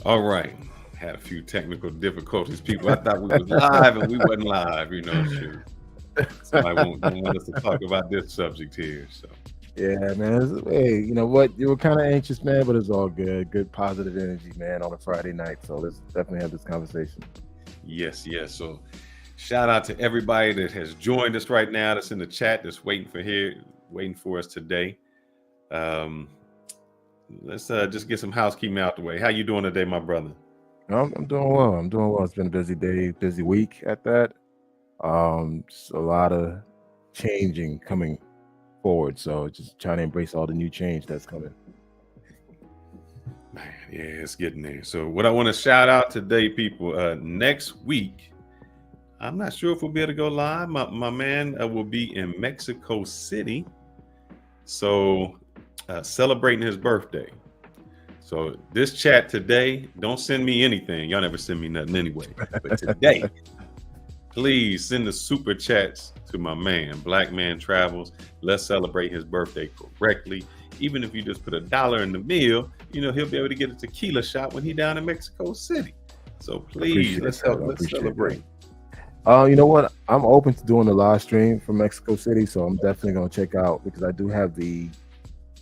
All right. Had a few technical difficulties. People, I thought we was live and we wasn't live. Shoot. Somebody don't want us to talk about this subject here. So Yeah, man. Hey, you know what? You were kind of anxious, man, but it's all good. Good positive energy, man, on a Friday night. So let's definitely have this conversation. yes. So shout out to everybody that has joined us right now. That's in the chat. That's waiting for us today. Um, let's just get some housekeeping out the way. How you doing today, my brother? I'm doing well. I'm doing well. It's been a busy day, busy week at that. Just a lot of changing coming forward. So just trying to embrace all the new change that's coming. Man, yeah, it's getting there. So what I want to shout out today, people, next week, I'm not sure if we'll be able to go live. My man will be in Mexico City. So celebrating his birthday. So this chat today, don't send me anything. Y'all never send me nothing anyway. But today, please send the super chats to my man, Black Man Travels. Let's celebrate his birthday correctly. Even if you just put $1 in the meal, he'll be able to get a tequila shot when he's down in Mexico City. So please, let's celebrate. You know what? I'm open to doing a live stream from Mexico City, so I'm definitely going to check out because I do have the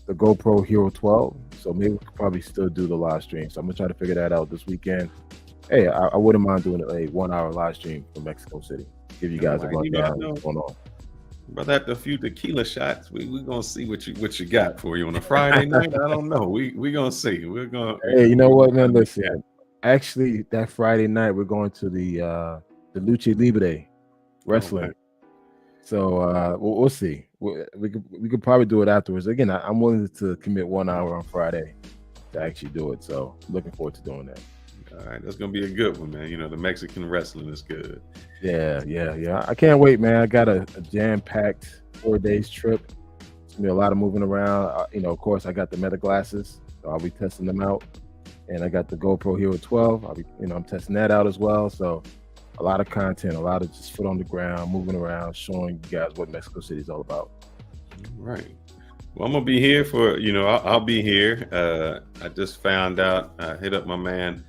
GoPro Hero 12, so maybe we could probably still do the live stream. So I'm going to try to figure that out this weekend. Hey, I wouldn't mind doing a 1 hour live stream from Mexico City. Give you guys a rundown what's going on. Brother, after a few tequila shots, we're gonna see what you got for you on a Friday night. I don't know. We're gonna see. Hey, you know what, man? Listen, actually, that Friday night we're going to the Lucha Libre wrestling. Okay. So we'll see. We could probably do it afterwards. Again, I'm willing to commit 1 hour on Friday to actually do it. So I'm looking forward to doing that. All right, that's gonna be a good one, man. The Mexican wrestling is good. Yeah. I can't wait, man. I got a jam-packed 4 days trip. It's gonna be a lot of moving around. Of course, I got the meta glasses, so I'll be testing them out, and I got the GoPro Hero 12. I'm testing that out as well. So a lot of content, a lot of just foot on the ground, moving around, showing you guys what Mexico City is all about. Right. Well, I'm gonna be here for I'll be here. I just found out. I hit up my man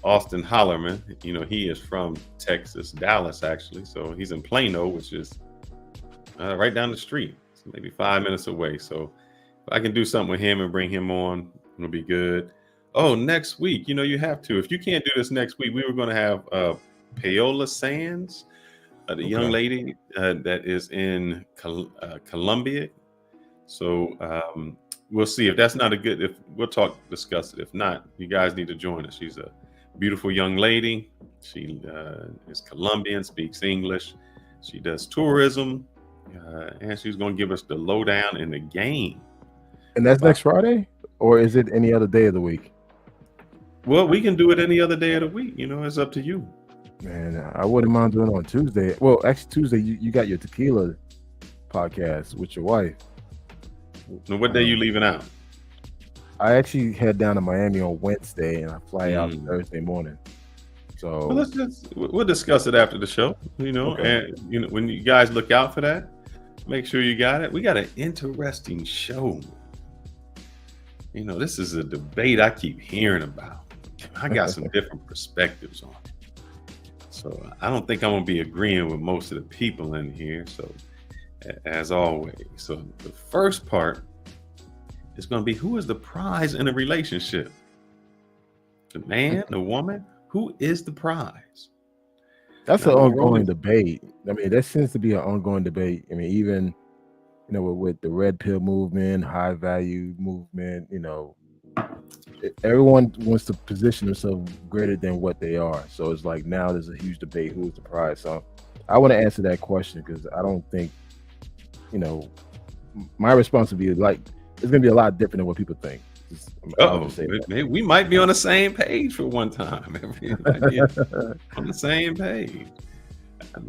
Austin Hollerman. He is from Texas, Dallas actually. So he's in Plano, which is right down the street. It's maybe 5 minutes away. So if I can do something with him and bring him on, it'll be good. Oh, next week, you have to. If you can't do this next week, we were going to have Paola Sands, the young lady that is in Colombia. So we'll see if that's not a good. If we'll discuss it. If not, you guys need to join us. She's a beautiful young lady. She is Colombian, speaks English. She does tourism, and she's going to give us the lowdown in the game. And that's next Friday, or is it any other day of the week? Well, we can do it any other day of the week. It's up to you. Man, I wouldn't mind doing it on Tuesday. Well, actually, Tuesday you got your tequila podcast with your wife. Now, what day you leaving out? I actually head down to Miami on Wednesday, and I fly out Thursday morning. So we'll discuss it after the show. Okay. And when you guys look out for that, make sure you got it. We got an interesting show. This is a debate I keep hearing about. I got some different perspectives on it. So I don't think I'm gonna be agreeing with most of the people in here. So as always, so the first part is going to be, who is the prize in a relationship? The man, the woman? Who is the prize? That's an ongoing debate. I mean, that seems to be an ongoing debate. I mean, even, with the red pill movement, high value movement, everyone wants to position themselves greater than what they are. So it's like now there's a huge debate, who is the prize? So I want to answer that question because I don't think, my response would be like, it's going to be a lot different than what people think. We might be on the same page for one time. On the same page.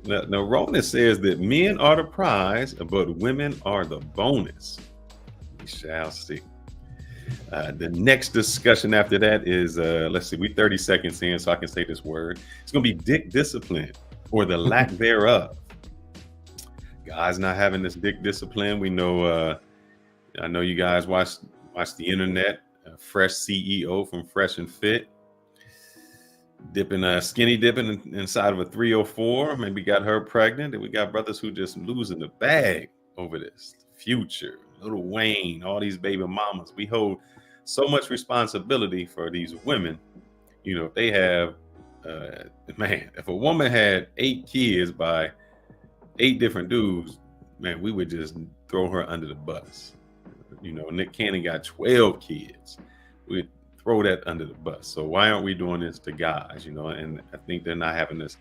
Now, Rona says that men are the prize, but women are the bonus. We shall see. The next discussion after that is, let's see, we 30 seconds in, so I can say this word. It's going to be dick discipline, or the lack thereof. Guys not having this dick discipline. We know, I know you guys watch the internet. Fresh CEO from Fresh and Fit. skinny dipping inside of a 304, maybe got her pregnant. And we got brothers who just losing the bag over this. Future, Lil Wayne, all these baby mamas. We hold so much responsibility for these women. You know, if they have, man, if a woman had 8 kids by 8 different dudes, man, we would just throw her under the bus. You know, Nick Cannon got 12 kids. We'd throw that under the bus. So why aren't we doing this to guys? You know, and I think they're not having this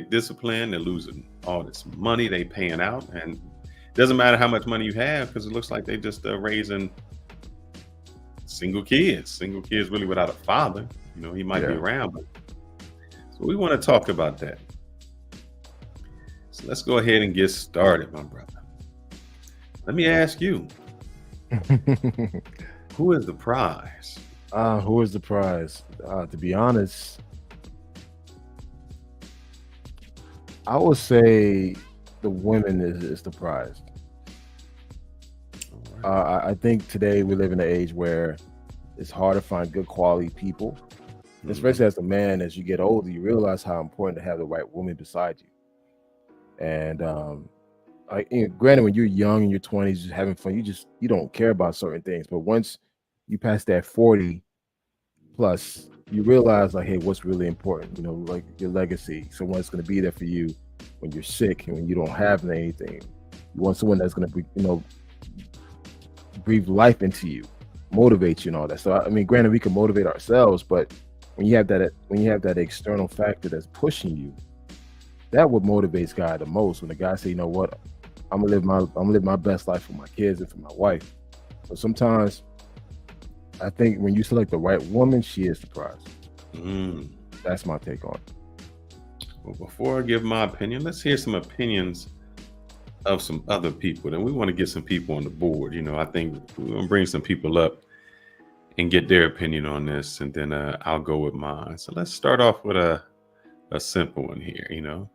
discipline. They're losing all this money they paying out, and it doesn't matter how much money you have, because it looks like they just raising single kids really without a father. You know, he might be around, but so we want to talk about that. So let's go ahead and get started, my brother. Let me ask you, who is the prize? Who is the prize? To be honest, I would say the women is the prize. Right. I think today we live in an age where it's hard to find good quality people. Especially as a man, as you get older, you realize how important to have the right woman beside you. And granted, when you're young in your 20s, just having fun, you don't care about certain things. But once you pass that 40 plus, you realize like, hey, what's really important? You know, like your legacy, someone that's going to be there for you when you're sick and when you don't have anything. You want someone that's going to be, you know, breathe life into you, motivate you, and all that. So I mean, granted, we can motivate ourselves, but when you have that external factor that's pushing you, that what motivates guy the most. When the guy say, you know what, I'm gonna live my best life for my kids and for my wife. So sometimes I think when you select the right woman, she is the prize. That's my take on it. Well, before I give my opinion, let's hear some opinions of some other people. And we want to get some people on the board. You know, I think we're gonna bring some people up and get their opinion on this, and then I'll go with mine. So let's start off with a simple one here. You know,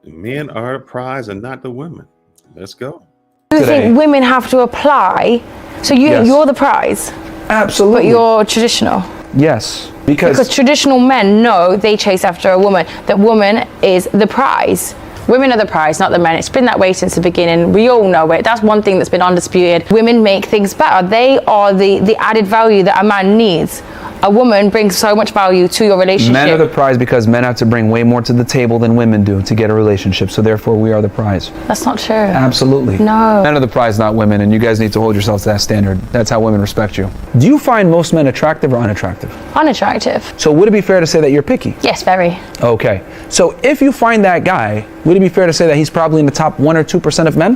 men are the prize and not the women. Let's go. I think women have to apply. So you're the prize. Absolutely. But you're traditional. Yes. Because traditional men know they chase after a woman. That woman is the prize. Women are the prize, not the men. It's been that way since the beginning. We all know it. That's one thing that's been undisputed. Women make things better. They are the added value that a man needs. A woman brings so much value to your relationship. Men are the prize because men have to bring way more to the table than women do to get a relationship. So therefore, we are the prize. That's not true. Absolutely. No. Men are the prize, not women, and you guys need to hold yourselves to that standard. That's how women respect you. Do you find most men attractive or unattractive? Unattractive. So would it be fair to say that you're picky? Yes, very. Okay. So if you find that guy, would it be fair to say that he's probably in the top 1 or 2% of men?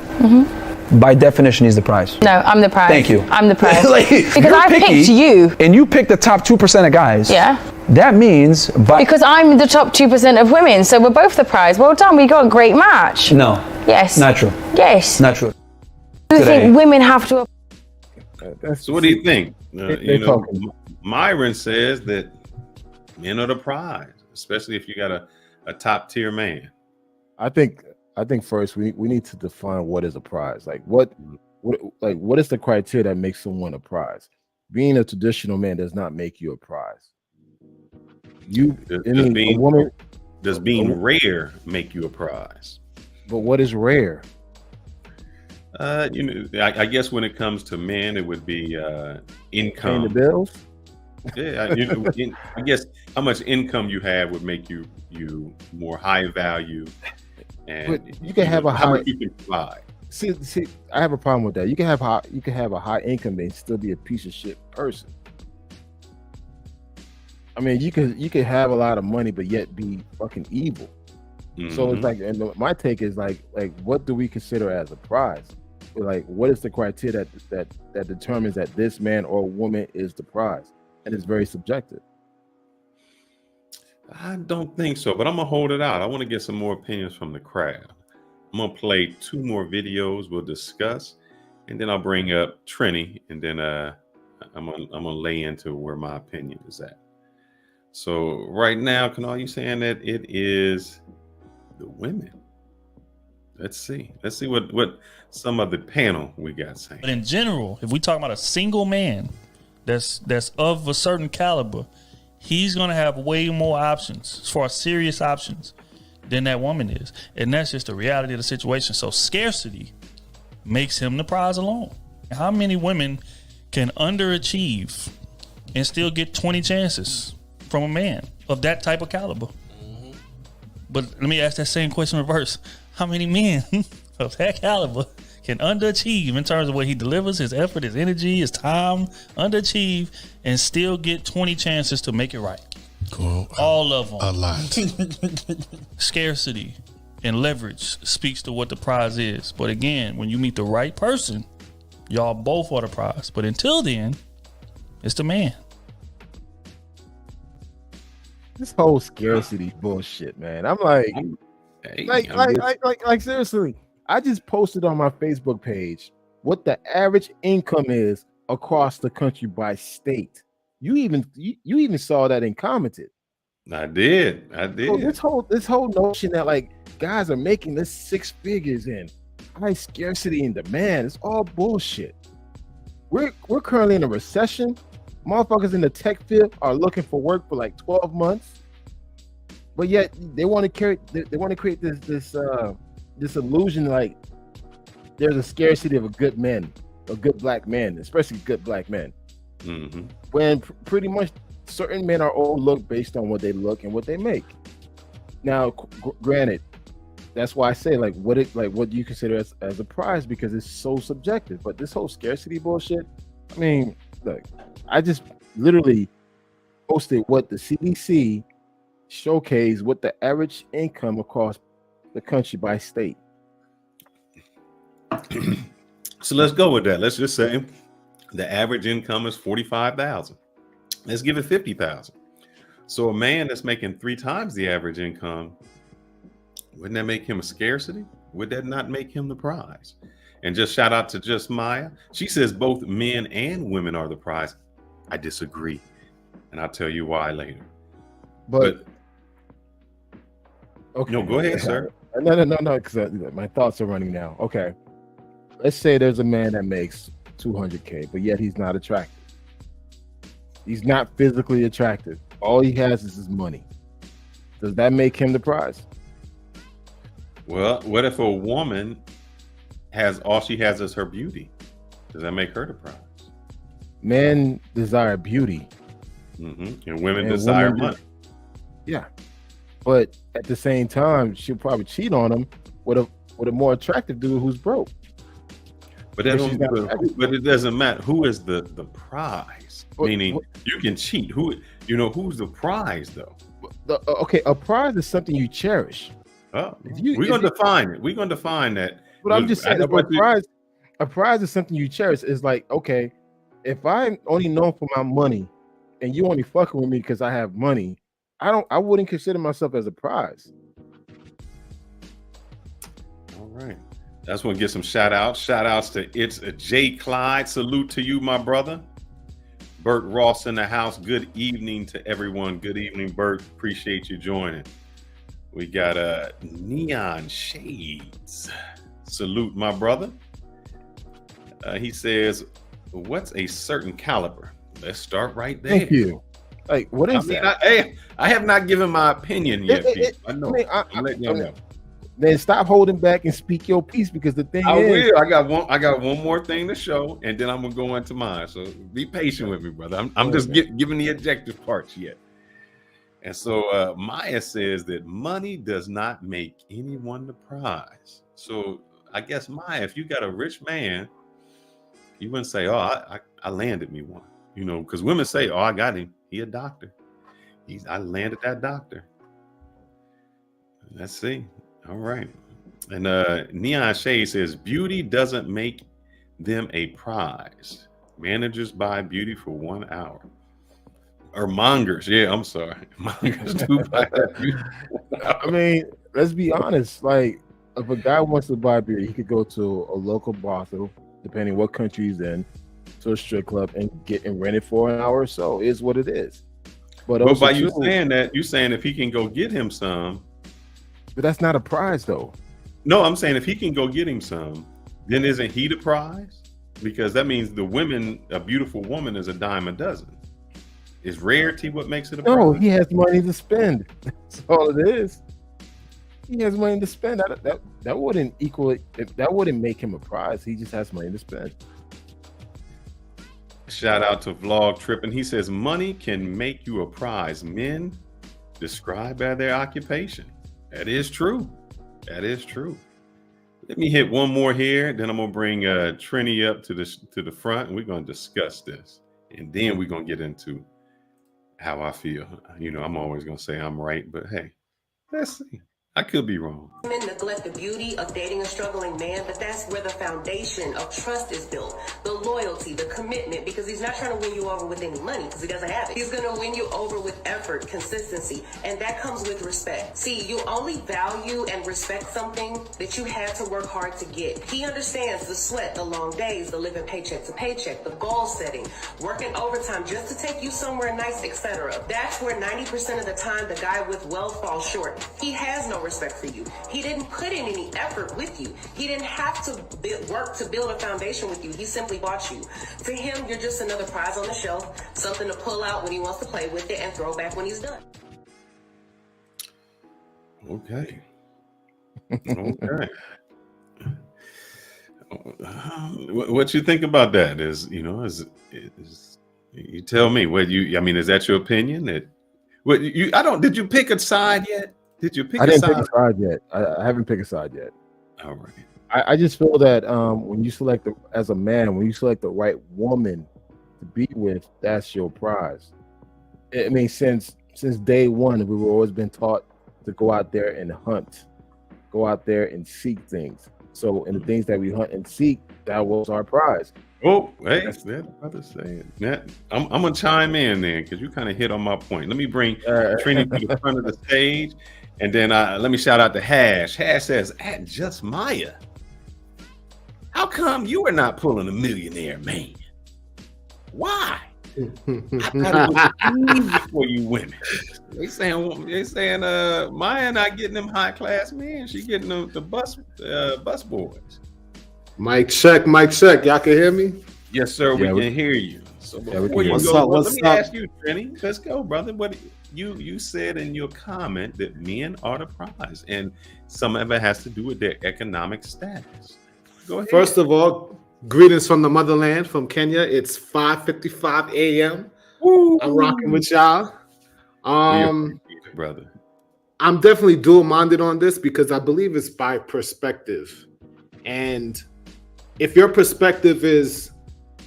By definition, he's the prize. No, I'm the prize. Thank you. I'm the prize. Because I picky, picked you. And you picked the top 2% of guys. Yeah. That means... Because I'm the top 2% of women, so we're both the prize. Well done, we got a great match. No. Yes. Not true. Yes. Not true. I think women have to... So what do you think? You know, Myron says that men are the prize, especially if you got a top tier man. I think first we need to define what is a prize. Like what is the criteria that makes someone a prize? Being a traditional man does not make you a prize. Does being rare make you a prize? But what is rare? You know, I guess when it comes to men, it would be income. Paying the bills. Yeah, you know, I guess how much income you have would make you more high value. And but you can have a high. How much you can provide. See, I have a problem with that. You can have a high income and still be a piece of shit person. I mean, you can have a lot of money but yet be fucking evil. So it's like, and my take is like what do we consider as a prize? Like, what is the criteria that determines that this man or woman is the prize? And it's very subjective. I don't think so, but I'm gonna hold it out. I want to get some more opinions from the crowd. I'm gonna play 2 more videos. We'll discuss, and then I'll bring up Trini, and then I'm gonna lay into where my opinion is at. So right now, Kunal, you saying that it is the women? Let's see what some of the panel we got saying. But in general, if we talk about a single man that's of a certain caliber, he's gonna have way more options as far as serious options than that woman is. And that's just the reality of the situation. So scarcity makes him the prize alone. How many women can underachieve and still get 20 chances from a man of that type of caliber? But let me ask that same question in reverse. How many men of that caliber can underachieve in terms of what he delivers, his effort, his energy, his time, underachieve, and still get 20 chances to make it right? Cool. All of them. A lot. Scarcity and leverage speaks to what the prize is. But again, when you meet the right person, y'all both are the prize. But until then, it's the man. This whole scarcity bullshit, man. I'm like, Hey, like seriously. I just posted on my Facebook page what the average income is across the country by state. You even saw that and commented. I did. So this whole notion that like guys are making this 6 figures in high scarcity and demand, it's all bullshit. We're currently in a recession. Motherfuckers in the tech field are looking for work for like 12 months, but yet they want to create this illusion like there's a scarcity of good black men, especially good black men. Mm-hmm. When pretty much certain men are overlooked based on what they look and what they make. Now, granted, that's why I say like what do you consider as a prize, because it's so subjective. But this whole scarcity bullshit, I mean, look, I just literally posted what the CDC showcased what the average income across the country by state. So let's go with that. Let's just say the average income is 45,000. Let's give it 50,000. So a man that's making 3 times the average income, wouldn't that make him a scarcity? Would that not make him the prize? And just shout out to Just Maya. She says both men and women are the prize. I disagree, and I'll tell you why later. But okay, no, go ahead, sir. No, because my thoughts are running now. Okay, let's say there's a man that makes 200K, but yet he's not attractive. He's not physically attractive. All he has is his money. Does that make him the prize? Well, what if a woman has all she has is her beauty? Does that make her the prize? Men desire beauty, and women desire money. Yeah, but at the same time, she'll probably cheat on him with a more attractive dude who's broke. But it doesn't matter who is the prize. Meaning you can cheat. Who's the prize though? Okay, a prize is something you cherish. Oh, we're gonna define it. We're gonna define that. But I'm just saying, a prize is something you cherish. It's like, okay, if I'm only known for my money, and you only fucking with me because I have money, I wouldn't consider myself as a prize. All right, that's when get some shout outs. Shout outs to It's a J. Clyde. Salute to you, my brother. Bert Ross in the house. Good evening to everyone. Good evening, Bert. Appreciate you joining. We got Neon Shades. Salute, my brother. He says, what's a certain caliber? Let's start right there. Thank you. Like, what is that? I have not given my opinion yet. I know. I'm letting y'all know. Then stop holding back and speak your piece, because the thing is, I got one more thing to show, and then I'm gonna go into mine. So be patient with me, brother. I'm just giving the objective parts yet. And so Maya says that money does not make anyone the prize. So I guess, Maya, if you got a rich man, you wouldn't say, oh, I landed me one. Because women say, oh, I got him. He a doctor. I landed that doctor. Let's see. All right. And Neon Shade says, beauty doesn't make them a prize. Managers buy beauty for 1 hour. Or mongers. Yeah, I'm sorry. Mongers do buy that beauty. I mean, let's be honest. Like, if a guy wants to buy beer, he could go to a local brothel, depending what country he's in, to a strip club and rent it for an hour or so. Is what it is. But by you saying that, you're saying if he can go get him some. But that's not a prize, though. No, I'm saying if he can go get him some, then isn't he the prize? Because that means a beautiful woman is a dime a dozen. Is rarity what makes it a No, prize? he has money to spend. That's all it is. He has money to spend. That wouldn't equal it. That wouldn't make him a prize. He just has money to spend. Shout out to Vlog Tripping. He says money can make you a prize. Men described by their occupation. That is true. That is true. Let me hit one more here. Then I'm gonna bring Trini up to the front, and we're gonna discuss this. And then we're gonna get into how I feel. You know, I'm always gonna say I'm right, but hey, let's see. I could be wrong. Women neglect the beauty of dating a struggling man, but that's where the foundation of trust is built. The loyalty, the commitment, because he's not trying to win you over with any money, because he doesn't have it. He's going to win you over with effort, consistency, and that comes with respect. See, you only value and respect something that you had to work hard to get. He understands the sweat, the long days, the living paycheck to paycheck, the goal setting, working overtime just to take you somewhere nice, etc. That's where 90% of the time the guy with wealth falls short. He has no respect for you. He didn't put in any effort with you. He didn't have to work to build a foundation with you. He simply bought you. For him, you're just another prize on the shelf, something to pull out when he wants to play with it and throw back when he's done. Okay. Okay. What you think about that? Is you tell me what you? I mean, is that your opinion? That what you? I don't. Did you pick a side yet? Did you pick? I didn't pick a side yet. I haven't picked a side yet. All right. I just feel that when you select as a man, when you select the right woman to be with, that's your prize. I mean, since day one, we've always been taught to go out there and hunt, go out there and seek things. So, in the things that we hunt and seek, that was our prize. Oh, hey, that brother saying that. I'm gonna chime in then because you kind of hit on my point. Let me bring Trini to the front of the stage, and then let me shout out to Hash. Hash says, "At Just Maya, how come you are not pulling a millionaire man? Why? I thought it was easy for you women. They saying Maya not getting them high class men. She getting the bus boys." Mic check. Y'all can hear me? Yes, sir. We can hear you. So before you What's go, up? let me ask you, Trini. Let's go, brother. What you said in your comment that men are the prize, and some of it has to do with their economic status. Go ahead. First of all, greetings from the motherland, from Kenya. It's 5:55 a.m. I'm rocking with y'all. Brother. I'm definitely dual-minded on this because I believe it's by perspective. And if your perspective is,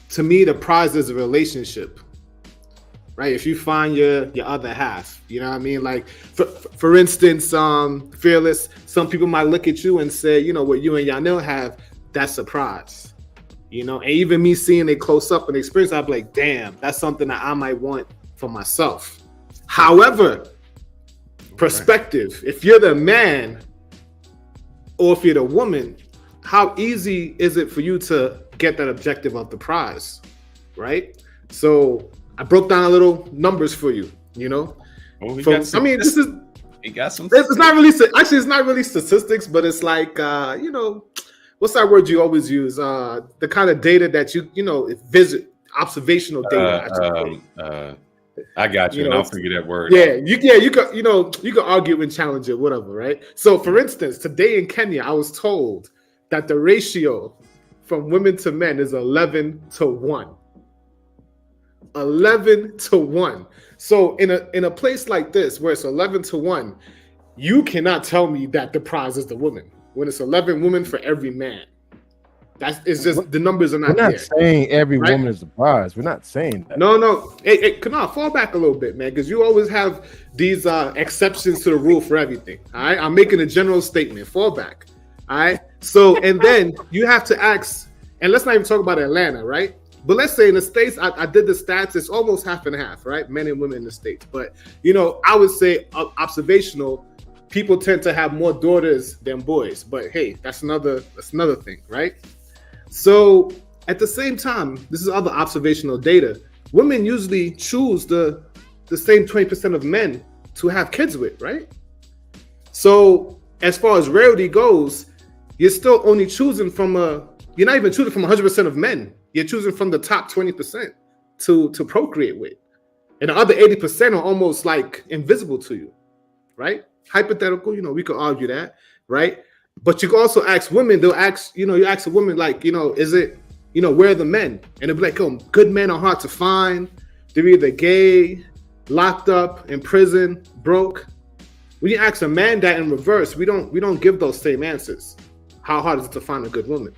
to me, the prize is a relationship, right? If you find your other half, you know what I mean? Like, for instance, Fearless, some people might look at you and say, you know, what you and Yanil have, that's a prize. You know, and even me seeing it close up and experience, I'd be like, damn, that's something that I might want for myself. However, perspective, if you're the man or if you're the woman, how easy is it for you to get that objective of the prize, right? So I broke down a little numbers for you, you know. Oh, He got some. It's not really, actually, it's not really statistics, but it's like, you know, what's that word you always use? The kind of data that you know, observational data. I got you, and I'll figure that word. Yeah, you can argue and challenge it, whatever, right? So, for instance, today in Kenya, I was told that the ratio from women to men is 11-1. 11-1. So, in a place like this where it's 11-1, you cannot tell me that the prize is the woman when it's 11 women for every man. It's just the numbers are not there. We're not saying every woman is the prize. We're not saying that. No. Hey, come on, fall back a little bit, man, because you always have these exceptions to the rule for everything. All right, I'm making a general statement. Fall back. All right. So, and then you have to ask, and let's not even talk about Atlanta, right? But let's say in the States, I did the stats, it's almost half and half, right? Men and women in the States. But, you know, I would say observational, people tend to have more daughters than boys. But hey, that's another thing, right? So at the same time, this is other observational data. Women usually choose the same 20% of men to have kids with, right? So as far as rarity goes, you're still only choosing you're not even choosing from 100% of men. You're choosing from the top 20% to procreate with. and the other 80% are almost like invisible to you, right? Hypothetical, we could argue that, right? But you can also ask women, they'll ask, you ask a woman like, is it, where are the men? And they'll be like, oh, good men are hard to find. They're either gay, locked up, in prison, broke. When you ask a man that in reverse, we don't give those same answers. How hard is it to find a good woman?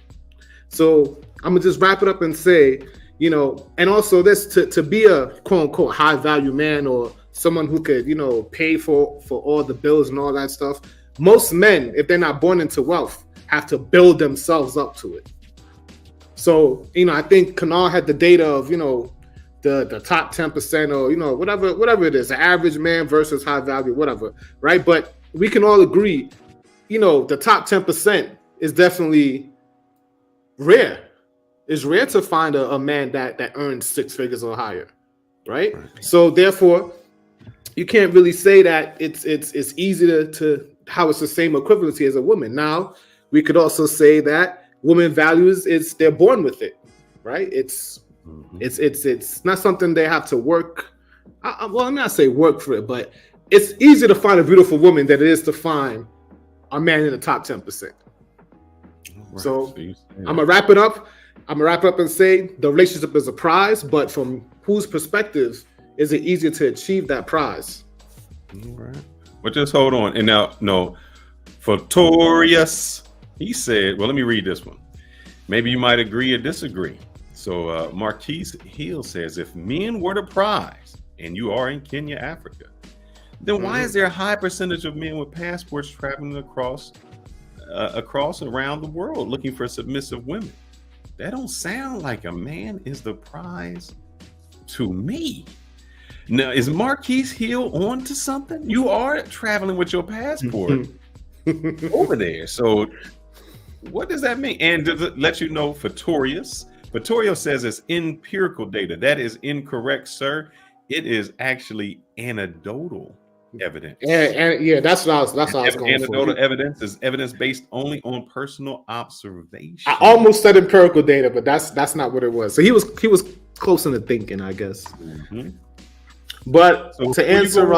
So I'm gonna just wrap it up and say, and also this to be a quote unquote high value man or someone who could, pay for all the bills and all that stuff. Most men, if they're not born into wealth, have to build themselves up to it. So, I think Kanal had the data of, the top 10% or, whatever it is, the average man versus high value, whatever, right? But we can all agree, the top 10% is definitely rare. It's rare to find a man that earns 6 figures or higher, right? So therefore, you can't really say that it's easy to how it's the same equivalency as a woman. Now, we could also say that women values they're born with it, right? It's not something they have to work. Well, I'm not say work for it, but it's easier to find a beautiful woman than it is to find a man in the top 10%. Right. So I'm gonna wrap it up. And say the relationship is a prize, but from whose perspective is it easier to achieve that prize? All right. But just hold on. And now, no, Fortorius, he said, well, let me read this one. Maybe you might agree or disagree. So Marquise Hill says, if men were the prize, and you are in Kenya, Africa, then why is there a high percentage of men with passports traveling across around the world looking for submissive women? That don't sound like a man is the prize to me. Now, is Marquise Hill on to something? You are traveling with your passport over there. So what does that mean? And does it let you know, Fortorius says it's empirical data. That is incorrect, sir. It is actually anecdotal evidence. Yeah, that's what I was going anecdotal for. evidence is evidence based only on personal observation. I almost said empirical data, but that's not what it was. So he was close in the thinking, I guess. Mm-hmm. But so to answer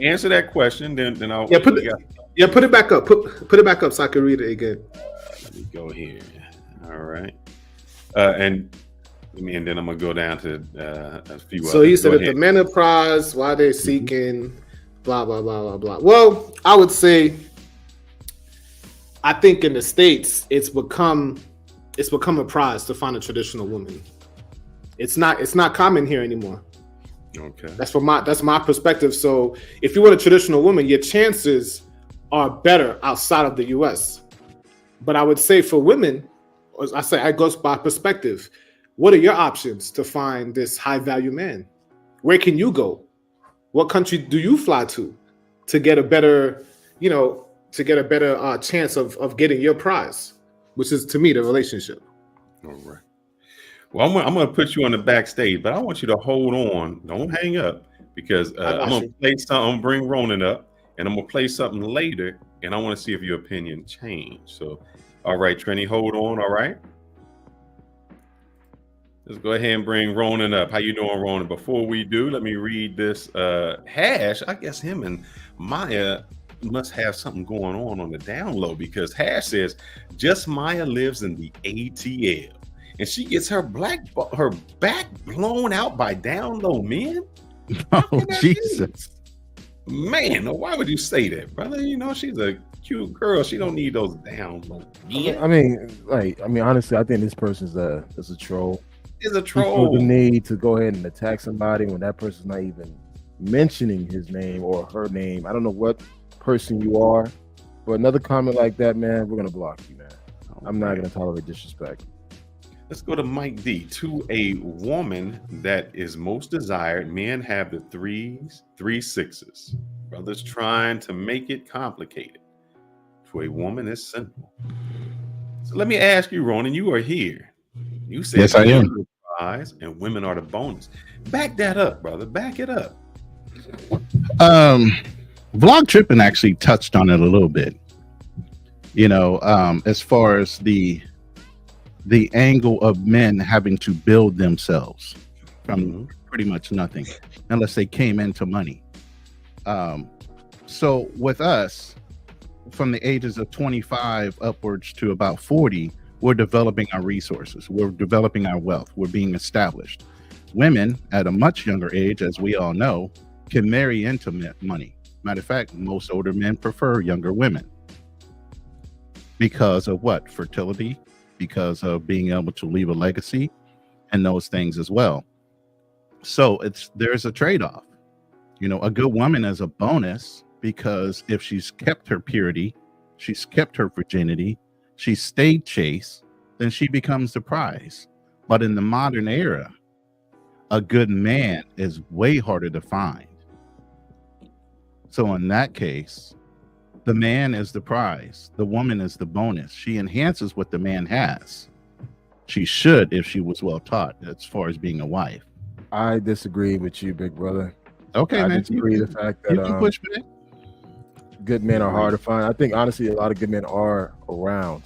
answer that question, then I'll put it back up. Put it back up so I can read it again. Let me go here. All right. And then I'm gonna go down to a few. So he said that the men are prize, why they're seeking, blah blah blah blah blah. Well, I would say, I think in the States it's become a prize to find a traditional woman. It's not common here anymore. Okay. That's my perspective. So if you want a traditional woman, your chances are better outside of the US. But I would say for women, it goes by perspective. What are your options to find this high value man? Where can you go? What country do you fly to get a better, chance of getting your prize, which is to me the relationship. All right. Well, I'm going to put you on the backstage, but I want you to hold on. Don't hang up, because I'm going to play something. I'm going to bring Ronan up, and I'm going to play something later, and I want to see if your opinion changed. So, all right, Trini, hold on. All right. Let's go ahead and bring Ronan up. How you doing, Ronan? Before we do, let me read this. Hash, I guess him and Maya must have something going on the down low, because Hash says, just Maya lives in the ATL. And she gets her back blown out by down low men. Oh, Jesus. Man, why would you say that, brother? She's a cute girl. She don't need those down low men. I mean, honestly, I think this person's a troll. Is a troll. The need to go ahead and attack somebody when that person's not even mentioning his name or her name. I don't know what person you are, but another comment like that, man, we're gonna block you, man. I'm not gonna tolerate disrespect. Let's go to Mike D. To a woman that is most desired, men have the 3 6s. Brothers trying to make it complicated. To a woman, it's simple. So let me ask you, Ronan, you are here. You said yes, I am. Prize and women are the bonus. Back that up, brother. Back it up. Vlog Trippin' actually touched on it a little bit. As far as the angle of men having to build themselves. from pretty much nothing, unless they came into money. So with us, from the ages of 25 upwards to about 40, we're developing our resources. We're developing our wealth. We're being established. Women at a much younger age, as we all know, can marry into money. Matter of fact, most older men prefer younger women. Because of what? Fertility, because of being able to leave a legacy, and those things as well. So there's a trade-off. You know, a good woman is a bonus, because if she's kept her purity, she's kept her virginity, she stayed chaste, then she becomes the prize. But in the modern era, a good man is way harder to find. So in that case, the man is the prize. The woman is the bonus. She enhances what the man has. She should, if she was well taught, as far as being a wife. I disagree with you, big brother. Okay, I man. disagree with the fact that You can push for that. good men are hard to find. I think honestly, a lot of good men are around.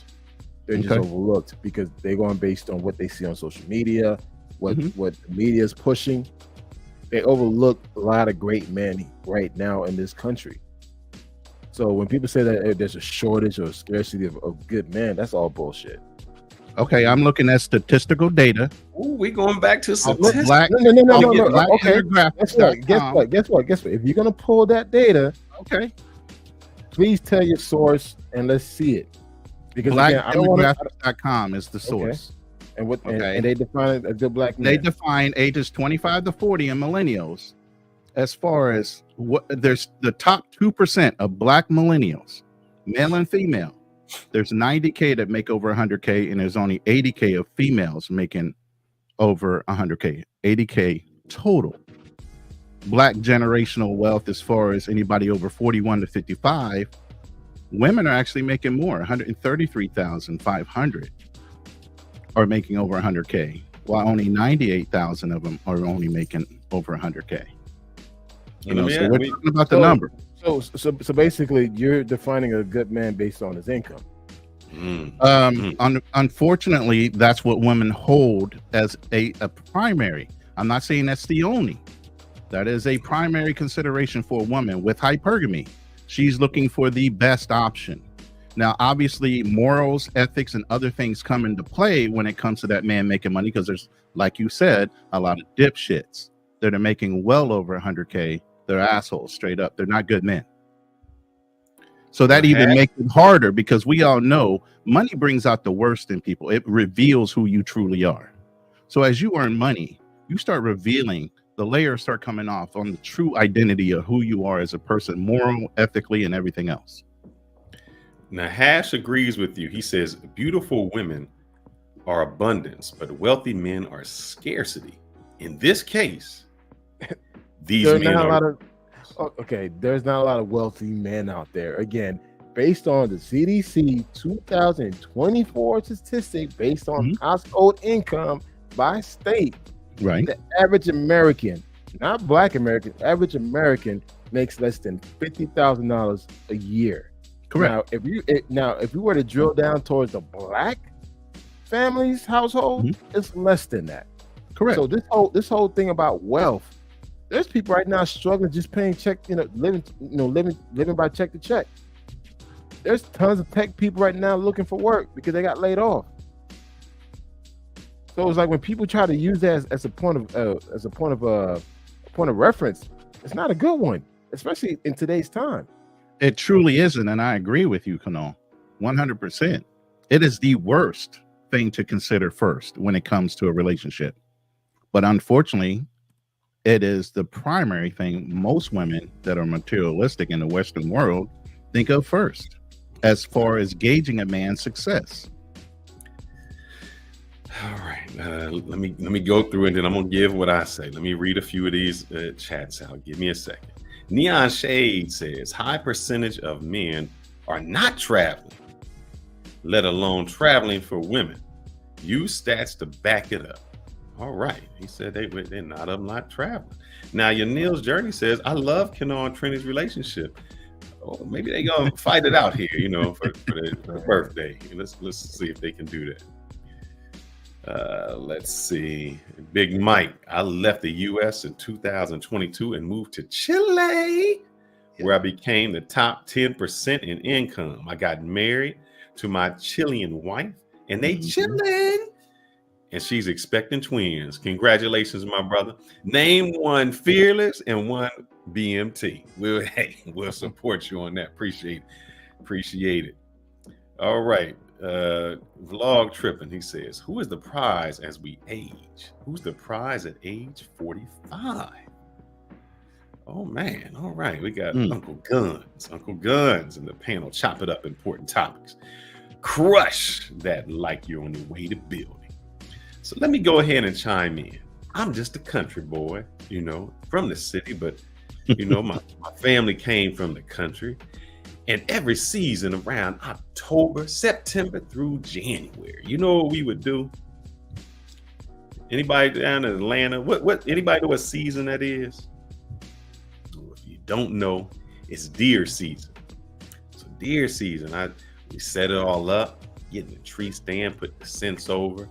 They're just overlooked because they're going based on what they see on social media, what the media is pushing. They overlook a lot of great men right now in this country. So when people say that there's a shortage or a scarcity of good men, that's all bullshit. Okay, I'm looking at statistical data. Ooh, we going back to some No. Okay. Guess what? If you're gonna pull that data, okay, please tell your source and let's see it. Because again, I don't want blackdemographics.com is the source. Okay. And they define a good black man. They define ages 25 to 40 and millennials as far as what there's the top 2% of black millennials, male and female. There's 90K that make over 100K, and there's only 80K of females making over 100K. 80K total. Black generational wealth, as far as anybody over 41 to 55, women are actually making more. 133,500 are making over 100K, while only 98,000 of them are only making over 100K. You know, so we're talking about the number. So basically, you're defining a good man based on his income. Unfortunately, that's what women hold as a primary. I'm not saying that's the only. That is a primary consideration for a woman with hypergamy. She's looking for the best option. Now, obviously, morals, ethics, and other things come into play when it comes to that man making money, because there's, like you said, a lot of dipshits that are making well over 100K. They're assholes, straight up. They're not good men. So that even makes it harder, because we all know money brings out the worst in people. It reveals who you truly are. So as you earn money, you start revealing, the layers start coming off on the true identity of who you are as a person, moral, ethically, and everything else. Now, Hash agrees with you. He says, beautiful women are abundance, but wealthy men are scarcity. In this case, there's not a lot of wealthy men out there. Again, based on the CDC 2024 statistic, based on household income by state, right? The average American, not black American, average American makes less than $50,000 a year. Correct. Now, if you were to drill down towards the black family's household, it's less than that. Correct. So this whole thing about wealth, there's people right now struggling just paying check, living by check to check. There's tons of tech people right now looking for work because they got laid off. So it's like when people try to use that as a point of reference, it's not a good one, especially in today's time. It truly isn't, and I agree with you, Kanal, 100%. It is the worst thing to consider first when it comes to a relationship. But unfortunately, it is the primary thing most women that are materialistic in the Western world think of first, as far as gauging a man's success. All right, let me go through it, and then I'm gonna give what I say. Let me read a few of these chats out. Give me a second. Neon Shade says, high percentage of men are not traveling, let alone traveling for women. Use stats to back it up. All right, he said they're not traveling. Now, your Neil's Journey says, I love Kenan and Trinity's relationship. Oh, maybe they gonna fight it out here, for the birthday. Let's see if they can do that. Let's see. Big Mike. I left the U.S. in 2022 and moved to Chile, where I became the top 10% in income. I got married to my Chilean wife, and they chilling. And she's expecting twins. Congratulations, my brother. Name one fearless and one BMT. We'll support you on that. Appreciate it. All right. Vlog tripping. He says, who is the prize as we age? Who's the prize at age 45? Oh man. All right. We got Uncle Guns in the panel. Chop it up. Important topics. Crush that like you're on the way to building. So let me go ahead and chime in. I'm just a country boy, from the city, but my family came from the country. And every season around October, September through January, you know what we would do? Anybody down in Atlanta? Anybody know what season that is? Well, if you don't know, it's deer season. So deer season, we set it all up, get in the tree stand, put the scents over.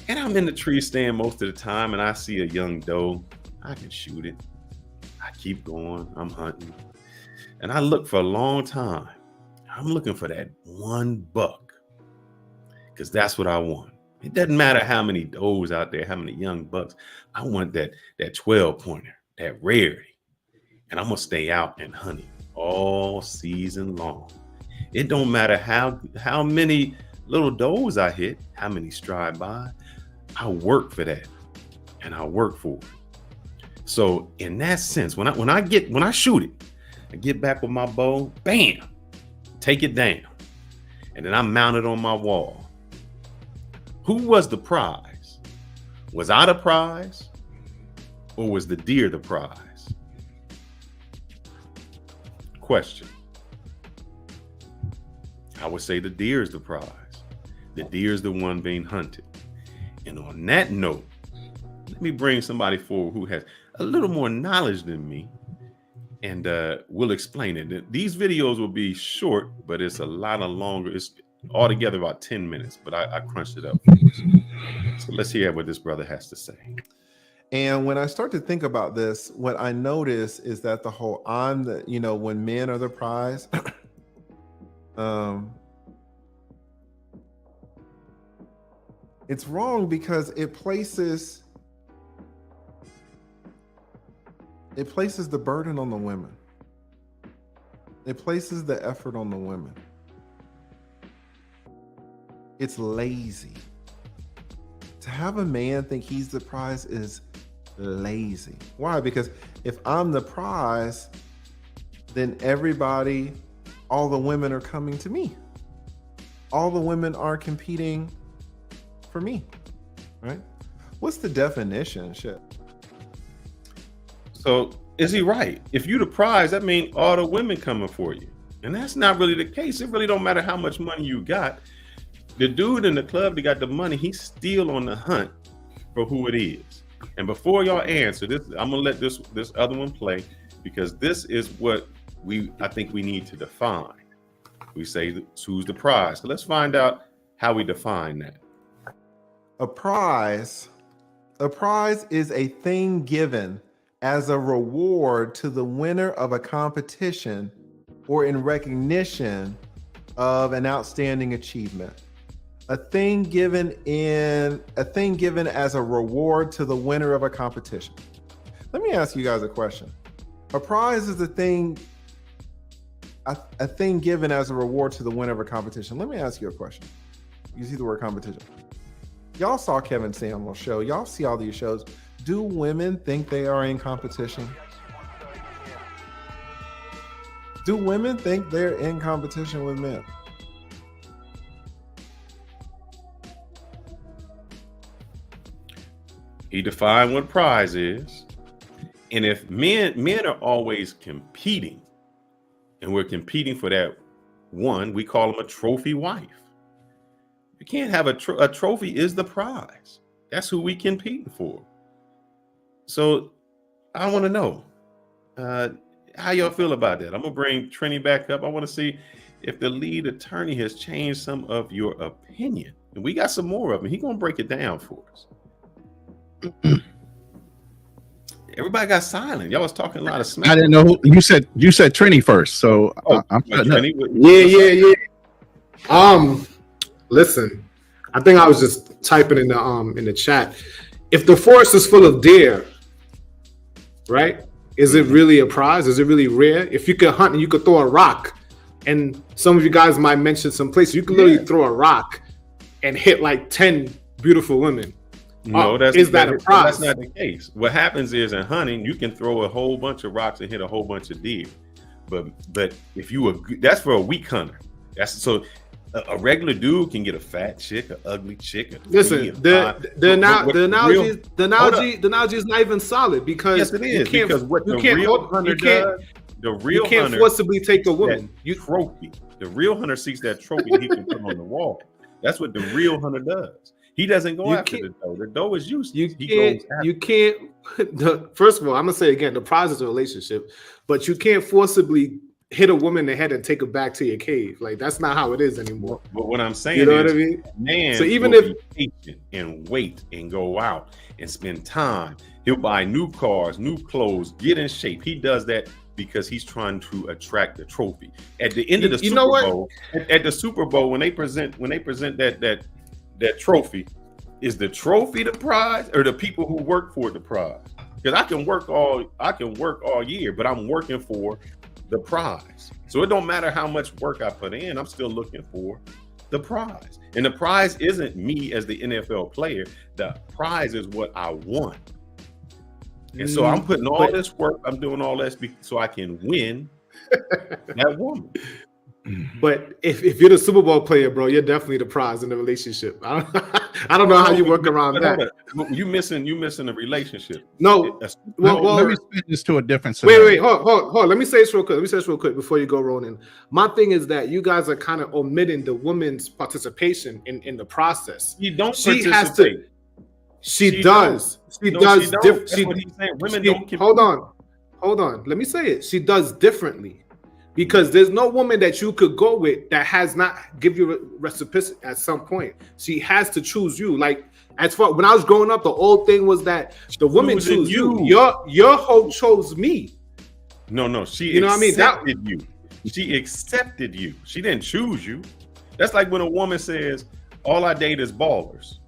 And I'm in the tree stand most of the time, and I see a young doe. I can shoot it. I keep going. I'm hunting. And I look for a long time. I'm looking for that one buck, because that's what I want. It doesn't matter how many does out there, how many young bucks. I want that 12-pointer, that rarity. And I'm going to stay out and hunting all season long. It don't matter how many little does I hit, how many stride by. I work for that, and I work for it. So in that sense, when I shoot it, I get back with my bow, bam, take it down, and then I mount it on my wall. Who was the prize? Was I the prize, or was the deer the prize? Question. I would say the deer is the prize. The deer is the one being hunted. And on that note, let me bring somebody forward who has a little more knowledge than me, and we'll explain it. These videos will be short, but it's a lot of longer. It's altogether about 10 minutes, but I crunched it up. So let's hear what this brother has to say. And when I start to think about this, what I notice is that the whole when men are the prize, it's wrong because it places the burden on the women. It places the effort on the women. It's lazy. To have a man think he's the prize is lazy. Why? Because if I'm the prize, then all the women are coming to me. All the women are competing for me, right? What's the definition? Shit. So is he right? If you the prize, that means all the women coming for you. And that's not really the case. It really don't matter how much money you got. The dude in the club that got the money, he's still on the hunt for who it is. And before y'all answer this, I'm gonna let this other one play, because this is what I think we need to define. We say who's the prize. So let's find out how we define that. A prize is a thing given as a reward to the winner of a competition or in recognition of an outstanding achievement. A thing given as a reward to the winner of a competition. Let me ask you guys a question. A prize is a thing given as a reward to the winner of a competition. Let me ask you a question. You see the word competition. Y'all saw Kevin Samuel's show. Y'all see all these shows. Do women think they are in competition? Do women think they're in competition with men? He defined what prize is. And if men are always competing, and we're competing for that one, we call them a trophy wife. You can't have a trophy is the prize. That's who we competing for. So I want to know how y'all feel about that. I'm gonna bring Trini back up. I want to see if the lead attorney has changed some of your opinion and we got some more of them. He gonna break it down for us. Everybody got silent. Y'all was talking a lot of smack. I didn't know who you said Trini first, so I'm Trini, listen, I think I was just typing in the chat. If the forest is full of deer, right? Is it really a prize? Is it really rare? If you could hunt and you could throw a rock, and some of you guys might mention some places you can literally throw a rock and hit like 10 beautiful women. No, that a prize? That's not the case. What happens is in hunting, you can throw a whole bunch of rocks and hit a whole bunch of deer. But if that's for a weak hunter. That's so a regular dude can get a fat chick, an ugly chick. Listen, the analogy is not even solid because yes, it is. Because what the real hunter does, you can't forcibly take a woman. The real hunter seeks that trophy he can put on the wall. That's what the real hunter does. He doesn't go after the doe. The doe is used. You can't. First of all, I'm gonna say again, the prize is a relationship, but you can't forcibly hit a woman in the head and take her back to your cave. Like that's not how it is anymore. But what I'm saying, you know what I mean? Man, so even if be patient and wait and go out and spend time, he'll buy new cars, new clothes, get in shape. He does that because he's trying to attract the trophy. At the end of the Super Bowl, at the Super Bowl, when they present that trophy, is the trophy the prize or the people who work for the prize? Because I can work all year, but I'm working for the prize. So it don't matter how much work I put in, I'm still looking for the prize. And the prize isn't me as the NFL player. The prize is what I want. And so I'm putting all this work, I'm doing all this so I can win that woman. But if you're the Super Bowl player, bro, you're definitely the prize in the relationship. I don't know how you work around that. You missing the relationship. No. Let me spin this to a different scenario. Wait, hold. Let me say this real quick before you go, Ronan. My thing is that you guys are kind of omitting the woman's participation in the process. You don't she participate. Has to. She does. She does. That's what he's saying. Women don't. Hold on. Let me say it. She does differently. Because there's no woman that you could go with that has not give you reciprocity at some point. She has to choose you. Like as far when I was growing up, the old thing was that the woman chose you. Your hoe chose me. No. She accepted you. She accepted you. She didn't choose you. That's like when a woman says, "All I date is ballers."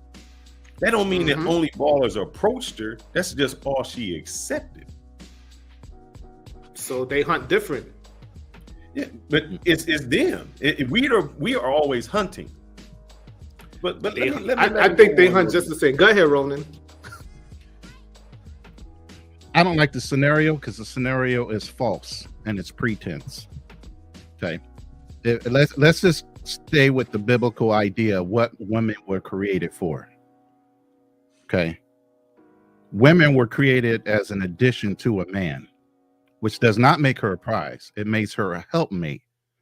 That don't mean that only ballers approached her. That's just all she accepted. So they hunt different. Yeah, but it's them. We are always hunting. But I think they hunt just the same. Go ahead, Ronan. I don't like the scenario because the scenario is false and it's pretense. Okay, let's just stay with the biblical idea of what women were created for. Okay, women were created as an addition to a man, which does not make her a prize. It makes her a helpmate.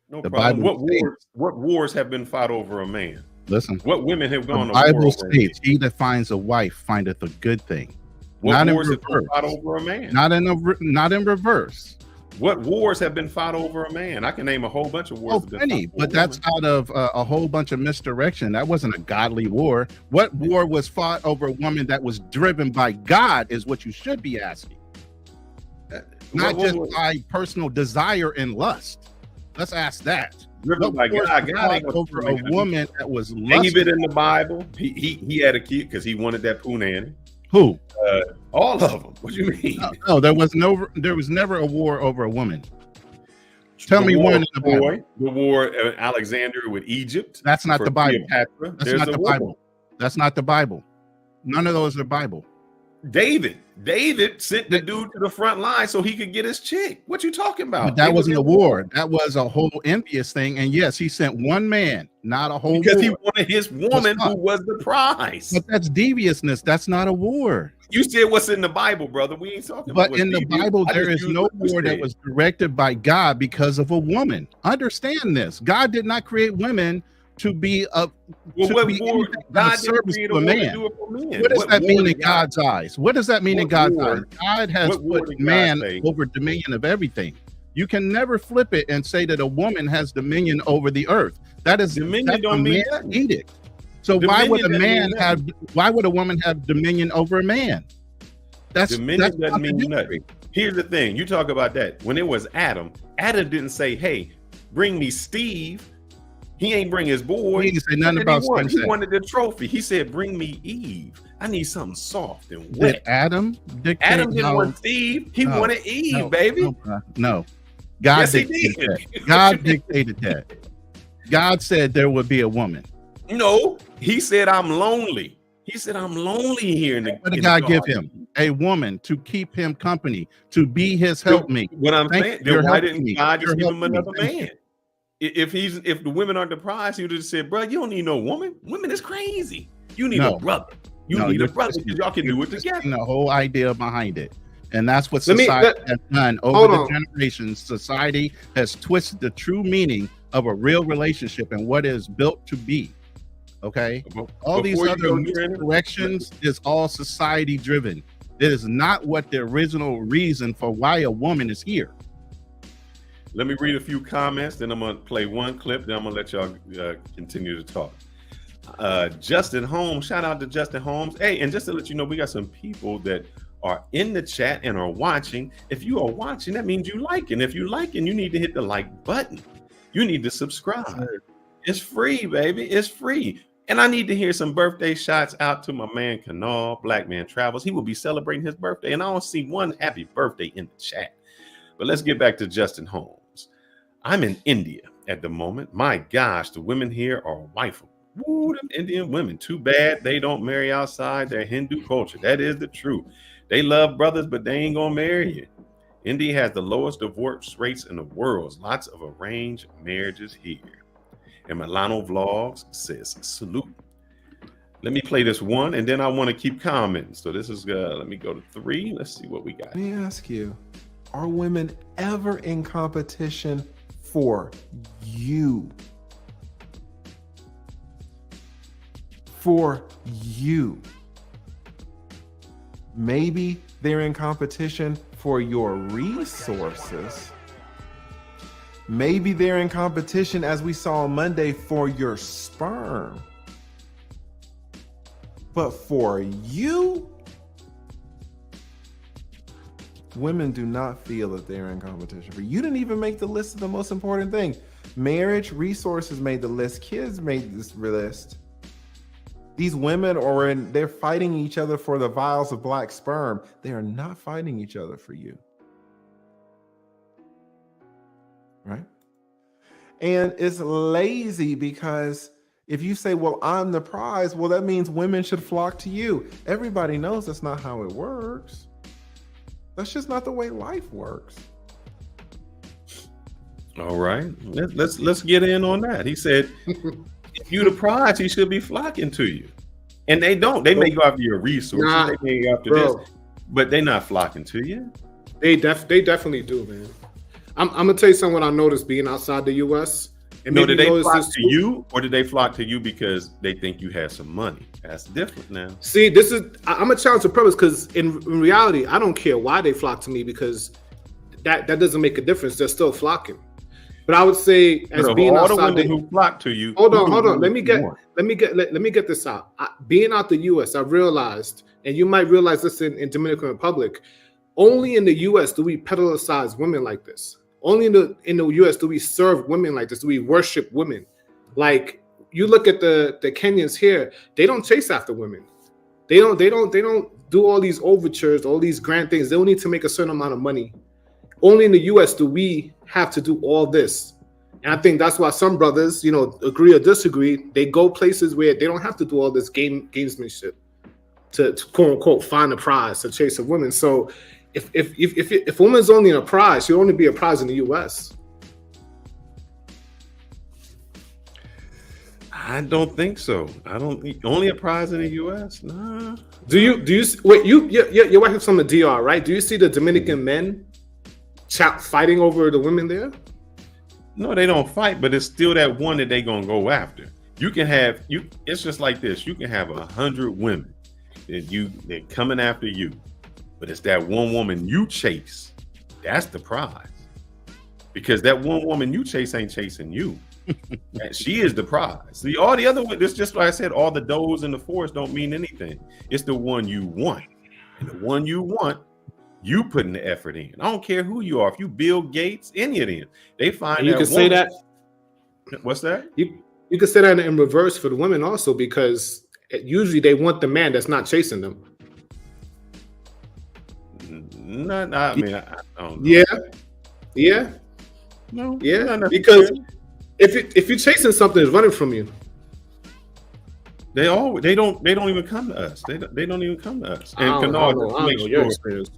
No problem. What wars have been fought over a man? Listen. What women have gone to war? The Bible states, "He that finds a wife findeth a good thing." What wars have been fought over a man? Not in reverse. What wars have been fought over a man? I can name a whole bunch of wars. Plenty, but that's out of a whole bunch of misdirection. That wasn't a godly war. What war was fought over a woman that was driven by God is what you should be asking. Not just by personal desire and lust. Let's ask that. Driven by God over a woman that was David in the Bible. He had a kid because he wanted that punani. Who? All of them. What do you mean? No, there was never a war over a woman. Tell me one in the Bible. The war of Alexander with Egypt. That's not the Bible. That's not the Bible. That's not the Bible. None of those are Bible. David sent the dude to the front line so he could get his chick. What you talking about? But that wasn't a war. That was a whole envious thing. And yes, he sent one man, not a whole because war. He wanted his woman who was the prize. But that's deviousness. That's not a war. You said what's in the Bible, brother. We ain't talking about. But But in the Bible, there is no war that was directed by God because of a woman. Understand this. God did not create women to be a service to a man. What does that mean in God's eyes? What does that mean in God's eyes? God has put man over dominion of everything. You can never flip it and say that a woman has dominion over the earth. That is dominion. Don't mean edict. So why would a Dominion man doesn't mean have? nothing. Why would a woman have dominion over a man? Dominion doesn't mean contradictory. nothing. Here's the thing. You talk about that. When it was Adam didn't say, hey, bring me Steve. He ain't bring his boy. He didn't say nothing What did about he want? He same-sex. wanted the trophy. He said, bring me Eve. I need something soft and Did wet. Adam dictate? Adam didn't how- want Steve. He No, wanted Eve, no, baby. No. God Yes, he dictated did. that. God dictated that. God said there would be a woman. No, he said, I'm lonely. He said, I'm lonely here in the What in did the God give garden." him? A woman to keep him company, to be his helpmate. What I'm Thank saying, you. You're then why helping didn't me. God just You're give him helping me. another Thank man? If the women aren't the prize, he would have just said, bro, you don't need no woman. Women is crazy. You need No. a brother. You No, need a you're brother twisting because y'all can You're do it twisting together. the whole idea behind it. And that's what Let me- society has done over hold the on. generations. Society has twisted the true meaning of a real relationship and what it is built to be. Okay? All these Before you other go, Trent, misdirections is all society driven. It is not what the original reason for why a woman is here. let me read a few comments, then I'm going to play one clip, then I'm going to let y'all continue to talk. Justin Holmes, shout out to Justin Holmes. Hey, and just to let you know, we got some people that are in the chat and are watching. If you are watching, that means you like it. And if you like it, you need to hit the like button. You need to subscribe. It's free, baby. It's free. And I need to hear some birthday shots out to my man Kanal, Black Man Travels. He will be celebrating his birthday, and I don't see one happy birthday in the chat. But let's get back to Justin Holmes. I'm in India at the moment. My gosh, the women here are wifeable. Woo, them Indian women. Too bad they don't marry outside their Hindu culture. That is the truth. They love brothers, but they ain't gonna marry you. India has the lowest divorce rates in the world. Lots of arranged marriages here. And Milano Vlogs says, salute. Let me play this one, and then I want to keep commenting. So this is, let me go to 3. Let's see what we got. Let me ask you, are women ever in competition for you? For you. Maybe they're in competition for your resources. Maybe they're in competition, as we saw on Monday, for your sperm. But for you, women do not feel that they're in competition for you. You didn't even make the list of the most important thing. Marriage, resources made the list. Kids made this list. These women they're fighting each other for the vials of black sperm. They are not fighting each other for you. Right? And it's lazy because if you say, well, I'm the prize, well, that means women should flock to you. Everybody knows that's not how it works. That's just not the way life works. All right, let's get in on that. He said, if you the prize, he should be flocking to you. And they don't. They may go after your resources. Nah, they may go after bro. this, but they're not flocking to you. They definitely do, man. I'm gonna tell you something. What I noticed being outside the U.S. And No, maybe did they notice flock this to too. you, or did they flock to you because they think you have some money? That's different now. See, this is I'm a challenge to premise because in reality, I don't care why they flock to me because that doesn't make a difference. They're still flocking. But I would say as But being all the outside women the who flock to you. hold who on. do Let me you get want? this out. Being out the U.S., I realized, and you might realize this in Dominican Republic, only in the U.S. do we pedestalize women like this. Only in the U.S. do we serve women like this. Do we worship women? Like you look at the Kenyans here, they don't chase after women. They don't do all these overtures, all these grand things. They don't need to make a certain amount of money. Only in the U.S. do we have to do all this. And I think that's why some brothers, agree or disagree. They go places where they don't have to do all this gamesmanship to quote unquote find a prize to chase a woman. So if a woman's only in a prize, she'll only be a prize in the U.S. I don't think so. I don't think only a prize in the U.S. Nah. Do you wait? Your wife is from the DR, right? Do you see the Dominican men fighting over the women there? No, they don't fight, but it's still that one that they gonna go after. You can have It's just like this. You can have 100 women they're coming after you, but it's that one woman you chase. That's the prize, because that one woman you chase ain't chasing you. And she is the prize. See, all the other, this just like I said, all the does in the forest don't mean anything. It's the one you want. And the one you want, you putting the effort in. I don't care who you are. If you Bill Gates, any of them, they find and you that can say that. What's that? You can say that in reverse for the women also, because usually they want the man that's not chasing them. No, I mean, I don't know. Yeah. No. Yeah. Because if you're chasing something, it's running from you. They don't even come to us. They don't even come to us. And your experience.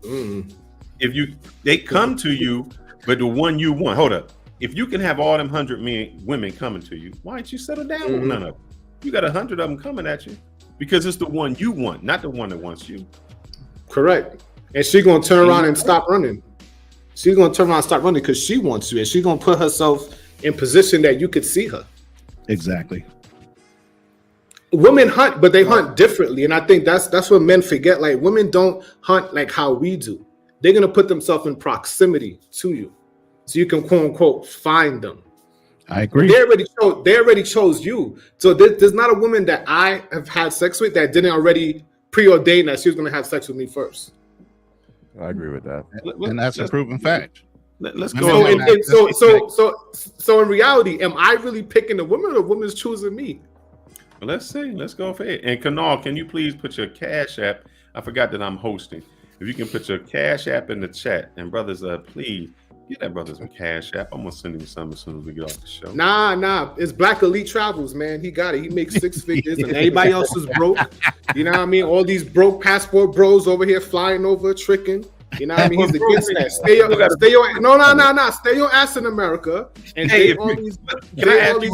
If they come to you, but the one you want. Hold up. If you can have all them 100 women coming to you, why don't you settle down with none of them? You got 100 of them coming at you because it's the one you want, not the one that wants you. Correct. And she's gonna turn around and stop running. She's gonna turn around and stop running because she wants you, and she's gonna put herself in position that you could see her. Exactly. Women hunt, but they hunt differently, and I think that's what men forget. Like, women don't hunt like how we do. They're gonna put themselves in proximity to you, so you can quote unquote find them. I agree. They already chose you. So there's not a woman that I have had sex with that didn't already preordain that she was gonna have sex with me first. I agree with that, and that's a proven fact. Let's go. So in reality, am I really picking the woman, or the woman's choosing me? Well, let's see. Let's go for it. And Kanal, can you please put your Cash App? I forgot that I'm hosting. If you can put your Cash App in the chat, and brothers, please get that brother some Cash App. I'm gonna send him some as soon as we get off the show. Nah. It's Black Elite Travels, man. He got it. He makes 6 figures, and everybody else is broke. You know what I mean? All these broke passport bros over here flying over, tricking. You know what I mean? He's against that. Stay your ass in America and date all these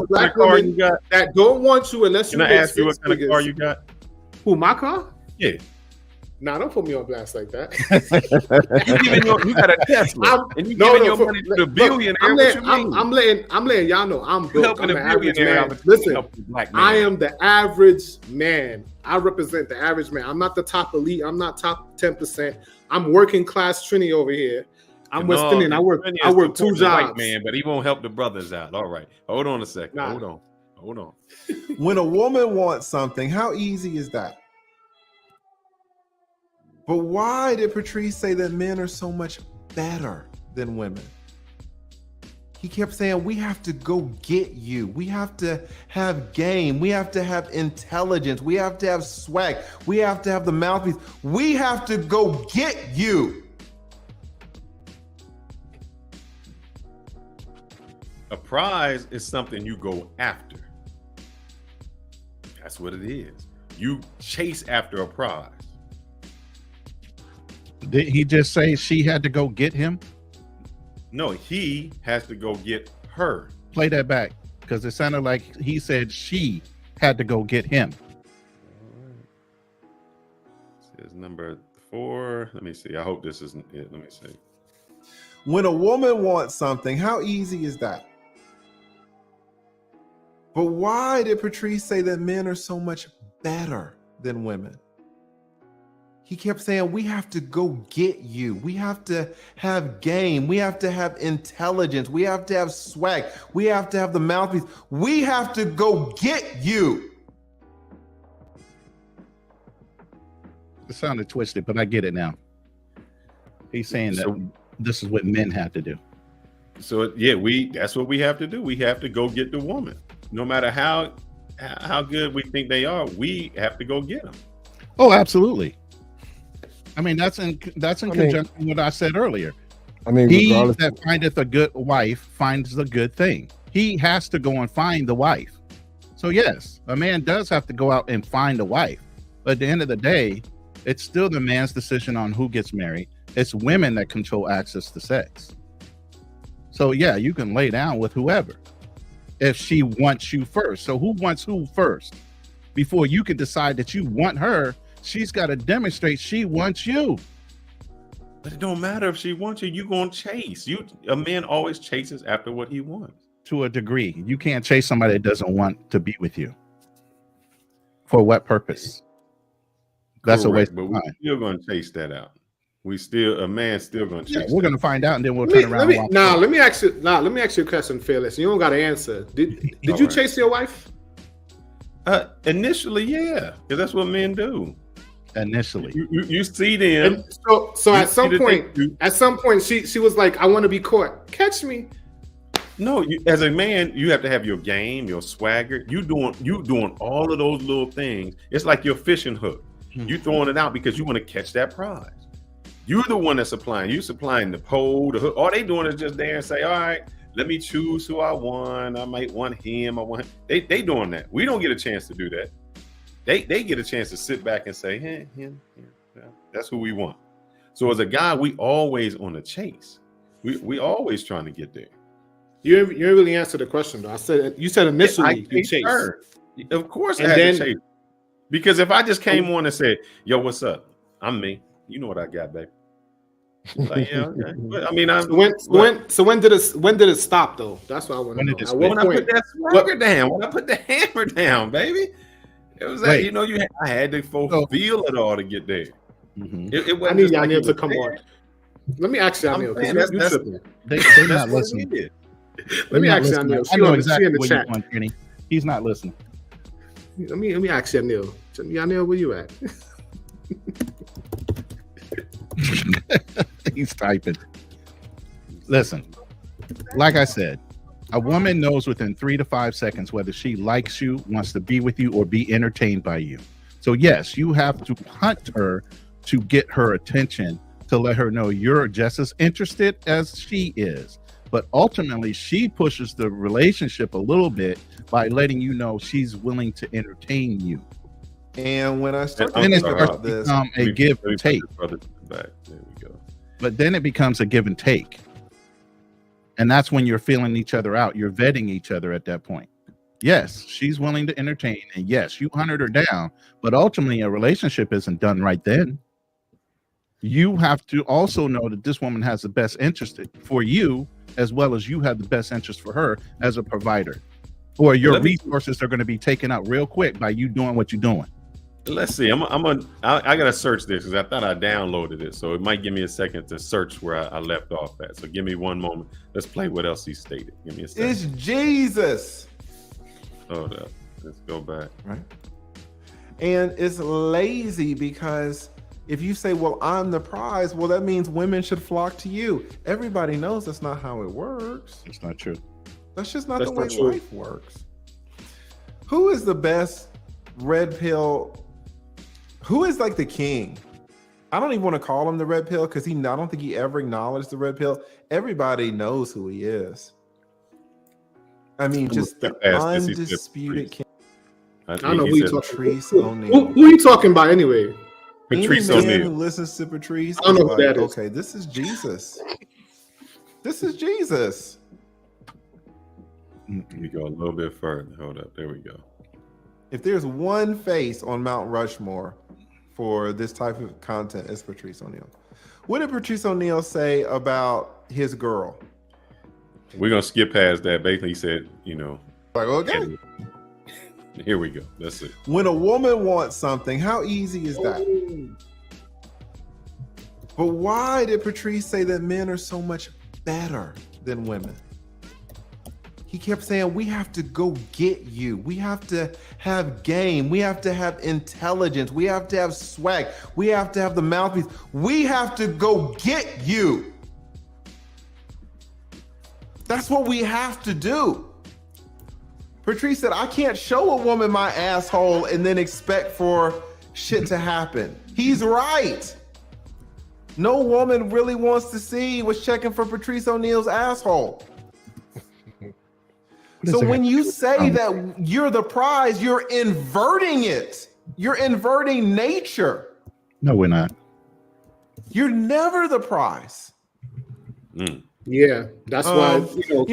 black women that don't want you unless you make 6 figures. Can I ask you what kind of car you got? Who, my car? Yeah. Nah, don't put me on blast like that. you got a Tesla, and you giving your money to the billionaire. I'm letting y'all know I'm broke. I'm an average man. Listen, I am the average man. I represent the average man. I'm not the top elite. I'm not top 10%. I'm working class Trini over here. I'm West Indian. I work 2 jobs. Man, but he won't help the brothers out. All right, hold on a second. Nah. Hold on. When a woman wants something, how easy is that? But why did Patrice say that men are so much better than women? He kept saying, we have to go get you. We have to have game. We have to have intelligence. We have to have swag. We have to have the mouthpiece. We have to go get you. A prize is something you go after. That's what it is. You chase after a prize. Did he just say she had to go get him? No, he has to go get her. Play that back, because it sounded like he said she had to go get him. All right. This is number 4. Let me see. I hope this isn't it. Let me see. When a woman wants something, how easy is that? But why did Patrice say that men are so much better than women? He kept saying, we have to go get you. We have to have game. We have to have intelligence. We have to have swag. We have to have the mouthpiece. We have to go get you. It sounded twisted, but I get it now. He's saying that this is what men have to do. So yeah, that's what we have to do. We have to go get the woman. No matter how good we think they are, we have to go get them. Oh, absolutely. I mean, that's in conjunction with what I said earlier. I mean, he that findeth a good wife finds the good thing. He has to go and find the wife. So yes, a man does have to go out and find a wife. But at the end of the day, it's still the man's decision on who gets married. It's women that control access to sex. So yeah, you can lay down with whoever if she wants you first. So who wants who first? Before you can decide that you want her, she's got to demonstrate she wants you. But it don't matter if she wants you. You gonna chase. A man always chases after what he wants. To a degree, you can't chase somebody that doesn't want to be with you. For what purpose? That's correct, a waste but of time. you're gonna chase that out. a man's still gonna chase. We're gonna find out, and then we'll turn around. Let me ask you a question, Fearless. You don't got to answer. Did you chase your wife? Initially, yeah, because that's what men do. Initially, you see them. And so at some point, she was like, "I want to be caught. Catch me." No, as a man, you have to have your game, your swagger. You doing all of those little things. It's like your fishing hook. You throwing it out because you want to catch that prize. You're the one that's supplying. You supplying the pole, the hook. All they doing is just there and say, "All right, let me choose who I want. I might want him. I want him." They doing that. We don't get a chance to do that. They get a chance to sit back and say, "Hey, him. Yeah, that's who we want." So as a guy, we always on the chase. We always trying to get there. You didn't really answer the question though. You said initially you chase. Of course, and I had then, to chase. Because if I just came on and said, "Yo, what's up? I'm me. You know what I got, baby." Like, yeah, okay. But, I mean, when did it stop though? That's what I want to know. When I put that swagger down, when I put the hammer down, baby, it was like, I had to fulfill it all to get there. It I need Yanil to come on. Let me ask Yanil because they're not listening. Let me ask Yanil. I know exactly what you want, Kenny. He's not listening. Let me ask Yanil. Yanil, where you at? He's typing. Listen, like I said, a woman knows within 3 to 5 seconds whether she likes you, wants to be with you, or be entertained by you. So yes, you have to hunt her to get her attention, to let her know you're just as interested as she is. But ultimately, she pushes the relationship a little bit by letting you know she's willing to entertain you. And when I start then it starts about to this, become a give and take. There we go. But then it becomes a give and take. And that's when you're feeling each other out. You're vetting each other at that point. Yes, she's willing to entertain. And yes, you hunted her down. But ultimately, a relationship isn't done right then. You have to also know that this woman has the best interest for you, as well as you have the best interest for her as a provider. Or your resources are going to be taken out real quick by you doing what you're doing. Let's see. I gotta search this because I thought I downloaded it, so it might give me a second to search where I left off at. So give me one moment. Let's play what else he stated. Give me a second. It's Jesus. Hold up. Let's go back. Right. And it's lazy because if you say, "Well, I'm the prize," well, that means women should flock to you. Everybody knows that's not how it works. It's not true. That's just not the way life works. Who is the best red pill? Who is like the king? I don't even want to call him the red pill because I don't think he ever acknowledged the red pill. Everybody knows who he is. I mean, just the undisputed king. I don't know who you talking. Patrice O'Neal. Who are you talking about anyway? Patrice Any man O'Neal. who listens to Patrice, I don't know who that is. Okay, this is Jesus. This is Jesus. We go a little bit further. Hold up. There we go. If there's one face on Mount Rushmore for this type of content, it's Patrice O'Neal. What did Patrice O'Neal say about his girl? We're gonna skip past that. Basically, he said, Like, okay. Here we go. That's it. When a woman wants something, how easy is that? But why did Patrice say that men are so much better than women? He kept saying, we have to go get you. We have to have game. We have to have intelligence. We have to have swag. We have to have the mouthpiece. We have to go get you. That's what we have to do. Patrice said, I can't show a woman my asshole and then expect for shit to happen. He's right. No woman really wants to see what's checking for Patrice O'Neal's asshole. So when you say that you're the prize, you're inverting it. You're inverting nature. No, we're not. You're never the prize. Yeah, that's why So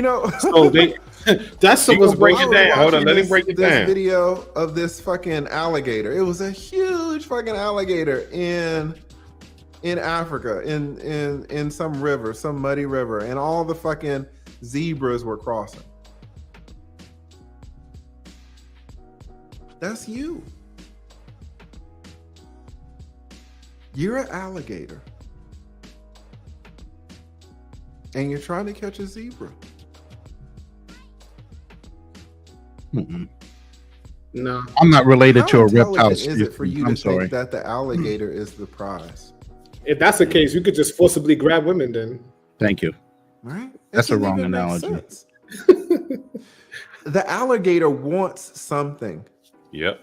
that's supposed to break it down. Hold on, let him break it down. This video of this fucking alligator. It was a huge fucking alligator in Africa, in some river, some muddy river, and all the fucking zebras were crossing. That's you. You're an alligator. and you're trying to catch a zebra. No. I'm not related How to a reptile intelligent is it for species. you I'm to sorry. think that the alligator is the prize? If that's the case, you could just forcibly grab women then. Thank you. Right? It That's a doesn't wrong even make analogy. sense. The alligator wants something, Yep.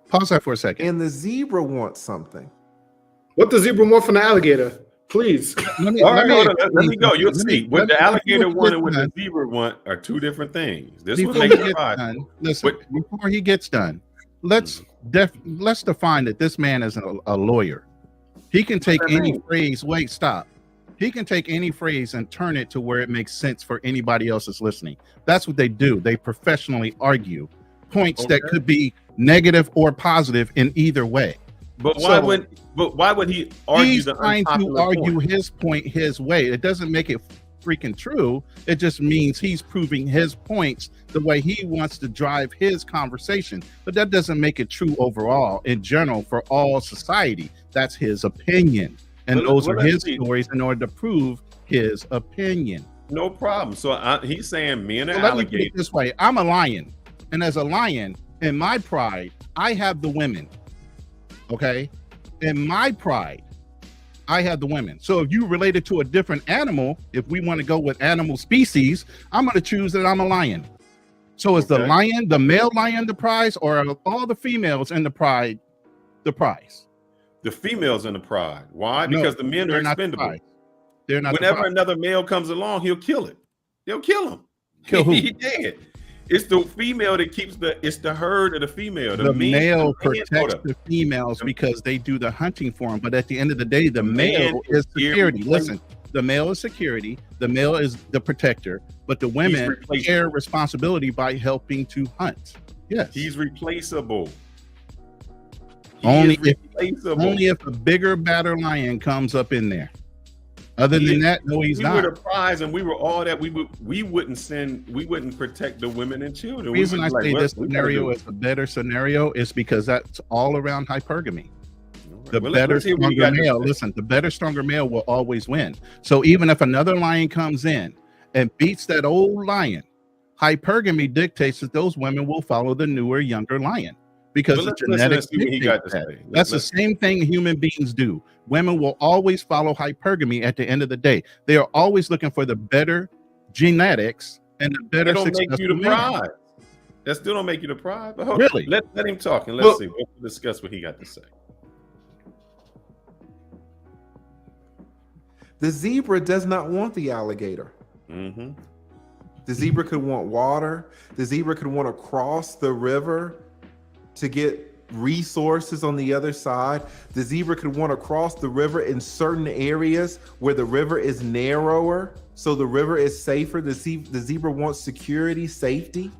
Pause that for a second. and the zebra wants something. What does zebra want from the alligator? Please. Let me, All right, hold on. explain Let me go. something. You'll Let me- see. What let the me- alligator before want he and what gets the zebra want are two different things. This done- would before make he it gets right. done, listen, What- before he gets done, let's define that this man is a lawyer. He can take What that any mean? phrase. Wait, stop. He can take any phrase and turn it to where it makes sense for anybody else that's listening. That's what they do. They professionally argue points that Okay. could be negative or positive in either way. But why So- would he argue He's the trying to unpopular argue point? his point his way. It doesn't make it freaking true. It just means he's proving his points the way he wants to drive his conversation. But that doesn't make it true overall, in general, for all society. That's his opinion. And Well, those are let's his see. stories in order to prove his opinion. No problem. So he's saying me and an So let me put alligator. it this way. I'm a lion. And as a lion, in my pride, I have the women. Okay? In my pride, I have the women. So if you relate it to a different animal, if we want to go with animal species, I'm going to choose that I'm a lion. So is the Okay. lion, the male lion, the prize, or are all the females in the pride the prize? The females in the pride. Why? No, Because the men are they're not the expendable. prize. They're not the Whenever prize. another male comes along, he'll kill it. He'll kill him. Kill who? He dead. It's the female that keeps it's the herd of the female. The male the man- protects hold up. the females because they do the hunting for them. But at the end of the day, the male man is is security. irreplaceable. Listen, the male is security. The male is the protector. But the women replaceable. share responsibility by helping to hunt. Yes. He's replaceable. He Only is if- replaceable. Only if a bigger, badder lion comes up in there. Other than that, no, he's we not. were the prize, and we were all that. We wouldn't protect the women and children. The We reason I would be say like, this what we scenario gotta is a better scenario is because that's all around hypergamy. do? The Well, better, let's hear what you stronger got to male. say. Listen, the better, stronger male will always win. So even if another lion comes in and beats that old lion, hypergamy dictates that those women will follow the newer, younger lion because Well, the let's listen and genetics see what he dictate got to that. say. That's the Let's- same thing human beings do. Women will always follow hypergamy at the end of the day. They are always looking for the better genetics and the That better don't make successful you the man. prize. That still don't make you the prize. But hold, Really? let him talk and let's Well- see. We'll discuss what he got to say. The zebra does not want the alligator. Mm-hmm. The zebra could want water. The zebra could want to cross the river to get resources on the other side. The zebra could want to cross the river in certain areas where the river is narrower, so the river is safer. The zebra wants security, safety.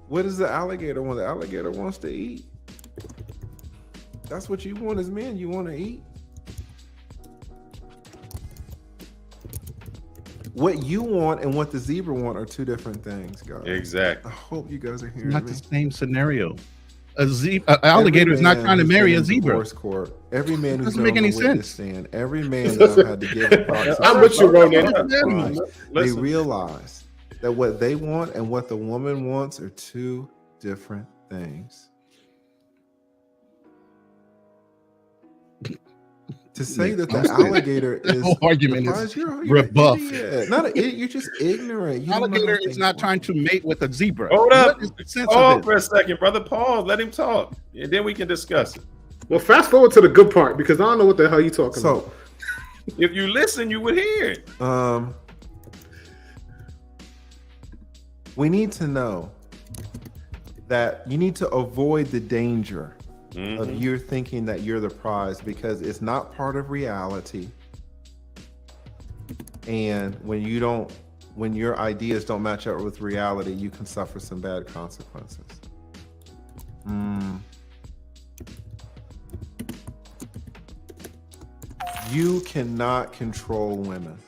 What does the alligator want? The alligator wants to eat. That's what you want as men. You want to eat. What you want and what the zebra want are two different things, guys. Exactly. I hope you guys are hearing Not me. the same scenario. An alligator is not trying to marry a zebra. Divorce court. Every man who's Doesn't been make on any the witness sense. stand, every man that I've had to give a process, I'm with you, Ronan. they Listen. realize that what they want and what the woman wants are two different things. To say that the alligator is whole argument the is prize, you're an rebuffed. idiot. Not an idiot, you're just ignorant. You don't know Alligator how is things not work. trying to mate with a zebra. Hold up. What is the sense Pause of it? for a second, brother. Pause. Let him talk, and then we can discuss it. Well, fast forward to the good part because I don't know what the hell you talking about. So, If you listen, you would hear it. we need to know that you need to avoid the danger of you thinking that you're the prize because it's not part of reality. And when your ideas don't match up with reality, you can suffer some bad consequences. You cannot control women.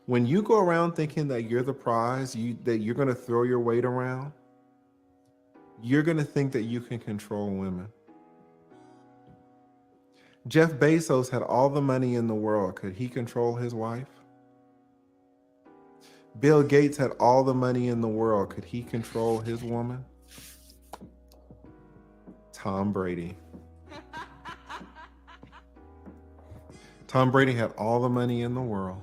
When you go around thinking that you're the prize, that you're going to throw your weight around, you're going to think that you can control women. Jeff Bezos had all the money in the world. Could he control his wife? Bill Gates had all the money in the world. Could he control his woman? Tom Brady. Tom Brady had all the money in the world.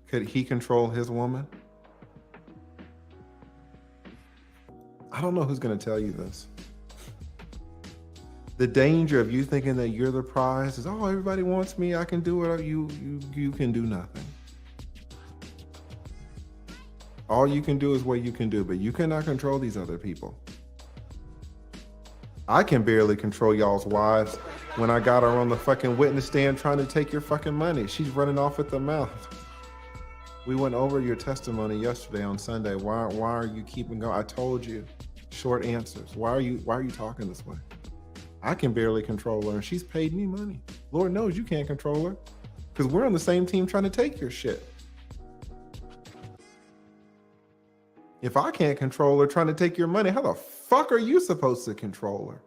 Could he control his woman? I don't know who's going to tell you this. The danger of you thinking that you're the prize is, oh, everybody wants me, I can do it. You can do nothing. All you can do is what you can do, but you cannot control these other people. I can barely control y'all's wives when I got her on the fucking witness stand trying to take your fucking money. She's running off at the mouth. We went over your testimony yesterday on Sunday. Why are you keeping going? I told you, short answers. Why are you talking this way? I can barely control her, and she's paid me money. Lord knows you can't control her, because we're on the same team trying to take your shit. If I can't control her trying to take your money, how the fuck are you supposed to control her?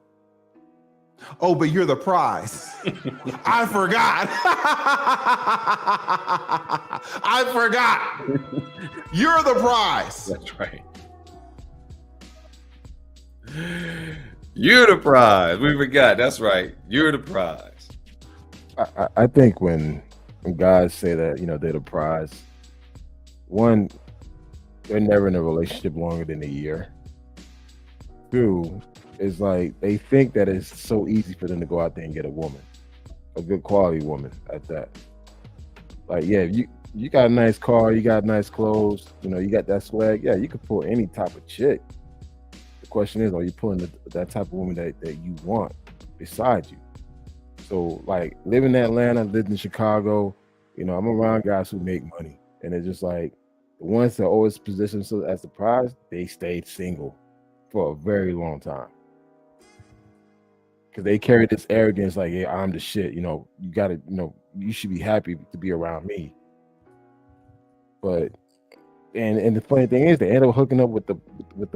Oh, but you're the prize. I forgot. I forgot. You're the prize. That's right. You're the prize. We forgot. That's right. You're the prize. I think when guys say that, they're the prize, one, they're never in a relationship longer than a year. Two, is like they think that it's so easy for them to go out there and get a woman, a good quality woman at that. Like, yeah, you got a nice car, you got nice clothes, you got that swag. Yeah, you could pull any type of chick. The question is, are you pulling that type of woman that you want beside you? So, like, living in Atlanta, lived in Chicago, I'm around guys who make money, and it's just like the ones that always position themselves as the prize, they stayed single for a very long time. Because they carry this arrogance, like, yeah, I'm the shit. You gotta, you should be happy to be around me. But, and the funny thing is, they end up hooking up with the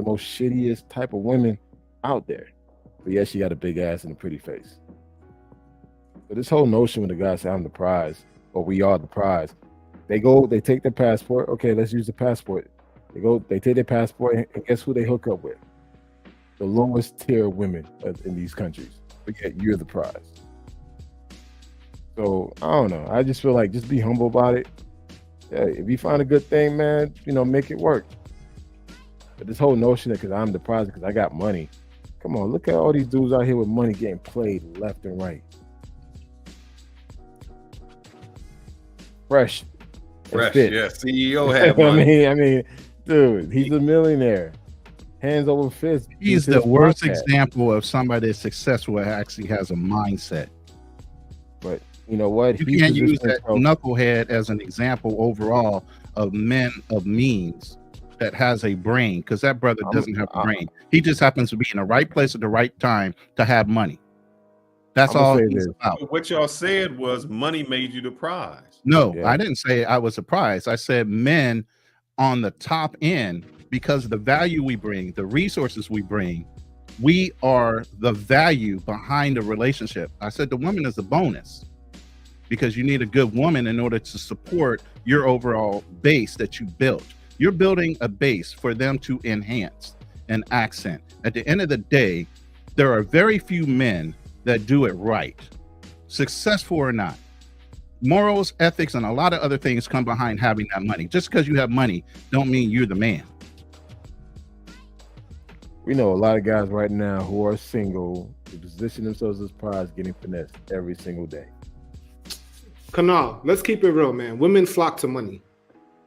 most shittiest type of women out there. But yeah, she got a big ass and a pretty face. But this whole notion when the guys say I'm the prize, or we are the prize, they take their passport. Okay, let's use the passport. They take their passport, and guess who they hook up with? The lowest tier women in these countries. But yet you're the prize. So I don't know. I just feel like just be humble about it. Yeah, if you find a good thing, man, make it work. But this whole notion that because I'm the prize because I got money, come on, look at all these dudes out here with money getting played left and right. Fresh, yeah. CEO had money. I mean, dude, he's a millionaire. Hands over fist. He's the worst example of somebody that's successful that actually has a mindset. But you know what? You can't use that knucklehead as an example overall of men of means that has a brain, because that brother doesn't have a brain. He just happens to be in the right place at the right time to have money. That's all he's about. What y'all said was money made you the prize. No, I didn't say I was surprised. I said men on the top end, because of the value we bring, the resources we bring, we are the value behind the relationship. I said the woman is a bonus because you need a good woman in order to support your overall base that you built. You're building a base for them to enhance and accent. At the end of the day, there are very few men that do it right, successful or not. Morals, ethics, and a lot of other things come behind having that money. Just because you have money don't mean you're the man. We know a lot of guys right now who are single, who position themselves as prize, getting finessed every single day. Kanal, let's keep it real, man. Women flock to money.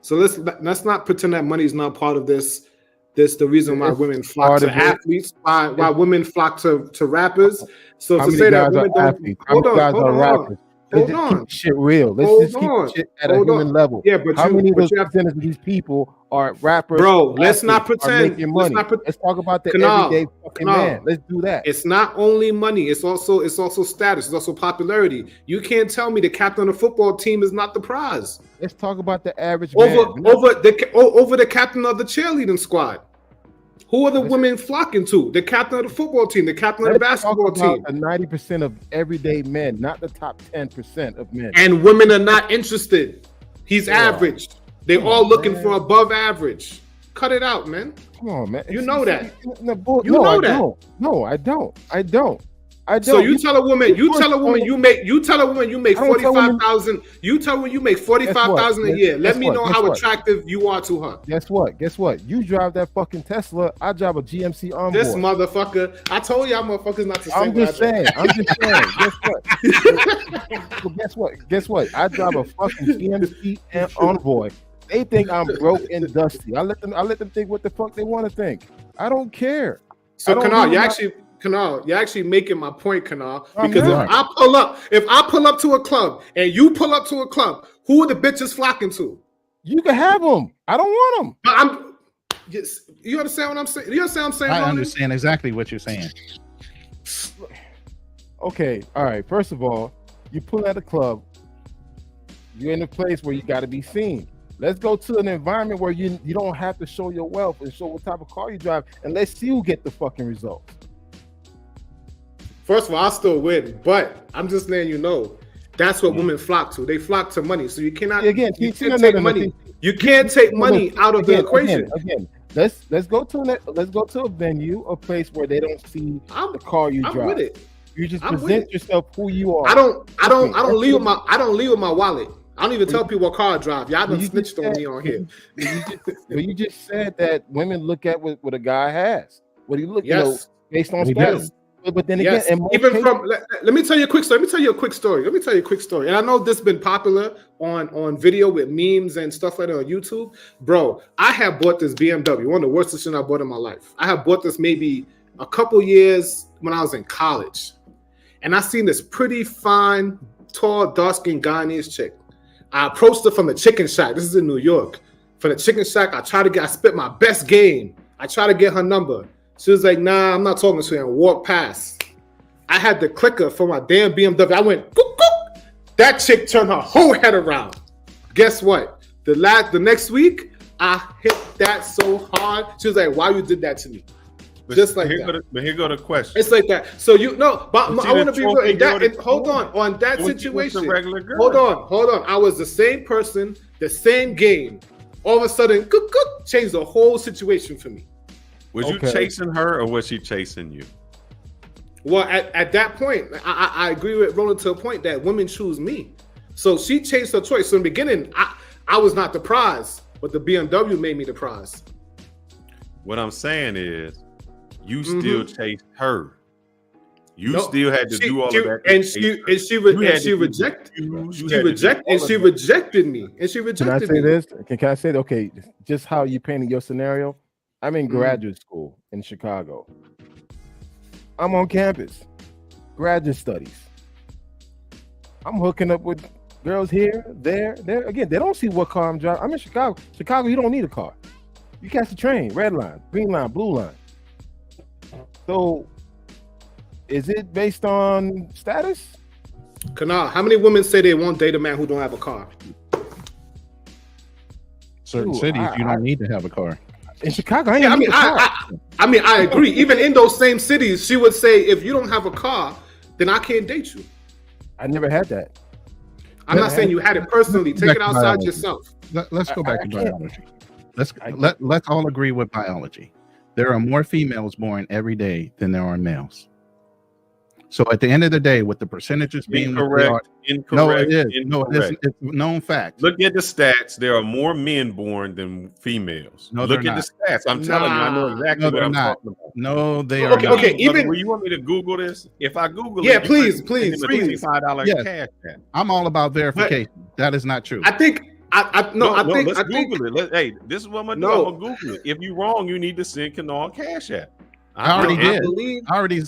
So let's not pretend that money is not part of this. This the reason why women flock to athletes, why women flock to rappers. So to say that women don't, hold on. Let's just keep shit real. Let's just keep shit at a human level. Yeah, but how many of those percentage of these people are rappers? Bro, let's not pretend. Let's talk about the everyday fucking man. Let's do that. It's not only money. It's also status. It's also popularity. You can't tell me the captain of the football team is not the prize. Let's talk about the average over the captain of the cheerleading squad. Who are the women flocking to? The captain of the football team, the captain of the basketball team. The 90% of everyday men, not the top 10% of men. And women are not interested. He's average. They're all looking for above average. Cut it out, man. Come on, man. You know that. You know that. No, I don't. So you tell a woman you make 45,000. You tell her you make 45,000 a year. Let me know how attractive you are to her. Guess what? You drive that fucking Tesla. I drive a GMC Envoy. This motherfucker. I told y'all motherfuckers not to say. I'm just saying. Guess what? I drive a fucking GMC Envoy. They think I'm broke and dusty. I let them think what the fuck they want to think. I don't care. So Kanal, you're actually making my point, Kanal. Because if I pull up to a club and you pull up to a club, who are the bitches flocking to? You can have them. I don't want them. You understand what I'm saying? You understand what I'm saying? I understand exactly what you're saying. Okay, all right. First of all, you pull at a club. You're in a place where you got to be seen. Let's go to an environment where you don't have to show your wealth and show what type of car you drive, and let's see who get the fucking results. First of all, I'll still win, but I'm just letting you know that's what women flock to. They flock to money, so you cannot. You can't take money. You can't take money out of the equation. Again, let's go to a venue, a place where they don't see the car you drive. I'm with it. You just present yourself who you are. I don't leave with my wallet. I don't even tell people what car I drive. Y'all done snitched on me on here. You just said that women look at what a guy has. What he look, based on status. But then again, let me tell you a quick story. And I know this has been popular on video with memes and stuff like that on YouTube. Bro, I have bought this BMW, one of the worst decisions I bought in my life. I have bought this maybe a couple years when I was in college. And I seen this pretty fine, tall, dark-skinned Guyanese chick. I approached her from the chicken shack. This is in New York. From the chicken shack, I spit my best game. I try to get her number. She was like, nah, I'm not talking to you, and walk past. I had the clicker for my damn BMW. I went, gook, gook. That chick turned her whole head around. Guess what? The next week, I hit that so hard. She was like, why you did that to me? Just like that. But here go the question. It's like that. So but I want to be real. Hold on that situation. Hold on. I was the same person, the same game. All of a sudden, changed the whole situation for me. Was you chasing her or was she chasing you? Well, at that point, I agree with Roland to a point that women choose me. So she changed her choice. So in the beginning, I was not the prize, but the BMW made me the prize. What I'm saying is, you still chased her. You still had to do all of that. And she rejected me. Can I say this? Can I say, okay, just how you painted your scenario? I'm in graduate school in Chicago. I'm on campus, graduate studies. I'm hooking up with girls here, there. Again, they don't see what car I'm driving. I'm in Chicago. Chicago, you don't need a car. You catch the train, red line, green line, blue line. So, is it based on status? Kanal, how many women say they won't date a man who don't have a car? Certain cities, you don't need to have a car. In Chicago, I agree. Even in those same cities, she would say, if you don't have a car, then I can't date you. I never had that. I'm not saying you had it personally. Take it outside yourself. Let's go back to biology. Let's all agree with biology. There are more females born every day than there are males. So at the end of the day, with the percentages being incorrect, no, it is. No, it isn't. It's a known fact. Look at the stats. There are more men born than females. No, look at the stats. I'm telling you, I know exactly what I'm talking about. No, they are not. Okay, even you want me to Google this? If I Google it, please. $25 cash. I'm all about verification. That is not true. I think. Let's Google it. Hey, this is what I'm gonna do. I'm gonna Google it. If you're wrong, you need to send Kanal Cash App. I already did. I already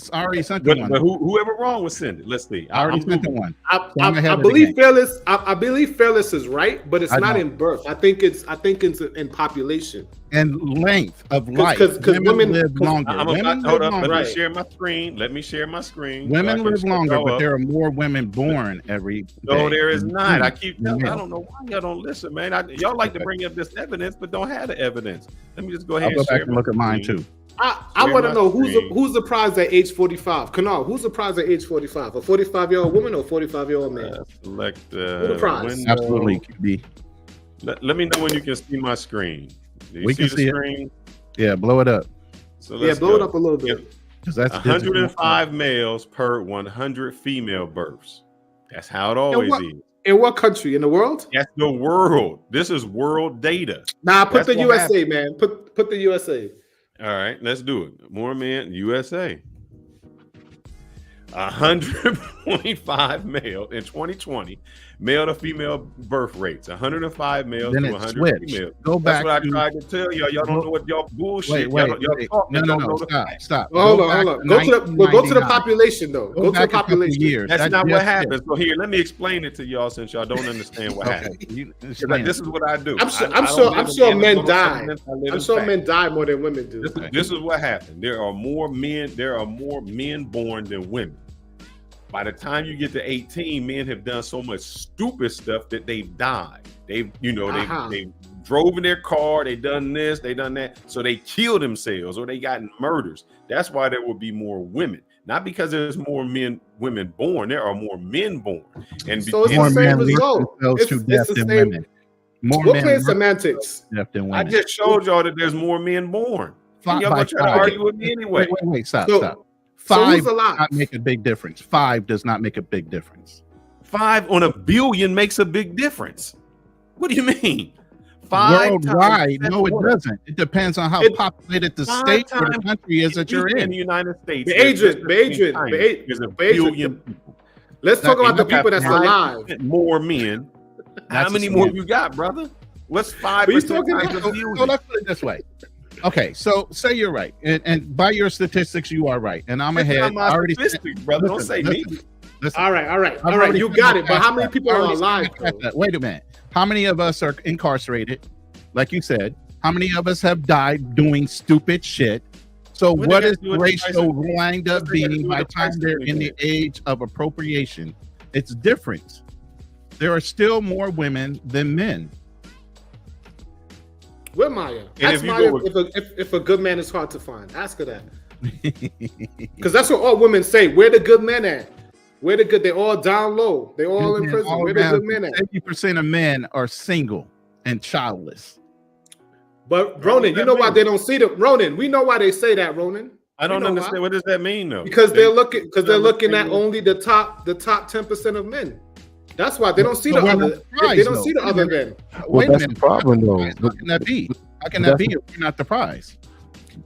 sent one. But whoever wrong was send it. Let's see. I already sent one. I believe Fearless. I believe Fearless is right, but it's not in birth. I think it's in population. and length of life. Because women live longer. Let me share my screen. Let me share my screen. Women live longer, but there are more women born every day. No, there is not. I keep telling. I don't know why y'all don't listen, man. Y'all like to bring up this evidence, but don't have the evidence. Let me just go ahead and share and look at mine too. I want to know who's the prize at age 45. Kanal, who's the prize at age 45? A 45-year-old woman or a 45-year-old man? Select the prize. Absolutely, QB. Let me know when you can see my screen. We can see screen. Yeah, blow it up. So blow it up a little bit. Because that's 105 males per 100 female births. That's how it always is. In what country? In the world? That's the world. This is world data. Nah, put the USA, man. Put the USA. All right, let's do it. More men, USA. 100.5 male in 2020, male to female birth rates. 105 males to 100 females. That's what I tried to tell y'all. Y'all don't know what y'all bullshit. Wait. No. Stop. Hold on. Go to the population though. Go to the population. That's not what happens. So here, let me explain it to y'all since y'all don't understand what happened. This is what I do. I'm sure men die. I'm sure men die more than women do. This is what happened. There are more men born than women. By the time you get to 18, men have done so much stupid stuff that they've died. They've drove in their car, they done this, they done that. So they kill themselves or they got murders. That's why there will be more women. Not because there's more women born. There are more men born. And so it's the same result. It's the same. We're playing semantics. I just showed y'all that there's more men born. Y'all gonna try to argue with me anyway. Wait, stop. 5 does not make a big difference. 5 does not make a big difference. 5 on a billion makes a big difference. What do you mean? 5 worldwide? No, it doesn't. It depends on how populated the state or the country is that you're in. The United States. There's a billion people. Let's talk about the people that's alive. More men. How many more you got, brother? What's 5% times a billion? So let's put it this way. Okay, so say you're right, and by your statistics, you are right, and I'm ahead. Statistics, brother. Don't say me. Listen. All right. You got it. But how many people are alive? Wait a minute. How many of us are incarcerated? Like you said, how many of us have died doing stupid shit? So what is the ratio wind up being by the time they're in the age of appropriation? It's different. There are still more women than men. Where Maya? Ask Maya if a good man is hard to find. Ask her that. Because that's what all women say. Where the good men at? Where the good? They all down low. They all in prison. Where the good men at? 80% of men are single and childless. But Ronan, you know why they don't see them? Ronan, we know why they say that, Ronan. I don't understand. What does that mean, though? Because they're looking at only the top 10% of men. That's why they don't see the other. They don't see the other men. Well, that's the problem, though. How can that be? How can that be if you're not the prize?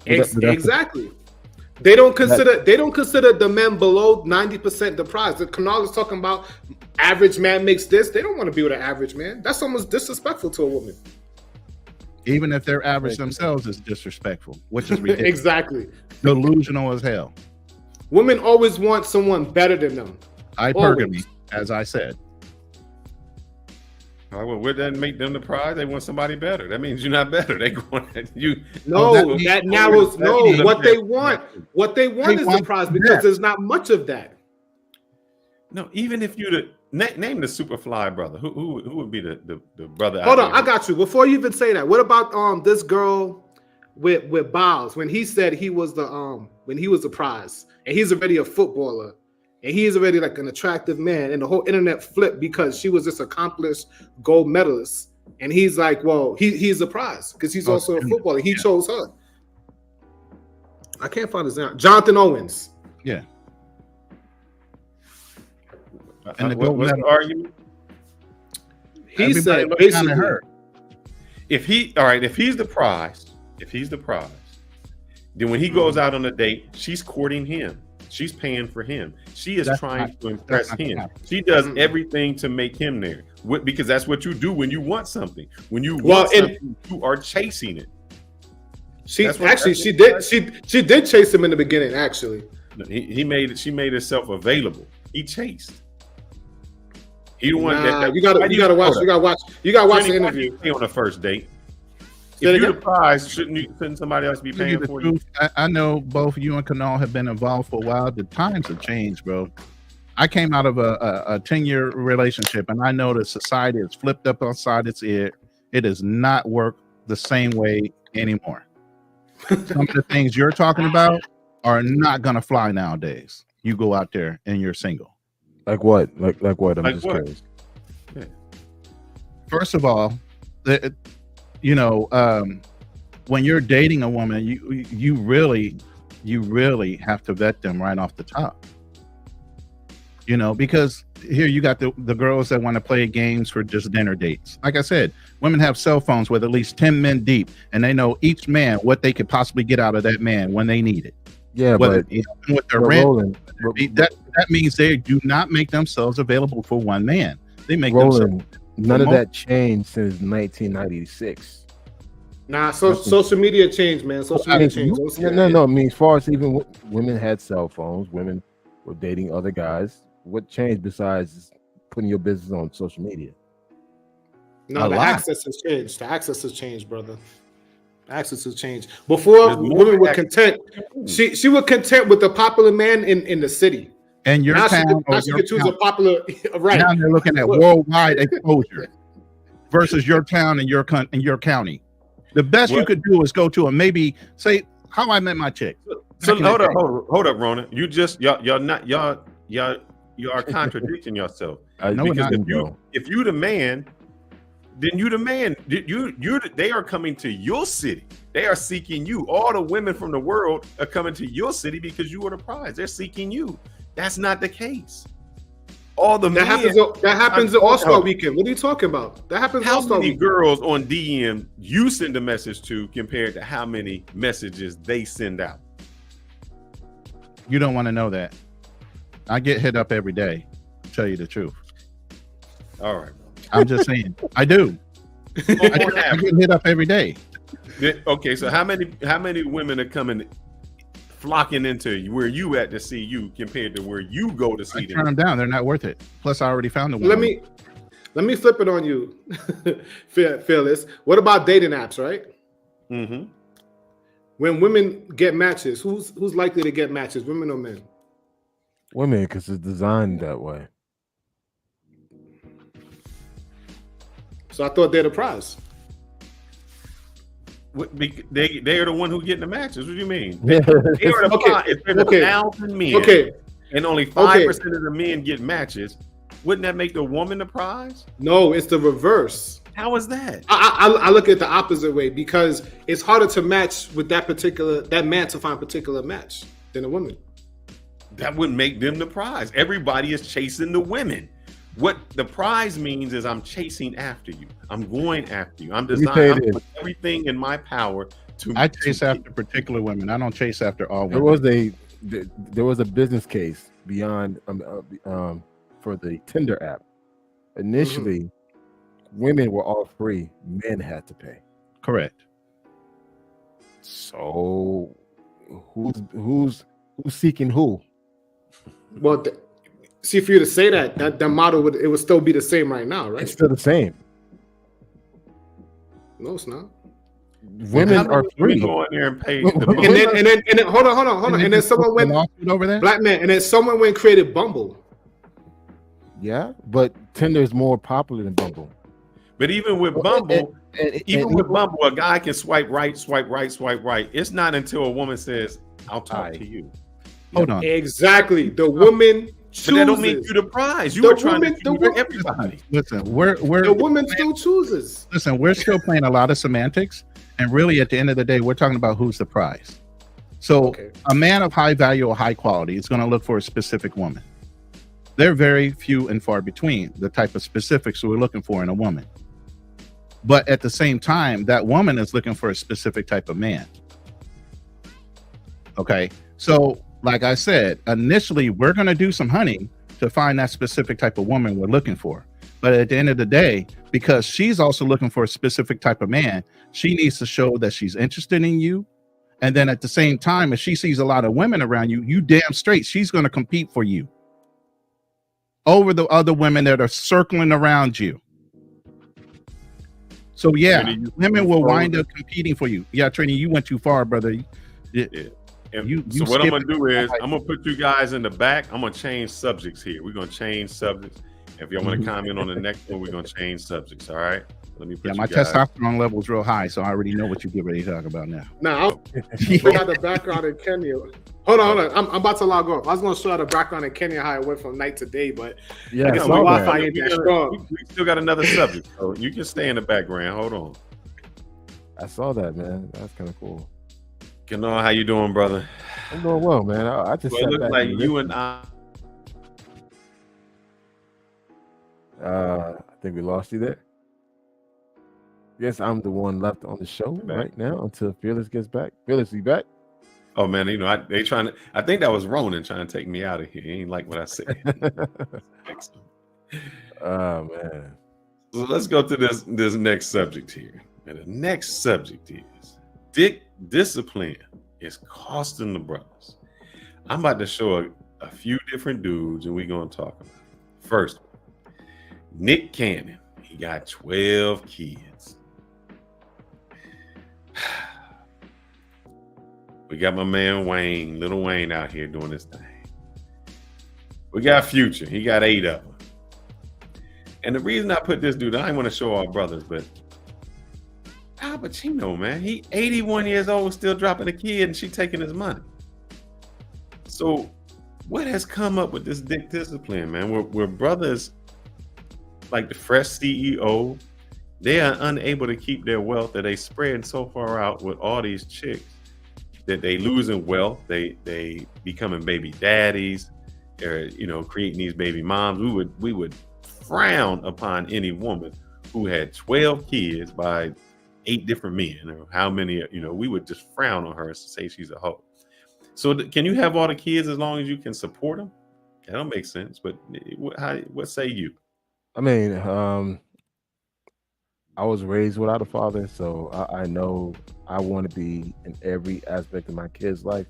Exactly. They don't consider the men below 90% the prize. The Kanal is talking about average man makes this. They don't want to be with an average man. That's almost disrespectful to a woman. Even if they're average themselves, is disrespectful, which is ridiculous. Exactly. Delusional as hell. Women always want someone better than them. Hypergamy, as I said. All right, well, what doesn't make them the prize? They want somebody better. That means you're not better. They going you. No, that narrows. No, what they want is the prize because there's not much of that. No, even if you name the Superfly brother, who would be the brother? Hold on, I got you. Before you even say that, what about this girl with Biles when he said he was the prize and he's already a footballer. And he's already like an attractive man, and the whole internet flipped because she was this accomplished gold medalist. And he's like, well, he's a prize because he's also a footballer. He chose her. I can't find his name. Jonathan Owens. Yeah. And what's the argument? He said basically, if he's the prize, then when he goes out on a date, she's courting him. She's paying for him. She is trying to impress him. She does everything to make him there because that's what you do when you want something. When you want something, you are chasing it. She did chase him in the beginning. Actually, she made herself available. He chased. He the one that you gotta watch. You gotta watch the interview on the first date. If you're the prize, shouldn't somebody else be paying for you? I know both you and Kanal have been involved for a while. The times have changed, bro. I came out of a 10-year relationship, and I know that society is flipped up outside its ear. It does not work the same way anymore. Some of the things you're talking about are not gonna fly nowadays. You go out there and you're single. Like what? Like what? I'm Like just what? curious. Yeah. First of all, when you're dating a woman, you really have to vet them right off the top. Because here you got the girls that want to play games for just dinner dates. Like I said, women have cell phones with at least 10 men deep, and they know each man what they could possibly get out of that man when they need it. Yeah, with their rent, Roland, that means they do not make themselves available for one man. They make Roland, themselves. none of that changed since 1996. Nah, social media changed, man. Social media changed. No. I mean, as far as even women had cell phones, women were dating other guys. What changed besides putting your business on social media? No, the access has changed. The access has changed, brother. The access has changed. Before, women were content. She was content with the popular man in the city. And your now town, she could choose a popular. Right now they're looking at worldwide exposure versus your town and your county. The best you could do is go to maybe say how I met my chick. So hold up, Rona. You just you are contradicting yourself. Because if you the man, then you the man. They are coming to your city. They are seeking you. All the women from the world are coming to your city because you are the prize. They're seeking you. That's not the case. All the that happens at All-Star Weekend. What are you talking about? That happens. How many girls on DM you send a message to compared to how many messages they send out? You don't want to know that. I get hit up every day, to tell you the truth. All right. I'm just saying. I do. I get hit up every day. Okay, so how many women are flocking into where you at to see you compared to where you go to see them? Turn them down. They're not worth it. Plus, I already found the one. Let me flip it on you, Fearless. What about dating apps, right? Mm-hmm. When women get matches, who's likely to get matches, women or men? Women, because it's designed that way. So I thought they're the prize. They are the one who getting the matches. What do you mean? Yeah. They are the prize. If there's 1,000 men, and only 5% of the men get matches, wouldn't that make the woman the prize? No, it's the reverse. How is that? I look at the opposite way because it's harder to match with that man to find a particular match than a woman. That would make them the prize. Everybody is chasing the women. What the prize means is I'm chasing after you. I'm going after you. I'm putting everything in my power to. I chase after particular women. I don't chase after all women. There was a business case beyond for the Tinder app. Initially, women were all free. Men had to pay. Correct. So, who's seeking who? Well, see, for you to say that model would still be the same right now, right? It's still the same. No, it's not. Women are free. Go in there and pay. and then hold on. And then someone went over there. Black man, and then someone went and created Bumble. Yeah, but Tinder is more popular than Bumble. But even with Bumble, a guy can swipe right. It's not until a woman says, "I'll talk to you." Hold on. Exactly. The woman chooses. But that don't make you the prize. You were trying to choose everybody. Listen, the woman still chooses. Listen, we're still playing a lot of semantics, and really, at the end of the day, we're talking about who's the prize. So, a man of high value or high quality is going to look for a specific woman. They're very few and far between the type of specifics we're looking for in a woman. But at the same time, that woman is looking for a specific type of man. Okay, so. Like I said, initially, we're going to do some hunting to find that specific type of woman we're looking for. But at the end of the day, because she's also looking for a specific type of man, she needs to show that she's interested in you. And then at the same time, if she sees a lot of women around you, you damn straight, she's going to compete for you over the other women that are circling around you. So yeah, Trini, women will wind up competing for you. Yeah, Trini, you went too far, brother. So what I'm gonna do is I'm gonna put you guys in the back. I'm gonna change subjects here. We're gonna change subjects. If y'all want to comment on the next one, we're gonna change subjects. All right. Let me put my testosterone level is real high, so I already know what you get ready to talk about now. Now, we got the background in Kenya. Hold on. I'm about to log off. I was going to show the background in Kenya, how it went from night to day, but Yeah, I guess I my saw Wi-Fi that. ain't that strong. We still got another subject, so you can stay in the background. Hold on. I saw that, man. That's kind of cool. Kano, how you doing, brother? I'm doing well, man. I just Well, it sat looks back like and you and I. I think we lost you there. Yes, I'm the one left on the show right now until Fearless gets back. Fearless, you back? Oh man, you know they trying to. I think that was Ronan trying to take me out of here. He ain't like what I said. Oh man. So let's go to this next subject here. And the next subject is discipline is costing the brothers. I'm about to show a few different dudes, and we're gonna talk about it. First, Nick Cannon. He got 12 kids. We got my man Wayne, Little Wayne, out here doing this thing. We got Future. He got 8 of them. And the reason I put this dude, I didn't want to show our brothers, but Al Pacino, man, he 81 years old, still dropping a kid, and she taking his money. So what has come up with this dick discipline, man? We're brothers like the Fresh CEO. They are unable to keep their wealth that they spread so far out with all these chicks that they losing wealth. They becoming baby daddies, or creating these baby moms. We would frown upon any woman who had 12 kids by 8 different men, or how many. We would just frown on her and say she's a hoe. So can you have all the kids as long as you can support them? That don't make sense. But what say you? I mean, I was raised without a father, so I know I want to be in every aspect of my kid's life.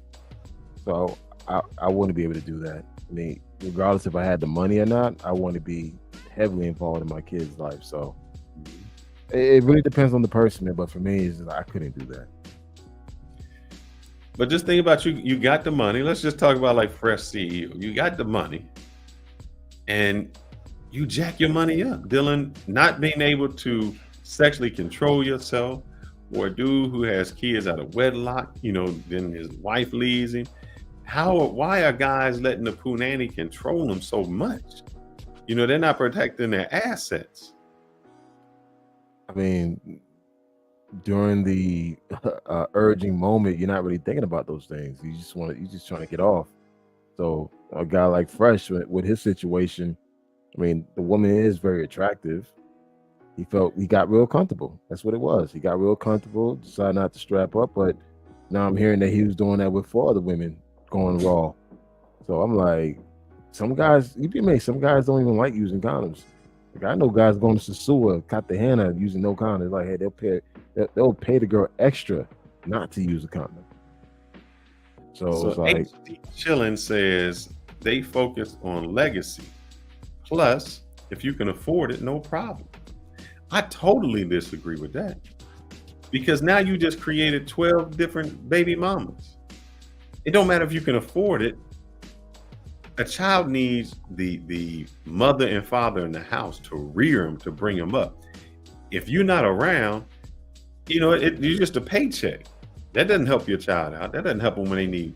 So I want to be able to do that. I mean, regardless if I had the money or not, I want to be heavily involved in my kid's life. So it really depends on the person, man. But for me, I couldn't do that. But just think about you got the money. Let's just talk about like Fresh CEO. You got the money, and you jack your money up. Dylan, not being able to sexually control yourself, or a dude who has kids out of wedlock, then his wife leaves him. Why are guys letting the punani control them so much? They're not protecting their assets. I mean, during the urging moment, you're not really thinking about those things. You're just trying to get off. So a guy like Fresh with his situation, I mean, the woman is very attractive. He got real comfortable. That's what it was. He got real comfortable, decided not to strap up, but now I'm hearing that he was doing that with 4 other women going raw. So I'm like, some guys don't even like using condoms. Like, I know guys going to Sasua, Cartagena, using no condoms. Like, hey, they'll pay the girl extra not to use a condom. So it's like, HD Chillin says they focus on legacy. Plus, if you can afford it, no problem. I totally disagree with that, because now you just created 12 different baby mamas. It don't matter if you can afford it. A child needs the mother and father in the house to rear them, to bring them up. If you're not around, you're just a paycheck. That doesn't help your child out. That doesn't help them when they need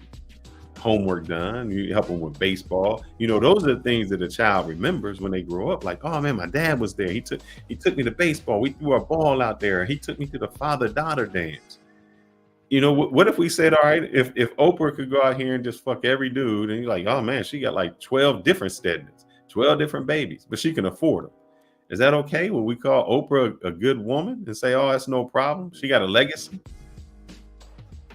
homework done. You help them with baseball. Those are the things that a child remembers when they grow up. Like, oh man, my dad was there. He took me to baseball. We threw our ball out there. He took me to the father-daughter dance. What if we said, all right, if Oprah could go out here and just fuck every dude, and you're like, oh man, she got like 12 different Stedmans, 12 different babies, but she can afford them. Is that okay? Will we call Oprah a good woman and say, oh, that's no problem? She got a legacy.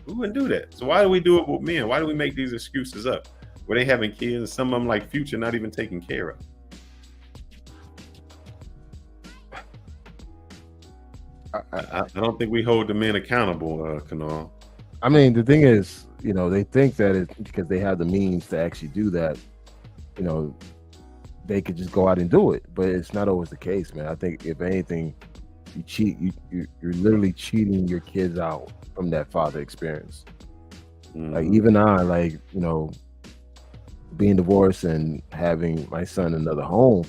We wouldn't do that. So why do we do it with men? Why do we make these excuses up where they having kids and some of them like Future not even taken care of? I don't think we hold the men accountable, Kanal. I mean, the thing is, they think that it's because they have the means to actually do that, they could just go out and do it. But it's not always the case, man. I think if anything, You cheat. You're literally cheating your kids out from that father experience. Like even I, like, you know, being divorced and having my son in another home,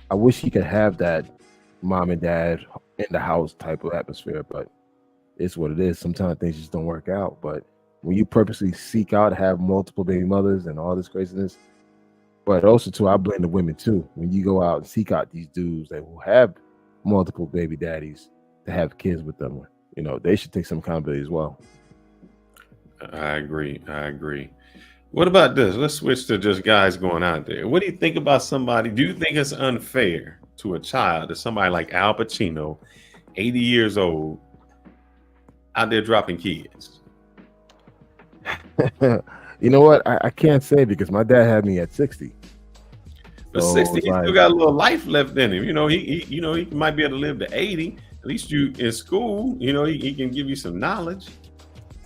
I wish he could have that mom and dad in the house type of atmosphere, but it's what it is. Sometimes things just don't work out. But when you purposely seek out to have multiple baby mothers and all this craziness, but also too, I blame the women too. When you go out and seek out these dudes that will have multiple baby daddies to have kids with them, you know, they should take some accountability as well. I agree. What about this? Let's switch to just guys going out there. What do you think about somebody? Do you think it's unfair to a child, to somebody like Al Pacino, 80 years old, out there dropping kids? You know what? I can't say, because my dad had me at 60. But So 60, it's he like, still got a little life left in him. You know, he might be able to live to 80. At least you in school, you know, he can give you some knowledge.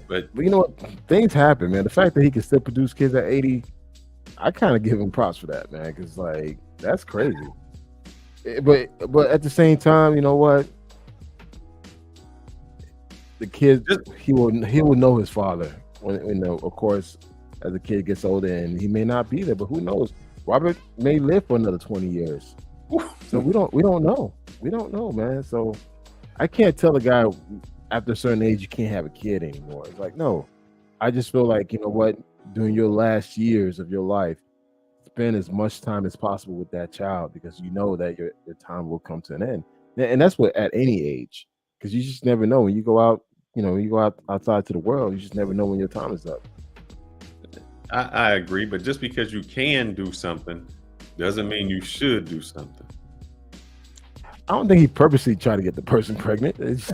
But you know what? Things happen, man. The fact that he can still produce kids at 80, I kind of give him props for that, man. Because like, that's crazy. But at the same time, you know what? The kid, he will know his father when, you know, of course, as the kid gets older, and he may not be there, but who knows? Robert may live for another 20 years. So we don't know. We don't know, man. So I can't tell a guy after a certain age you can't have a kid anymore. It's like, no. I just feel like, you know what, during your last years of your life, spend as much time as possible with that child, because you know that your time will come to an end. And that's what, at any age, because you just never know. When you go out, you know, you go out outside to the world, you just never know when your time is up. I agree, but just because you can do something doesn't mean you should do something. I don't think he purposely tried to get the person pregnant. It's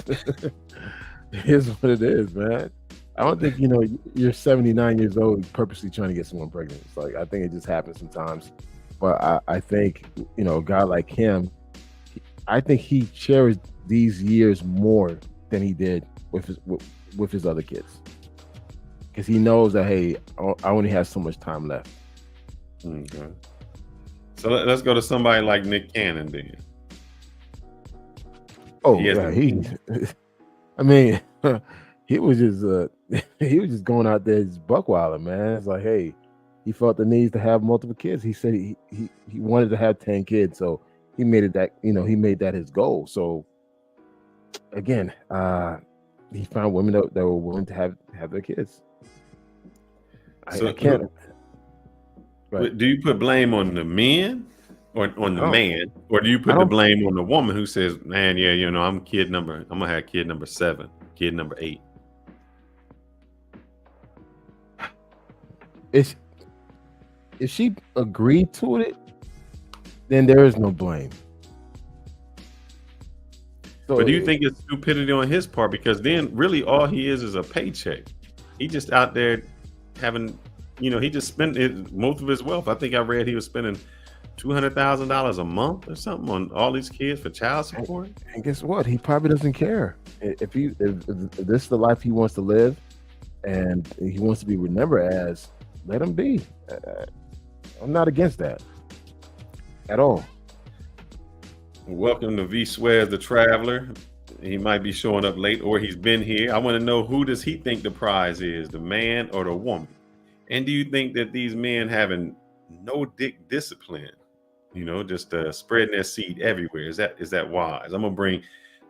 here's what it is, man. I don't think, you know, you're 79 years old purposely trying to get someone pregnant. It's like, I think it just happens sometimes. But I think, you know, a guy like him, I think he cherished these years more than he did with his other kids, because he knows that, hey, I only have so much time left. Okay. So let's go to somebody like Nick Cannon then. Oh yeah, I mean, he was just going out there just buck wilding, man. It's like, hey, he felt the need to have multiple kids. He said he wanted to have 10 kids, so he made it that, you know, he made that his goal. So again, he found women that were willing to have their kids. So I can't. Right. Do you put blame on the men or on the man, or do you put the blame on the woman who says, man, yeah, you know, I'm gonna have kid number 7, kid number 8? If she agreed to it, then there is no blame. So, but do you think it's stupidity on his part? Because then really all he is a paycheck. He just out there having, you know, he just spent most of his wealth. I think I read he was spending $200,000 a month or something on all these kids for child support. And guess what? He probably doesn't care. If this is the life he wants to live, and he wants to be remembered as, let him be. I'm not against that at all. Welcome to V Swears the Traveler. He might be showing up late, or he's been here. I want to know, who does he think the prize is, the man or the woman? And do you think that these men having no dick discipline, you know, just spreading their seed everywhere, is that wise? I'm gonna bring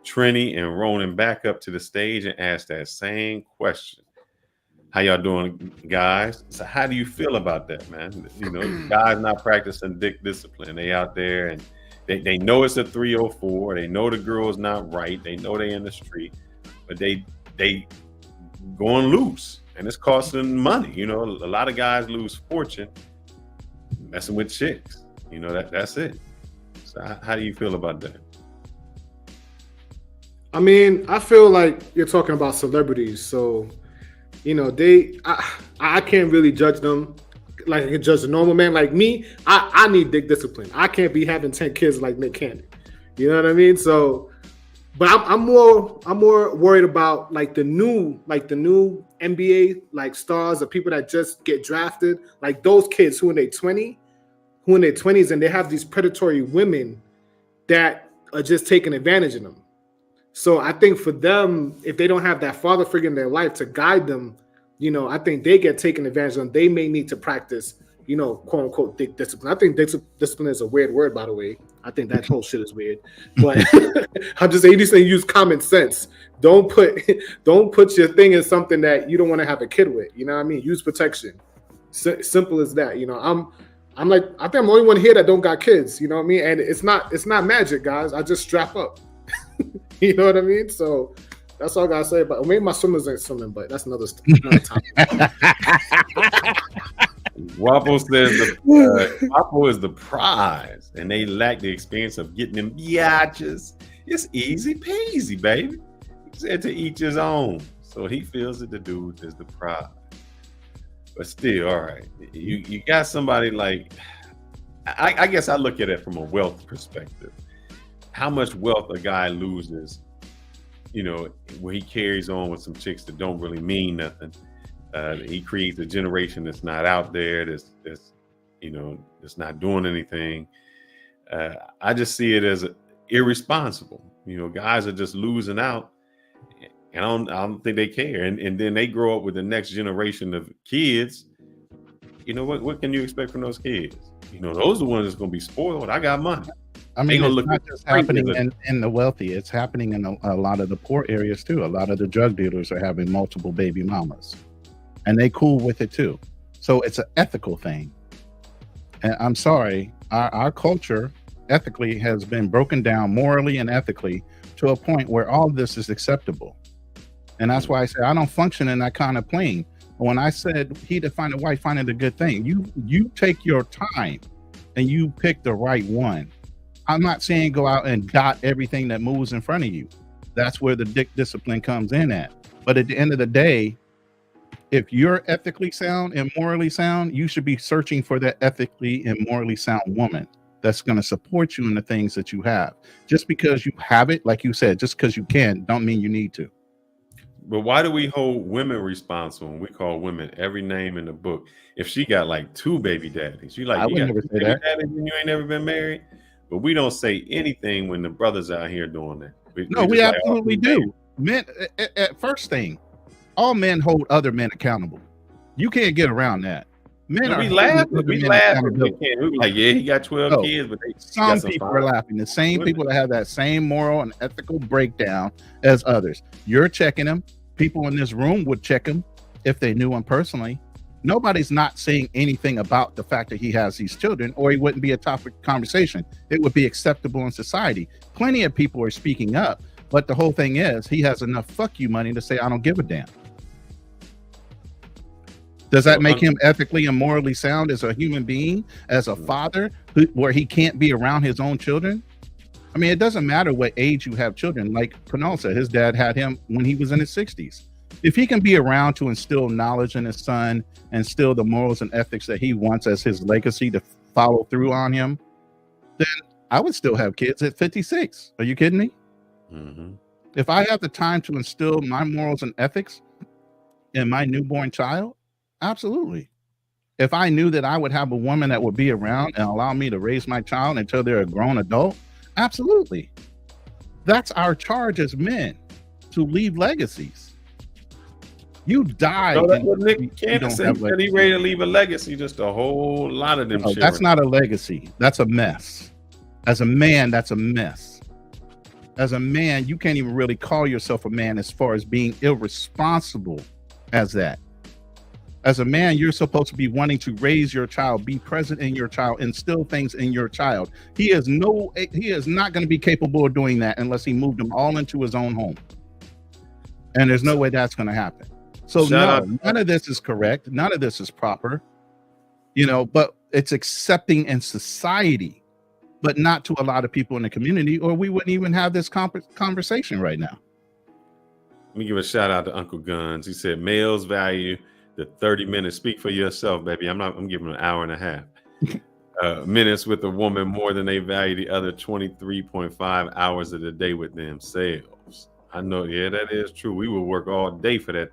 Trini and Ronan back up to the stage and ask that same question. How y'all doing, guys? So how do you feel about that, man? You know, guys not practicing dick discipline. They out there and they know it's a 304. They know the girl's not right. They know they in the street, but they going loose, and it's costing money. You know, a lot of guys lose fortune messing with chicks. You know, that's it. So how do you feel about that? I mean, I feel like you're talking about celebrities, so you know, I can't really judge them like I can judge a normal man. Like me, I need dick discipline. I can't be having 10 kids like Nick Cannon. You know what I mean? So, but I'm more worried about like the new NBA like stars, the people that just get drafted, like those kids who in their 20s, and they have these predatory women that are just taking advantage of them. So I think for them, if they don't have that father figure in their life to guide them, I think they get taken advantage of. They may need to practice, quote unquote, discipline. I think discipline is a weird word, by the way. I think that whole shit is weird. But I'm just saying, you just use common sense. Don't put your thing in something that you don't want to have a kid with. You know what I mean? Use protection. Simple as that. I'm like, I think I'm the only one here that don't got kids. You know what I mean? And it's not magic, guys. I just strap up. You know what I mean? So that's all I gotta say about. Maybe my swimmers ain't swimming, but that's another time. Waffle says Waffle is the prize, and they lack the experience of getting them biatches. It's easy peasy, baby. He said to each his own. So he feels that the dude is the prize. But still, all right. You got somebody like, I guess I look at it from a wealth perspective. How much wealth a guy loses, when he carries on with some chicks that don't really mean nothing. He creates a generation that's not out there, that's not doing anything. I just see it as irresponsible. Guys are just losing out, and I don't think they care. And then they grow up with the next generation of kids. What can you expect from those kids? Those are the ones that's going to be spoiled. I got money. I mean, it's not just happening in the wealthy. It's happening in a lot of the poor areas too. A lot of the drug dealers are having multiple baby mamas, and they cool with it too. So it's an ethical thing. And I'm sorry, our culture ethically has been broken down morally and ethically to a point where all of this is acceptable. And that's why I say I don't function in that kind of plane. When I said he to find a wife, finding a good thing, you take your time and you pick the right one. I'm not saying go out and dot everything that moves in front of you. That's where the discipline comes in at. But at the end of the day, if you're ethically sound and morally sound, you should be searching for that ethically and morally sound woman that's going to support you in the things that you have. Just because you have it, like you said, just because you can, don't mean you need to. But why do we hold women responsible when we call women every name in the book? If she got like 2 baby daddies, you got 2 baby daddies and you ain't never been married? But we don't say anything when the brothers out here doing that. We absolutely do. Men, at first thing, all men hold other men accountable. You can't get around that. Men we laugh. We like, yeah, he got 12 kids, but some people are laughing. The same people that have that same moral and ethical breakdown as others. You're checking them. People in this room would check him if they knew him personally. Nobody's not saying anything about the fact that he has these children, or he wouldn't be a topic of conversation. It would be acceptable in society. Plenty of people are speaking up, but the whole thing is he has enough fuck you money to say, I don't give a damn. Does that make him ethically and morally sound as a human being, as a father, where he can't be around his own children? I mean, it doesn't matter what age you have children. Like Kunal said, his dad had him when he was in his 60s. If he can be around to instill knowledge in his son, instill the morals and ethics that he wants as his legacy to follow through on him, then I would still have kids at 56. Are you kidding me? Mm-hmm. If I have the time to instill my morals and ethics in my newborn child, absolutely. If I knew that I would have a woman that would be around and allow me to raise my child until they're a grown adult, absolutely. That's our charge as men, to leave legacies. You die. No, that's what Nick Cannon said. He said he ready to leave a legacy. Just a whole lot of them. No, that's not a legacy. That's a mess. As a man, that's a mess. As a man, you can't even really call yourself a man as far as being irresponsible as that. As a man, you're supposed to be wanting to raise your child, be present in your child, instill things in your child. He is not going to be capable of doing that unless he moved them all into his own home. And there's no way that's going to happen. So none of this is correct. None of this is proper, but it's accepting in society, but not to a lot of people in the community, or we wouldn't even have this conversation right now. Let me give a shout out to Uncle Guns. He said, males value the 30 minutes. Speak for yourself, baby. I'm giving an hour and a half. Minutes with a woman more than they value the other 23.5 hours of the day with themselves. I know, yeah, that is true. We will work all day for that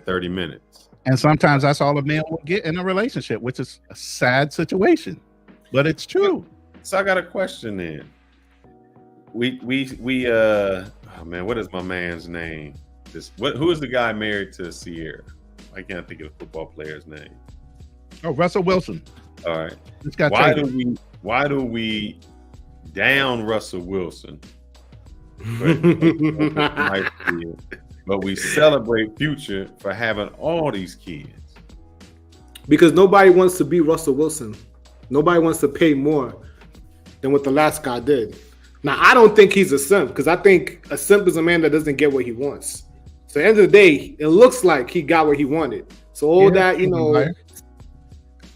30 minutes. And sometimes that's all a man will get in a relationship, which is a sad situation, but it's true. So I got a question then. oh man, what is my man's name? Who is the guy married to Sierra? I can't think of the football player's name. Oh, Russell Wilson. All right. This got why do we down Russell Wilson? But we celebrate Future for having all these kids. Because nobody wants to be Russell Wilson. Nobody wants to pay more than what the last guy did. Now, I don't think he's a simp, because I think a simp is a man that doesn't get what he wants. So at the end of the day, it looks like he got what he wanted. So all that,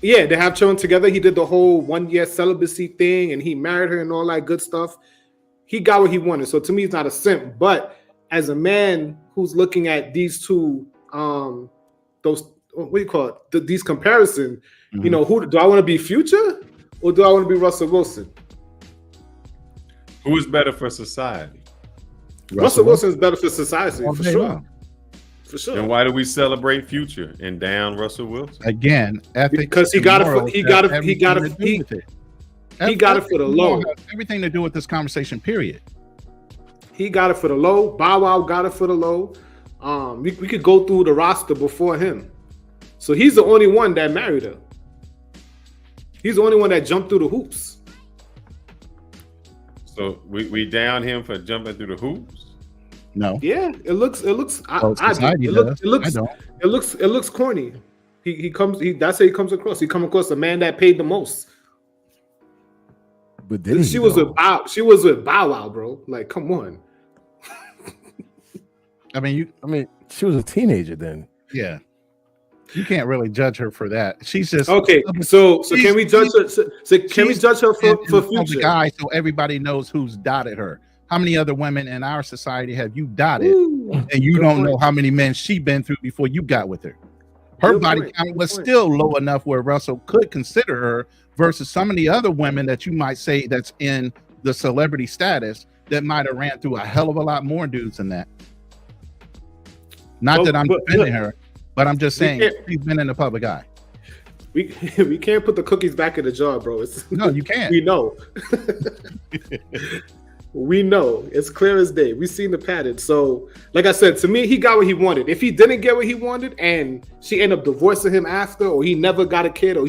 they have children together. He did the whole 1 year celibacy thing, and he married her and all that good stuff. He got what he wanted. So to me, he's not a simp. But as a man who's looking at these two, these comparisons, who do I want to be, Future, or do I want to be Russell Wilson? Who is better for society? Russell Wilson is better for society, for sure. For sure. And why do we celebrate Future and down Russell Wilson? Again, ethics. Because he got it for the low. Everything to do with this conversation, period. He got it for the low. Bow Wow got it for the low. We could go through the roster before him. So he's the only one that married her. He's the only one that jumped through the hoops. So we down him for jumping through the hoops? No. Yeah, it looks corny. That's how he comes across. He comes across a man that paid the most. But then she was with Bow Wow, bro. Like, come on. I mean, she was a teenager then. Yeah. You can't really judge her for that. She's just okay. So can we judge her? So can we judge her for Future? Guy, so everybody knows who's dotted her. How many other women in our society have you dotted, and you don't know how many men she been through before you got with her? Her body count was still low enough where Russell could consider her, versus some of the other women that you might say that's in the celebrity status that might have ran through a hell of a lot more dudes than that. Not that I'm defending her. But I'm just saying, she's been in the public eye. We can't put the cookies back in the jar, bro. No, you can't. We know. We know. It's clear as day. We've seen the pattern. So, like I said, to me, he got what he wanted. If he didn't get what he wanted and she ended up divorcing him after, or he never got a kid, or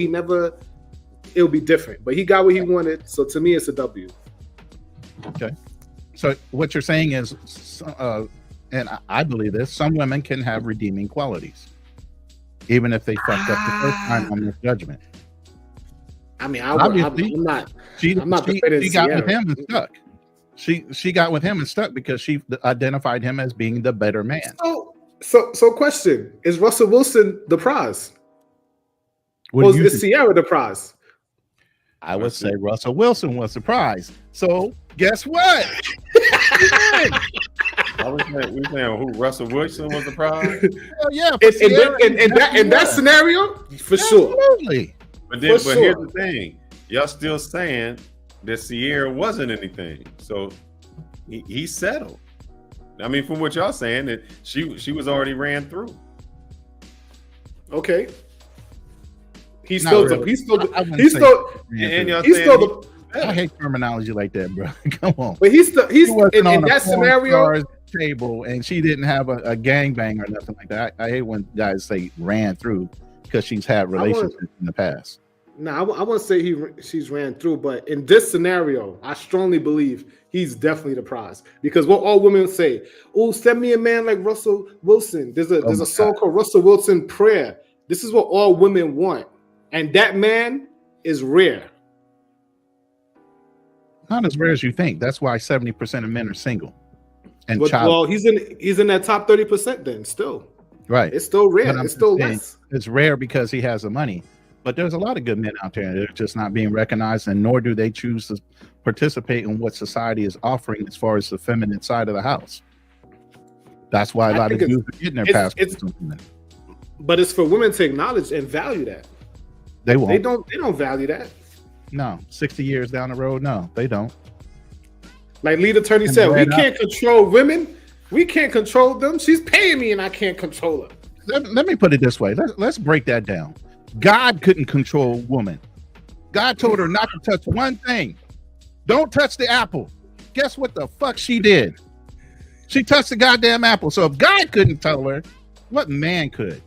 it'll be different. But he got what he wanted. So to me, it's a W. Okay. So what you're saying is, and I believe this, some women can have redeeming qualities, even if they fucked up the first time on this judgment. I mean, I'm not. She got with him and stuck. She got with him and stuck because she identified him as being the better man. So question: is Russell Wilson the prize? Or is Sierra the prize? I would say Russell Wilson was the prize. So guess what? We saying who Russell Wilson was the prize? Hell yeah. In that scenario, for sure. Absolutely. But here's the thing: y'all still saying that Sierra wasn't anything, so he settled. I mean, from what y'all saying, that she was already ran through. Okay. I hate terminology like that, bro. Come on. But he's in that scenario table, and she didn't have a gangbang or nothing like that. I hate when guys say ran through because she's had relationships in the past. No, I won't say she's ran through, but in this scenario, I strongly believe he's definitely the prize. Because what all women say, oh, send me a man like Russell Wilson. There's a song called Russell Wilson Prayer. This is what all women want. And that man is rare. Not as rare as you think. That's why 70% of men are single. And well, he's in that top 30% then still. Right. It's still rare. It's still less. It's rare because he has the money. But there's a lot of good men out there that are just not being recognized, and nor do they choose to participate in what society is offering as far as the feminine side of the house. That's why a lot of dudes are getting their passports. But it's for women to acknowledge and value that. They won't. They don't value that. No, 60 years down the road, no, they don't. Like lead attorney said, we can't control women. We can't control them. She's paying me and I can't control her. Let me put it this way. Let's break that down. God couldn't control a woman. God told her not to touch one thing. Don't touch the apple. guess what the fuck she did? She touched the goddamn apple. So if God couldn't tell her, what man could?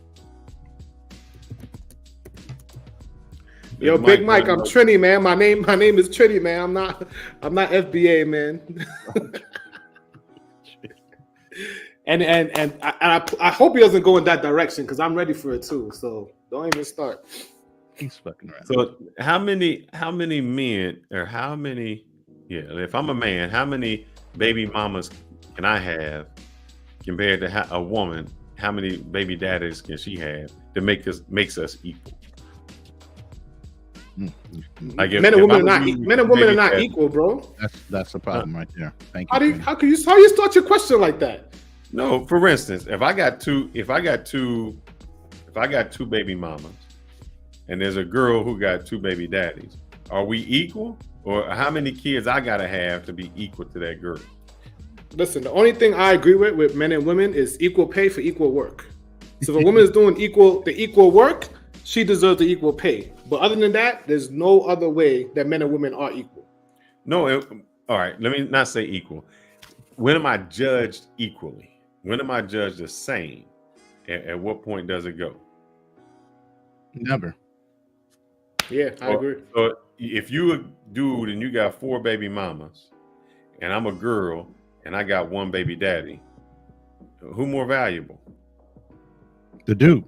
Yo, Big Mike, I'm Trini, man. My name is Trini, man. I'm not FBA, man. and I hope he doesn't go in that direction because I'm ready for it too. So don't even start. He's fucking around. So how many men or how many? Yeah, if I'm a man, how many baby mamas can I have compared to a woman? How many baby daddies can she have that makes us equal? Men and women are not equal, bro. That's the problem right there. Thank you. How you start your question like that? No, for instance, if I got two baby mamas, and there's a girl who got two baby daddies, are we equal? Or how many kids I gotta have to be equal to that girl? Listen, the only thing I agree with men and women is equal pay for equal work. So if a woman is doing the equal work, she deserves the equal pay. But other than that, there's no other way that men and women are equal. No, all right, let me not say equal. When am I judged equally? When am I judged the same? At what point does it go? Never. Yeah, I agree. So if you a dude and you got 4 baby mamas, and I'm a girl and I got 1 baby daddy, who more valuable? The dude.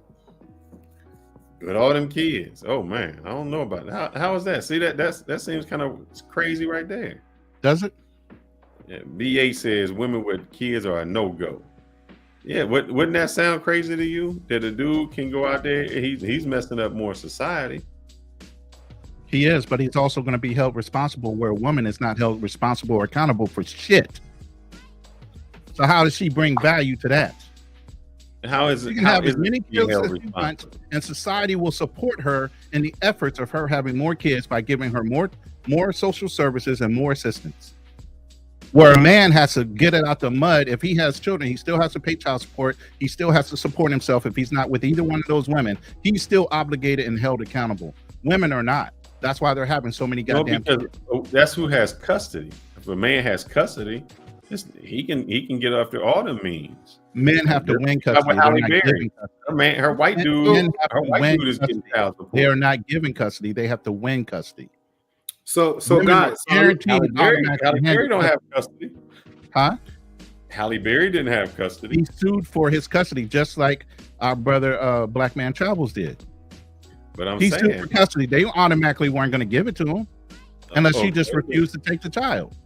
With all them kids. Oh man, I don't know about that. How is that? See that seems kind of crazy right there. Does it? Yeah, BA says women with kids are a no-go. Yeah, wouldn't that sound crazy to you? That a dude can go out there, he's messing up more society. He is, but he's also going to be held responsible where a woman is not held responsible or accountable for shit. So how does she bring value to that? How is it? You can have as many kids as you want, and society will support her in the efforts of her having more kids by giving her more social services and more assistance. Where a man has to get it out the mud. If he has children, he still has to pay child support. He still has to support himself. If he's not with either one of those women, he's still obligated and held accountable. Women are not. That's why they're having so many goddamn kids. That's who has custody. If a man has custody, he can get after all the means. Men have to win custody. Her white dude is getting child support. They are not giving custody. They have to win custody. So guys, Halle Berry don't have custody. Huh? Halle Berry didn't have custody. He sued for his custody, just like our brother Black Man Travels did. But he sued for custody. They automatically weren't going to give it to him unless she just refused to take the child.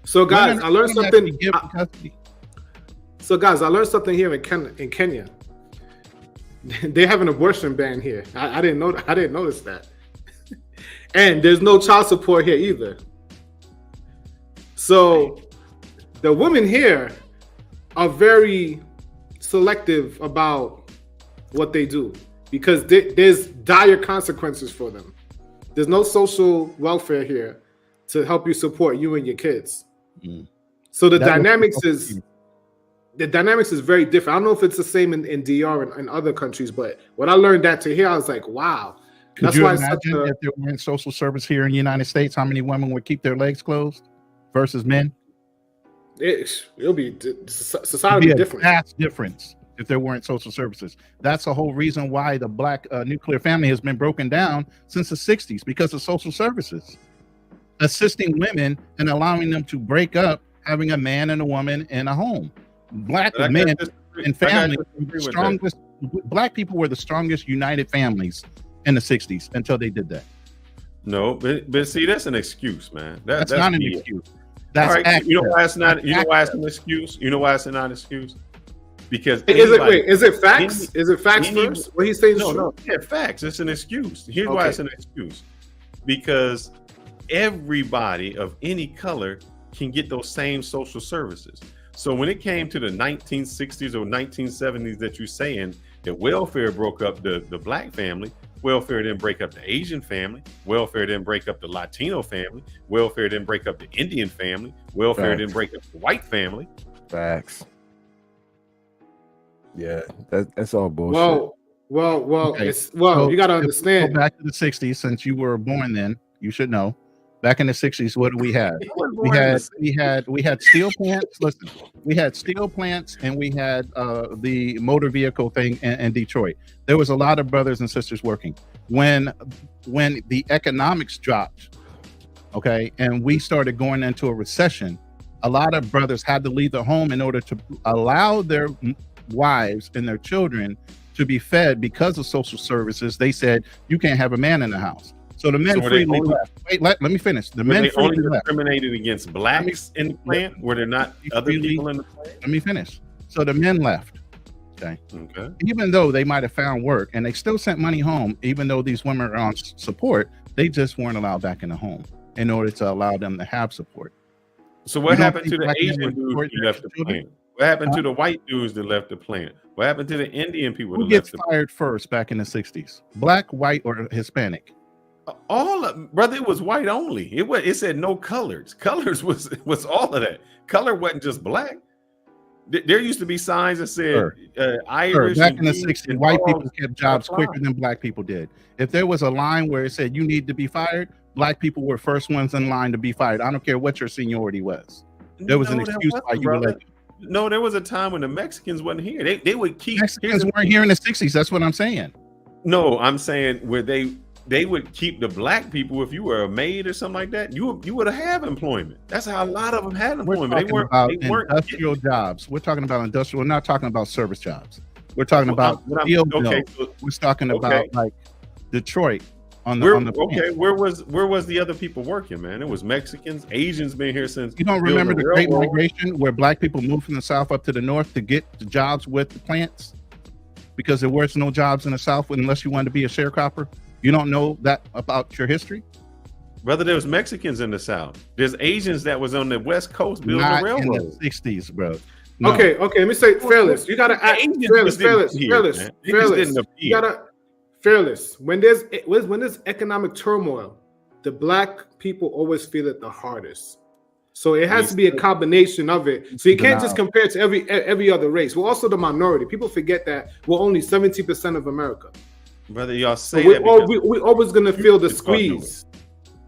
So guys, I learned something. So guys, I learned something here in Kenya. They have an abortion ban here. I didn't know. I didn't notice that. And there's no child support here either. So the women here are very selective about what they do because there's dire consequences for them. There's no social welfare here to help you support you and your kids. So the dynamics is very different. I don't know if it's the same in DR and other countries, but when I learned that to here, I was like, wow. Could you imagine if there weren't social service here in the United States, how many women would keep their legs closed versus men? It'll be society different. Vast difference if there weren't social services. That's the whole reason why the black nuclear family has been broken down since the 60s, because of social services. Assisting women and allowing them to break up, having a man and a woman in a home. Black men and families, black people were the strongest united families in the 60s until they did that. No, but see, that's an excuse, man. That's not an excuse. That's right. You know why it's not? You know why it's an excuse? You know why it's not an excuse? Because is it facts? Is it facts first? What he's saying? No, yeah, facts. It's an excuse. Here's why it's an excuse. Because everybody of any color can get those same social services. So when it came to the 1960s or 1970s that you're saying that welfare broke up the black family, welfare didn't break up the Asian family, welfare didn't break up the Latino family, welfare didn't break up the Indian family, welfare didn't break up the white family. Facts. Yeah, that's all bullshit. Well, okay. You got to understand. Go back to the 60s, since you were born then, you should know. Back in the 60s, what do we have? We had steel plants. Listen, we had steel plants, and we had the motor vehicle thing in Detroit. There was a lot of brothers and sisters working. When the economics dropped, okay, and we started going into a recession, a lot of brothers had to leave their home in order to allow their wives and their children to be fed because of social services. They said you can't have a man in the house. So the men freely left. Wait, let me finish. The men freely only left. discriminated against blacks in the plant. Were there not other people in the plant? Let me finish. So the men left. Okay. Okay. Even though they might have found work, and they still sent money home, even though these women are on support, they just weren't allowed back in the home in order to allow them to have support. So what happened to the Asian dudes who left the plant? What happened to the white dudes that left the plant? What happened to the Indian people Who that gets left fired first back in the 60s? Black, white, or Hispanic? Brother, it was white only. It said no colors. Colors was all of that. Color wasn't just black. There used to be signs that said Irish. Back in the 60s, white people kept jobs quicker than black people did. If there was a line where it said you need to be fired, black people were first ones in line to be fired. I don't care what your seniority was. There was an excuse why you were let go. No, there was a time when the Mexicans wasn't here. They would keep Mexicans weren't here in the 60s. That's what I'm saying. No, I'm saying where they would keep the black people. If you were a maid or something like that, you would have employment. That's how a lot of them had employment. They weren't industrial jobs. We're talking about industrial. We're not talking about service jobs. We're talking about steel mills. We're talking about like Detroit. Where was the other people working, man? It was Mexicans, Asians been here since. You don't remember the Great Migration where black people moved from the South up to the North to get the jobs with the plants? Because there was no jobs in the South unless you wanted to be a sharecropper. You don't know that about your history? Brother, there was Mexicans in the South. There's Asians that was on the West Coast building the railroad. In the 60s, bro. No. Okay, let me say fearless. You gotta act fearless. You gotta fearless. When there's economic turmoil, the black people always feel it the hardest. So it has to be a combination of it. So you can't just compare it to every other race. We're also the minority. People forget that we're only 70% of America. Brother, y'all say we're always gonna feel the squeeze.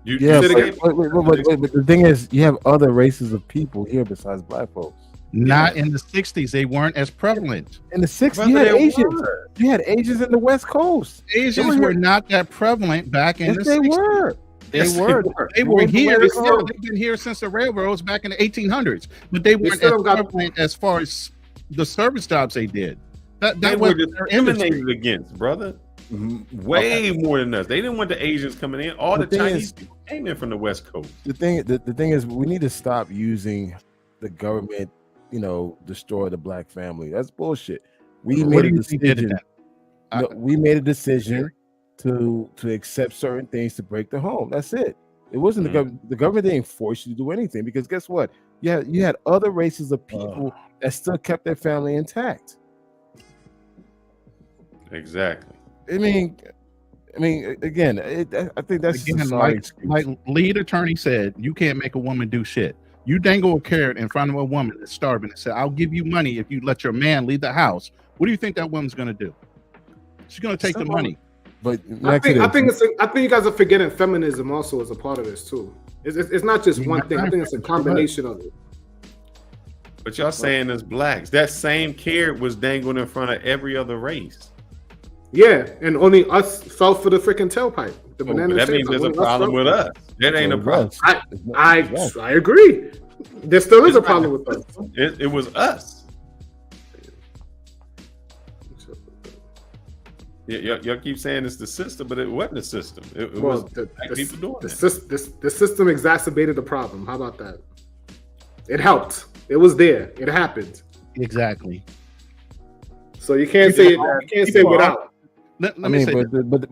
But the thing is, you have other races of people here besides black folks. Not in the 60s. They weren't as prevalent. In the 60s, you had Asians. You had Asians in the West Coast. Asians were not that prevalent back in the 60s. They were here. They've been here since the railroads back in the 1800s. But they weren't as prevalent as far as the service jobs they did. They were discriminated against, brother. Way more than us. They didn't want the Asians coming in. All the Chinese people came in from the West Coast. The thing is, we need to stop using the government, destroy the black family. That's bullshit. We made a decision. We made a decision to accept certain things to break the home. That's it. It wasn't the government. The government didn't force you to do anything, because guess what? You had other races of people that still kept their family intact. Exactly. I mean, again, I think that's like lead attorney said, you can't make a woman do shit. You dangle a carrot in front of a woman that's starving and say, "I'll give you money if you let your man leave the house." What do you think that woman's going to do? She's going to take the money. But I think you guys are forgetting feminism also as a part of this too. It's not just one thing. I think it's a combination of it. But y'all saying as blacks, that same carrot was dangled in front of every other race. Yeah, and only us fell for the freaking tailpipe. That means there's a problem with us. That ain't a problem. I agree. There still is a problem with us. It was us. Y'all keep saying it's the system, but it wasn't the system. It was people doing it. The system exacerbated the problem. How about that? It helped. It was there. It happened. Exactly. So you can't say without. Let me say,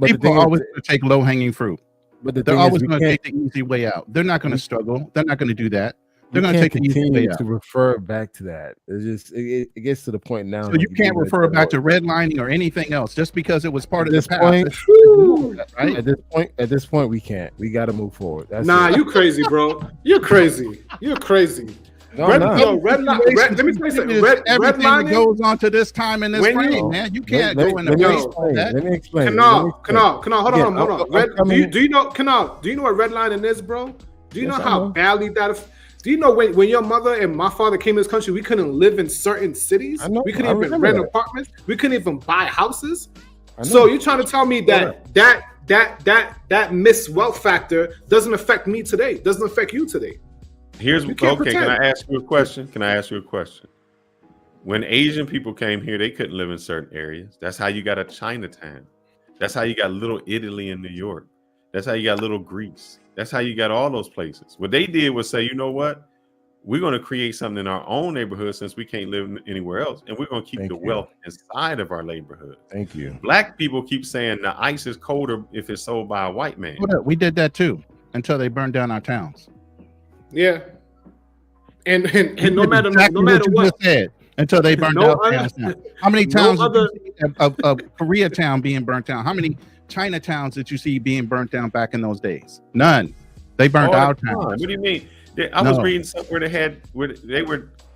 people always take low hanging fruit, but they're always going to take the easy way out. They're not going to struggle. They're not going to do that. They're going to take the easy way out. To refer back to that, it gets to the point now. So you can't refer back to redlining or anything else just because it was part of this past. Right? At this point, we can't. We got to move forward. You crazy, bro. You're crazy. You're crazy. Let me tell you something. Everything that goes on to this time in this frame, man. You can't go in the face of that. Let me explain. Canal, hold on. Do you know what redlining is, bro? Do you know how badly that? Do you know when your mother and my father came to this country, we couldn't live in certain cities. We couldn't even rent apartments. We couldn't even buy houses. So you're trying to tell me that missed wealth factor doesn't affect me today? Doesn't affect you today? Here's okay. Pretend. Can I ask you a question? When Asian people came here, they couldn't live in certain areas. That's how you got a Chinatown. That's how you got Little Italy in New York. That's how you got Little Greece. That's how you got all those places. What they did was say, you know what? We're going to create something in our own neighborhood since we can't live anywhere else. And we're going to keep the wealth inside of our neighborhood. Thank you. Black people keep saying the ice is colder if it's sold by a white man. We did that too until they burned down our towns. Yeah. And no matter what. Said, until they burned down towns. How many towns of Koreatown being burnt down? How many Chinatowns did you see being burnt down back in those days? None. They burned our towns. What do you mean? I was reading somewhere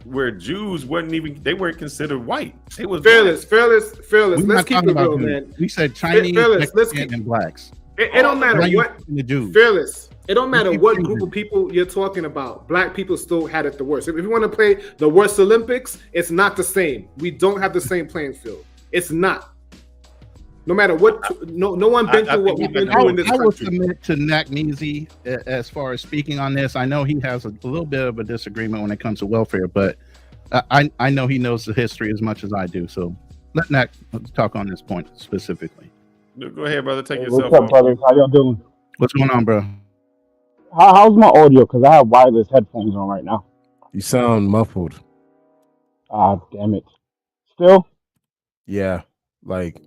where Jews weren't considered white. They was fearless. Let's keep it real, man. We said Chinese, Mexican, and blacks. It don't matter what fearless. It don't matter what group of people you're talking about. Black people still had it the worst. If you want to play the worst Olympics, it's not the same. We don't have the same playing field. It's not. No matter what, no one been through what we've been through in this country. I will submit to Nakneezy as far as speaking on this. I know he has a little bit of a disagreement when it comes to welfare, but I know he knows the history as much as I do. So let Nak talk on this point specifically. Go ahead, brother. Take yourself. What's up, brothers? How y'all doing? What's going on, bro? How's my audio? Because I have wireless headphones on right now. You sound muffled. Ah, damn it. Still? Yeah, like.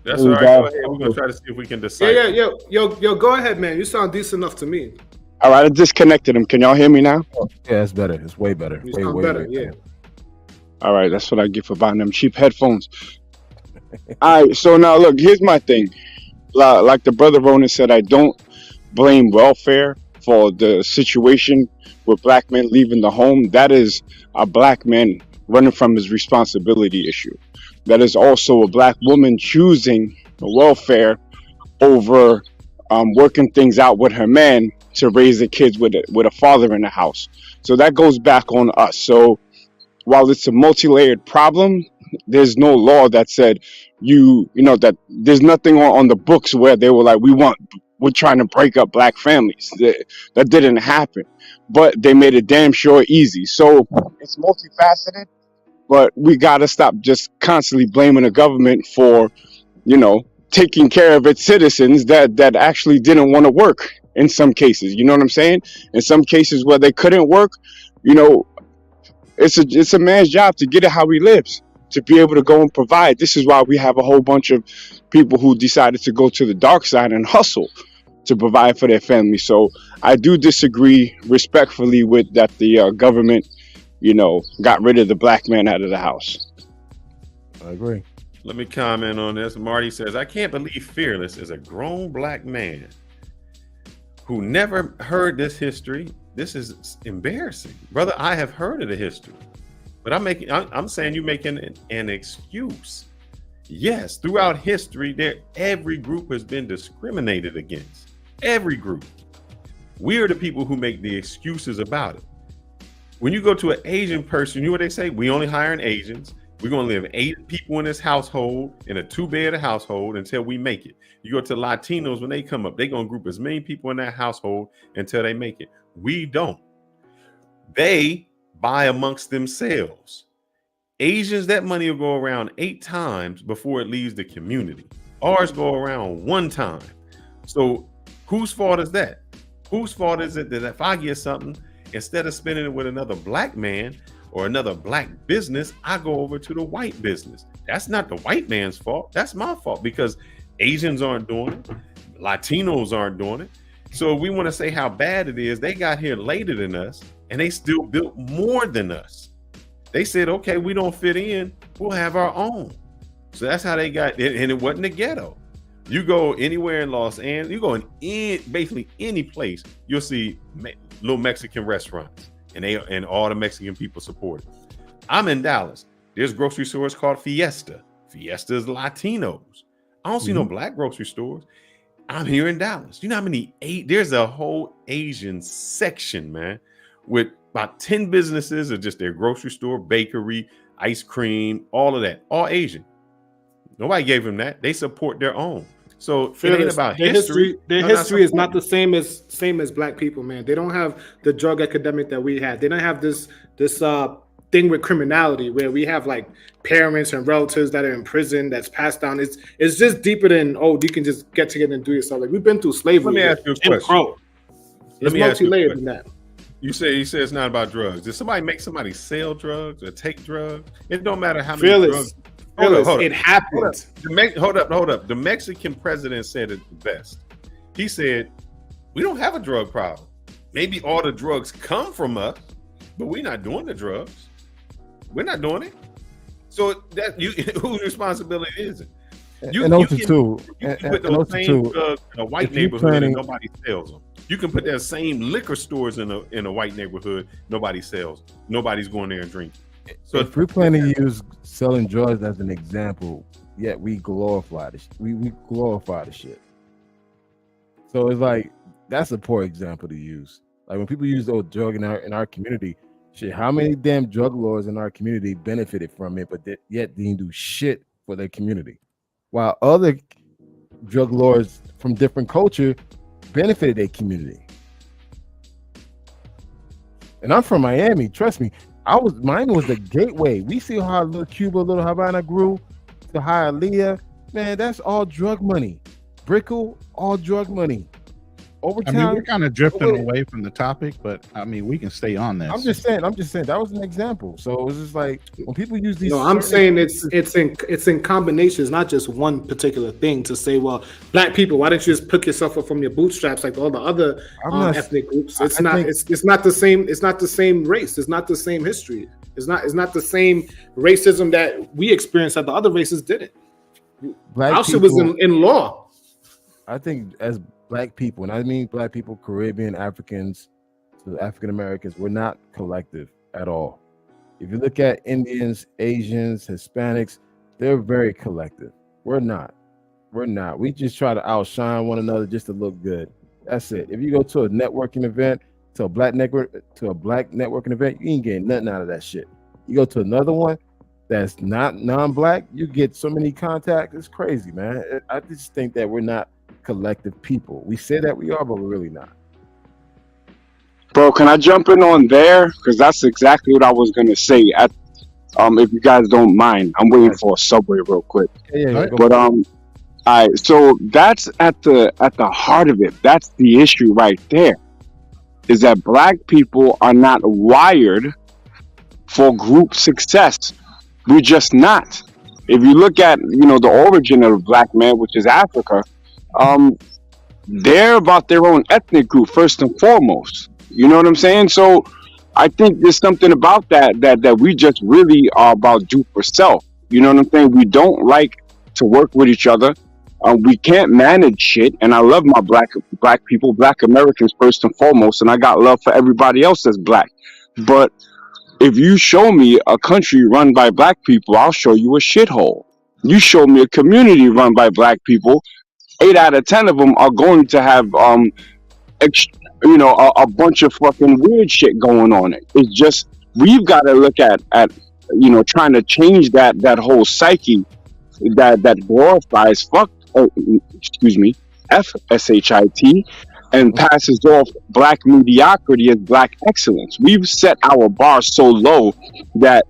That's all right. Go ahead. We're gonna try to see if we can decide. Yeah. Yo, go ahead, man. You sound decent enough to me. All right, I disconnected him. Can y'all hear me now? Yeah, it's better. It's way better. Way better. Yeah. All right, that's what I get for buying them cheap headphones. All right, so now look, here's my thing. Like the brother Ronan said, I don't blame welfare for the situation with black men leaving the home. That is a black man running from his responsibility issue. That is also a black woman choosing welfare over working things out with her man to raise the kids with a father in the house. So that goes back on us. So while it's a multi-layered problem, there's no law that said that there's nothing on the books where they were like, we're trying to break up black families. That didn't happen, but they made it damn sure easy. So it's multifaceted, but we got to stop just constantly blaming the government for, taking care of its citizens that actually didn't want to work in some cases. You know what I'm saying? In some cases where they couldn't work, it's a man's job to get it how he lives, to be able to go and provide. This is why we have a whole bunch of people who decided to go to the dark side and hustle to provide for their family. So I do disagree respectfully with that the government, got rid of the black man out of the house. I agree. Let me comment on this. Marty says, I can't believe Fearless is a grown black man who never heard this history. This is embarrassing. Brother, I have heard of the history, but I'm saying you're making an excuse. Yes, throughout history, every group has been discriminated against. Every group. We are the people who make the excuses about it. When you go to an Asian person, you know what they say? We only hiring Asians. We're going to live 8 people in this household, in a 2-bed household until we make it. You go to Latinos, when they come up, they're going to group as many people in that household until they make it. We don't. They buy amongst themselves. Asians, that money will go around 8 times before it leaves the community. Ours go around 1 time. So whose fault is that? Whose fault is it that if I get something, instead of spending it with another black man or another black business, I go over to the white business? That's not the white man's fault. That's my fault, because Asians aren't doing it. Latinos aren't doing it. So we want to say how bad it is. They got here later than us and they still built more than us. They said, okay, we don't fit in, we'll have our own. So that's how they got it. And it wasn't a ghetto. You go anywhere in Los Angeles, you go in basically any place, you'll see little Mexican restaurants, and all the Mexican people support it. I'm in Dallas. There's grocery stores called Fiesta. Fiesta is Latinos. I don't see no black grocery stores. I'm here in Dallas. You know how many there's a whole Asian section, man, with about 10 businesses or just their grocery store, bakery, ice cream, all of that, all Asian. Nobody gave them that. They support their own. So it ain't about history. Their history is not the same as black people, man. They don't have the drug epidemic that we had. They don't have this thing with criminality where we have like parents and relatives that are in prison that's passed down. It's just deeper than, oh, you can just get together and do yourself. Like, we've been through slavery. Let me ask you a question. It's multi-layered than that. You say it's not about drugs. Did somebody make somebody sell drugs or take drugs? It don't matter how many drugs. Hold up. It happened. Hold up. The Mexican president said it the best. He said, we don't have a drug problem. Maybe all the drugs come from us, but we're not doing the drugs. We're not doing it. So that whose responsibility is it? You can put those same drugs in a white neighborhood and nobody sells them. You can put that same liquor stores in a white neighborhood, nobody sells them. Nobody's going there and drinking. So if we're planning to use selling drugs as an example, yet we glorify this. We glorify the shit. So it's like that's a poor example to use. Like when people use those drugs in our community, shit, how many damn drug lords in our community benefited from it, but yet didn't do shit for their community, while other drug lords from different culture benefited their community. And I'm from Miami. Trust me. Miami was the gateway. We see how little Cuba, little Havana grew to Hialeah. Man, that's all drug money. Brickell, all drug money. Over time, I mean, we're kind of drifting away from the topic, but I mean, we can stay on this. I'm just saying that was an example. So it was just like when people use these. No, I'm saying it's in combination. It's not just one particular thing to say, well, black people, why don't you just pick yourself up from your bootstraps like all the other ethnic groups? It's not the same. It's not the same race. It's not the same history. It's not the same racism that we experienced that the other races didn't. Our shit was in law. I think as Black people, and I mean Black people, Caribbean, Africans, to African Americans, we're not collective at all. If you look at Indians, Asians, Hispanics, they're very collective. We're not. We just try to outshine one another just to look good. That's it. If you go to a networking event, to a black networking event, you ain't getting nothing out of that shit. You go to another one that's not non-black, you get so many contacts. It's crazy, man. I just think that we're not collective people. We say that we are, but we're really not. Bro, can I jump in on there? Because that's exactly what I was gonna say. If you guys don't mind, I'm waiting for a subway real quick. Yeah, but all right, so that's at the heart of it. That's the issue right there. Is that black people are not wired for group success. We're just not. If you look at the origin of the black man, which is Africa, they're about their own ethnic group first and foremost. You know what I'm saying? So I think there's something about that we just really are about do for self. You know what I'm saying? We don't like to work with each other. We can't manage shit. And I love my black people, black Americans first and foremost. And I got love for everybody else that's black. But if you show me a country run by black people, I'll show you a shithole. You show me a community run by black people, 8 out of 10 of them are going to have a bunch of fucking weird shit going on. It's just we've got to look at trying to change that whole psyche that glorifies FSHIT and passes off black mediocrity as black excellence. We've set our bar so low that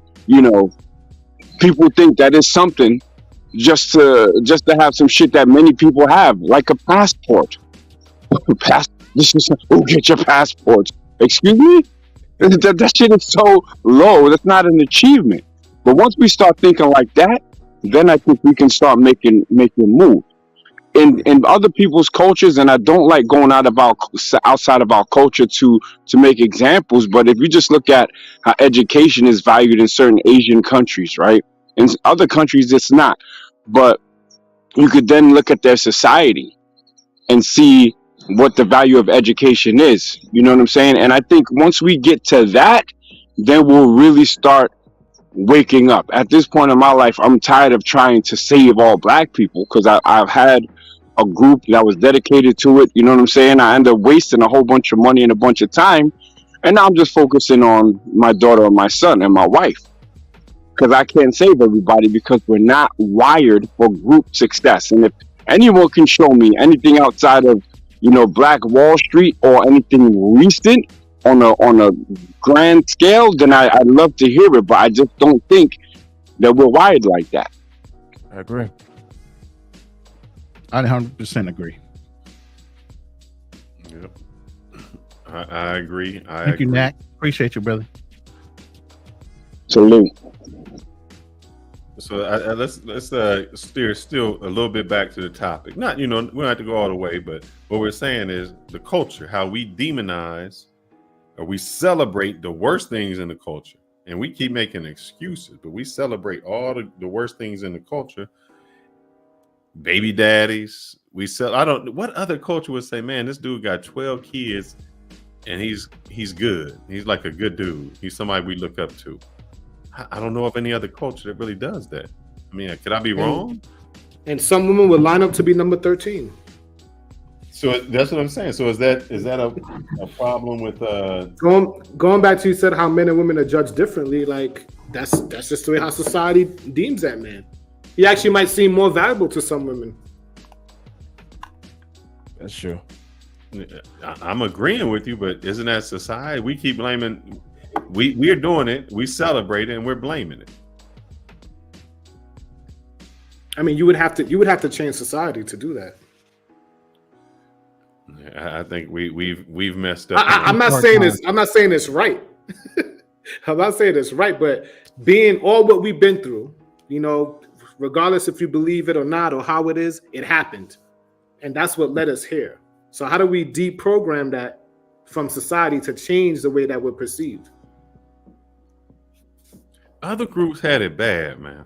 people think that is something just to have some shit that many people have, like a passport. Get your passport. Excuse me? That shit is so low. That's not an achievement. But once we start thinking like that, then I think we can start making moves. In other people's cultures, and I don't like going outside of our culture to make examples, but if you just look at how education is valued in certain Asian countries, right? In other countries, it's not. But you could then look at their society and see what the value of education is. You know what I'm saying? And I think once we get to that, then we'll really start waking up. At this point in my life, I'm tired of trying to save all black people because I've had a group that was dedicated to it. You know what I'm saying? I ended up wasting a whole bunch of money and a bunch of time, and now I'm just focusing on my daughter and my son and my wife, because I can't save everybody because we're not wired for group success. And if anyone can show me anything outside of, you know, Black Wall Street or anything recent on a grand scale, then I'd love to hear it. But I just don't think that we're wired like that. I agree. I 100% agree. Yep. I agree. Thank you, Nat. Appreciate you, brother. Salute. So let's steer still a little bit back to the topic. Not, you know, we don't have to go all the way, but what we're saying is the culture, how we demonize or we celebrate the worst things in the culture. And we keep making excuses, but we celebrate all the worst things in the culture. Baby daddies. What other culture would say, man, this dude got 12 kids and he's good. He's like a good dude. He's somebody we look up to. I don't know of any other culture that really does that. I mean, could I be wrong? And some women would line up to be number 13. So that's what I'm saying. So is that a problem with going back to, you said how men and women are judged differently? Like that's just the way how society deems that man. He actually might seem more valuable to some women. That's true. I'm agreeing with you, but isn't that society? We keep blaming. We're doing it. We celebrate it, and we're blaming it. I mean, you would have to change society to do that. I think we've messed up. I'm not saying it's right. I'm not saying it's right, but being all what we've been through, you know, regardless if you believe it or not or how it is, it happened, and that's what led us here. So how do we deprogram that from society to change the way that we're perceived? Other groups had it bad, man.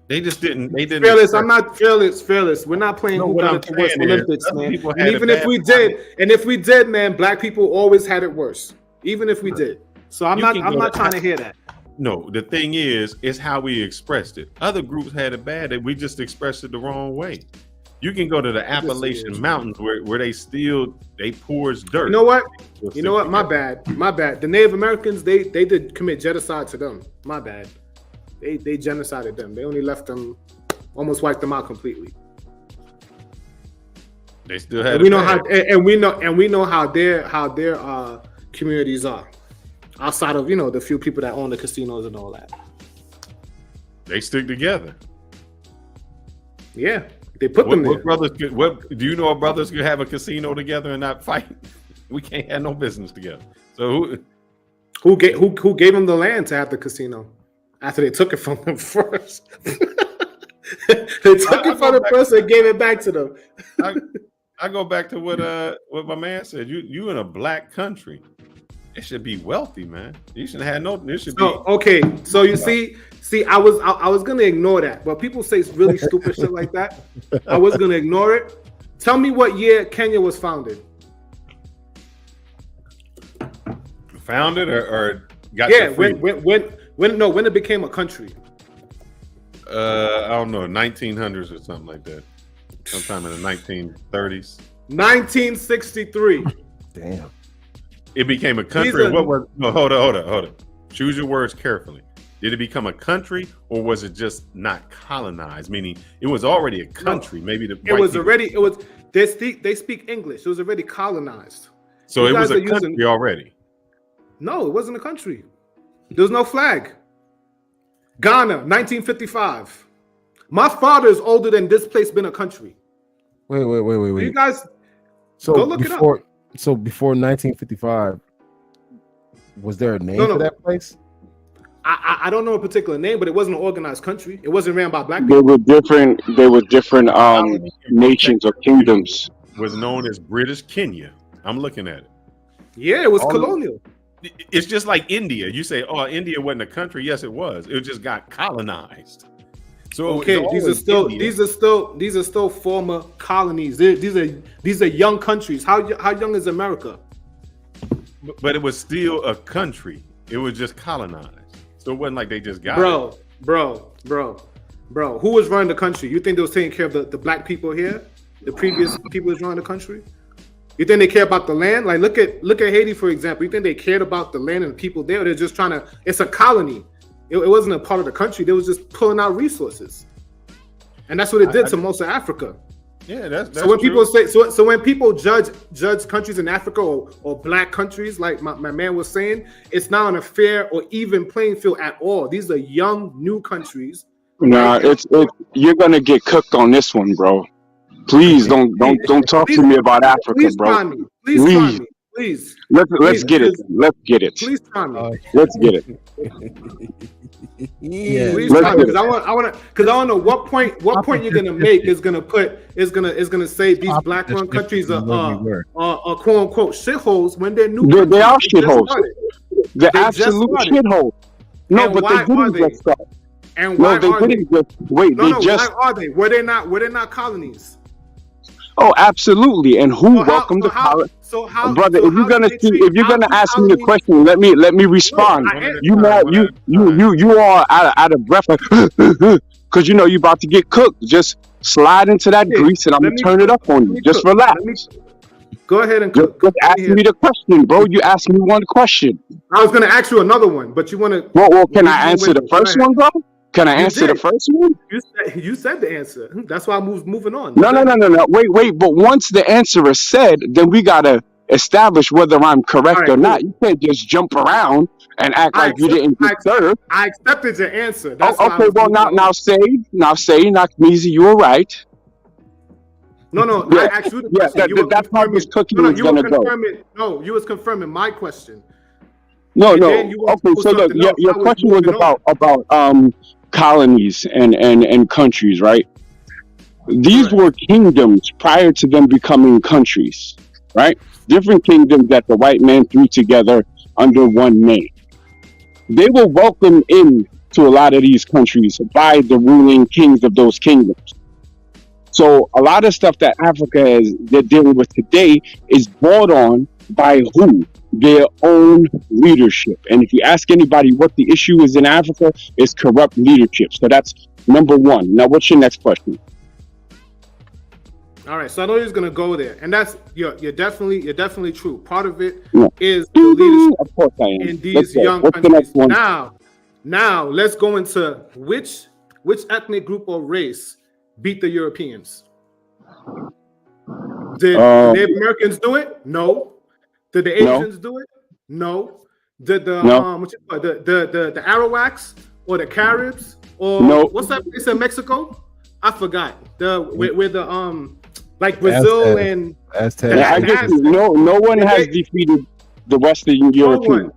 They just didn't. They didn't. Fearless. I'm not fearless. Fearless. We're not playing who got it the worst Olympics, man. And even if we did, man, black people always had it worse. Even if we did. So I'm not trying to hear that. No, the thing is how we expressed it. Other groups had it bad, and we just expressed it the wrong way. You can go to the Appalachian Mountains where they pours dirt. You know what? My bad. The Native Americans, they did commit genocide to them. My bad. They genocided them. They only left them, almost wiped them out completely. They still had. And we know how their communities are, outside of, you know, the few people that own the casinos and all that. They stick together. Yeah, they put them there. What do you know? Brothers could have a casino together and not fight. We can't have no business together. So who gave them the land to have the casino? After they took it from them first. They took it from them first and gave it back to them. I go back to what my man said. You in a black country. It should be wealthy, man. You shouldn't have no. It should be okay. So you see, I was gonna ignore that, but people say it's really stupid shit like that. I was gonna ignore it. Tell me what year Kenya was founded. Founded or got when it became a country. I don't know, 1900s or something like that. Sometime in the 1930s. 1963. Damn. It became a country. Hold on. Choose your words carefully. Did it become a country, or was it just not colonized? Meaning, it was already a country. Maybe they speak English. It was already colonized. So it was a country already. No, it wasn't a country. There was no flag. Ghana, 1955. My father is older than this place been a country. Wait. You guys, so go look it up. So before 1955, was there a name for that place? I don't know a particular name, but it wasn't an organized country. It wasn't ran by black people. There were different nations or kingdoms. Was known as British Kenya. I'm looking at it. Yeah, it was colonial. It's just like India. You say, "Oh, India wasn't a country." Yes, it was. It just got colonized. So okay, these are still former colonies. These are young countries. How young is America? But it was still a country. It was just colonized. So it wasn't like they just got it. Bro. Who was running the country? You think they was taking care of the black people here? the previous people that joined the country? You think they care about the land? Like look at Haiti, for example. You think they cared about the land and the people there? Or they're just trying to. It's a colony. It wasn't a part of the country. They was just pulling out resources, and that's what it did to most of Africa. Yeah, that's so when true. people say so when people judge countries in Africa or black countries, like my man was saying, it's not on a fair or even playing field at all. These are young new countries. Nah, it's you're gonna get cooked on this one, bro. Please don't talk to me about Africa, please bro. Try me. Please try me. Please. Let's get it. Let's get it. Please try me. Let's get it. Yeah. Please try me, because I want to know what point you're gonna make is gonna say these black-run countries are quote unquote shitholes when they're new. They are shitholes. They're absolute shitholes. No, and but they didn't just start. And why are they? Wait, no, they just. Why are they? Were they not colonies? Oh, absolutely. And who welcomed the colony? Brother, if you're gonna ask me a question, let me respond. You are out of breath, because you know you about to get cooked. Just slide into that grease, and I'm gonna turn it up on you. Just relax. Go ahead and just ask me the question, bro. You asked me one question. I was gonna ask you another one, but you wanna. Well, can I answer the first one, bro? Can I answer the first one? You said the answer. That's why I'm moving on. No. Wait. But once the answer is said, then we gotta establish whether I'm correct or not. You can't just jump around and act like you didn't get served. I accepted your answer. Okay. Well, now say, Nakmeezy, you were right. No. Yeah. I asked you the question. That's how this cooking is gonna go. No, you was confirming my question. No. Okay, so look, your question was about colonies and countries, right? These were kingdoms prior to them becoming countries, right? Different kingdoms that the white man threw together under one name. They were welcomed in to a lot of these countries by the ruling kings of those kingdoms. So a lot of stuff that Africa they're dealing with today is brought on by who? Their own leadership. And if you ask anybody what the issue is in Africa, it's corrupt leadership. So that's number one. Now, what's your next question? All right, so I know he's gonna go there, and that's you're definitely true. Part of it is the leadership of course I am. in these young countries. Now let's go into which ethnic group or race beat the Europeans. Did the Native Americans do it? No. Did the Asians do it? No. Did the the Arawaks or the Caribs or what's that place in Mexico? I forgot. Where the like Brazil and Aztecs. No one has defeated the Western Europeans.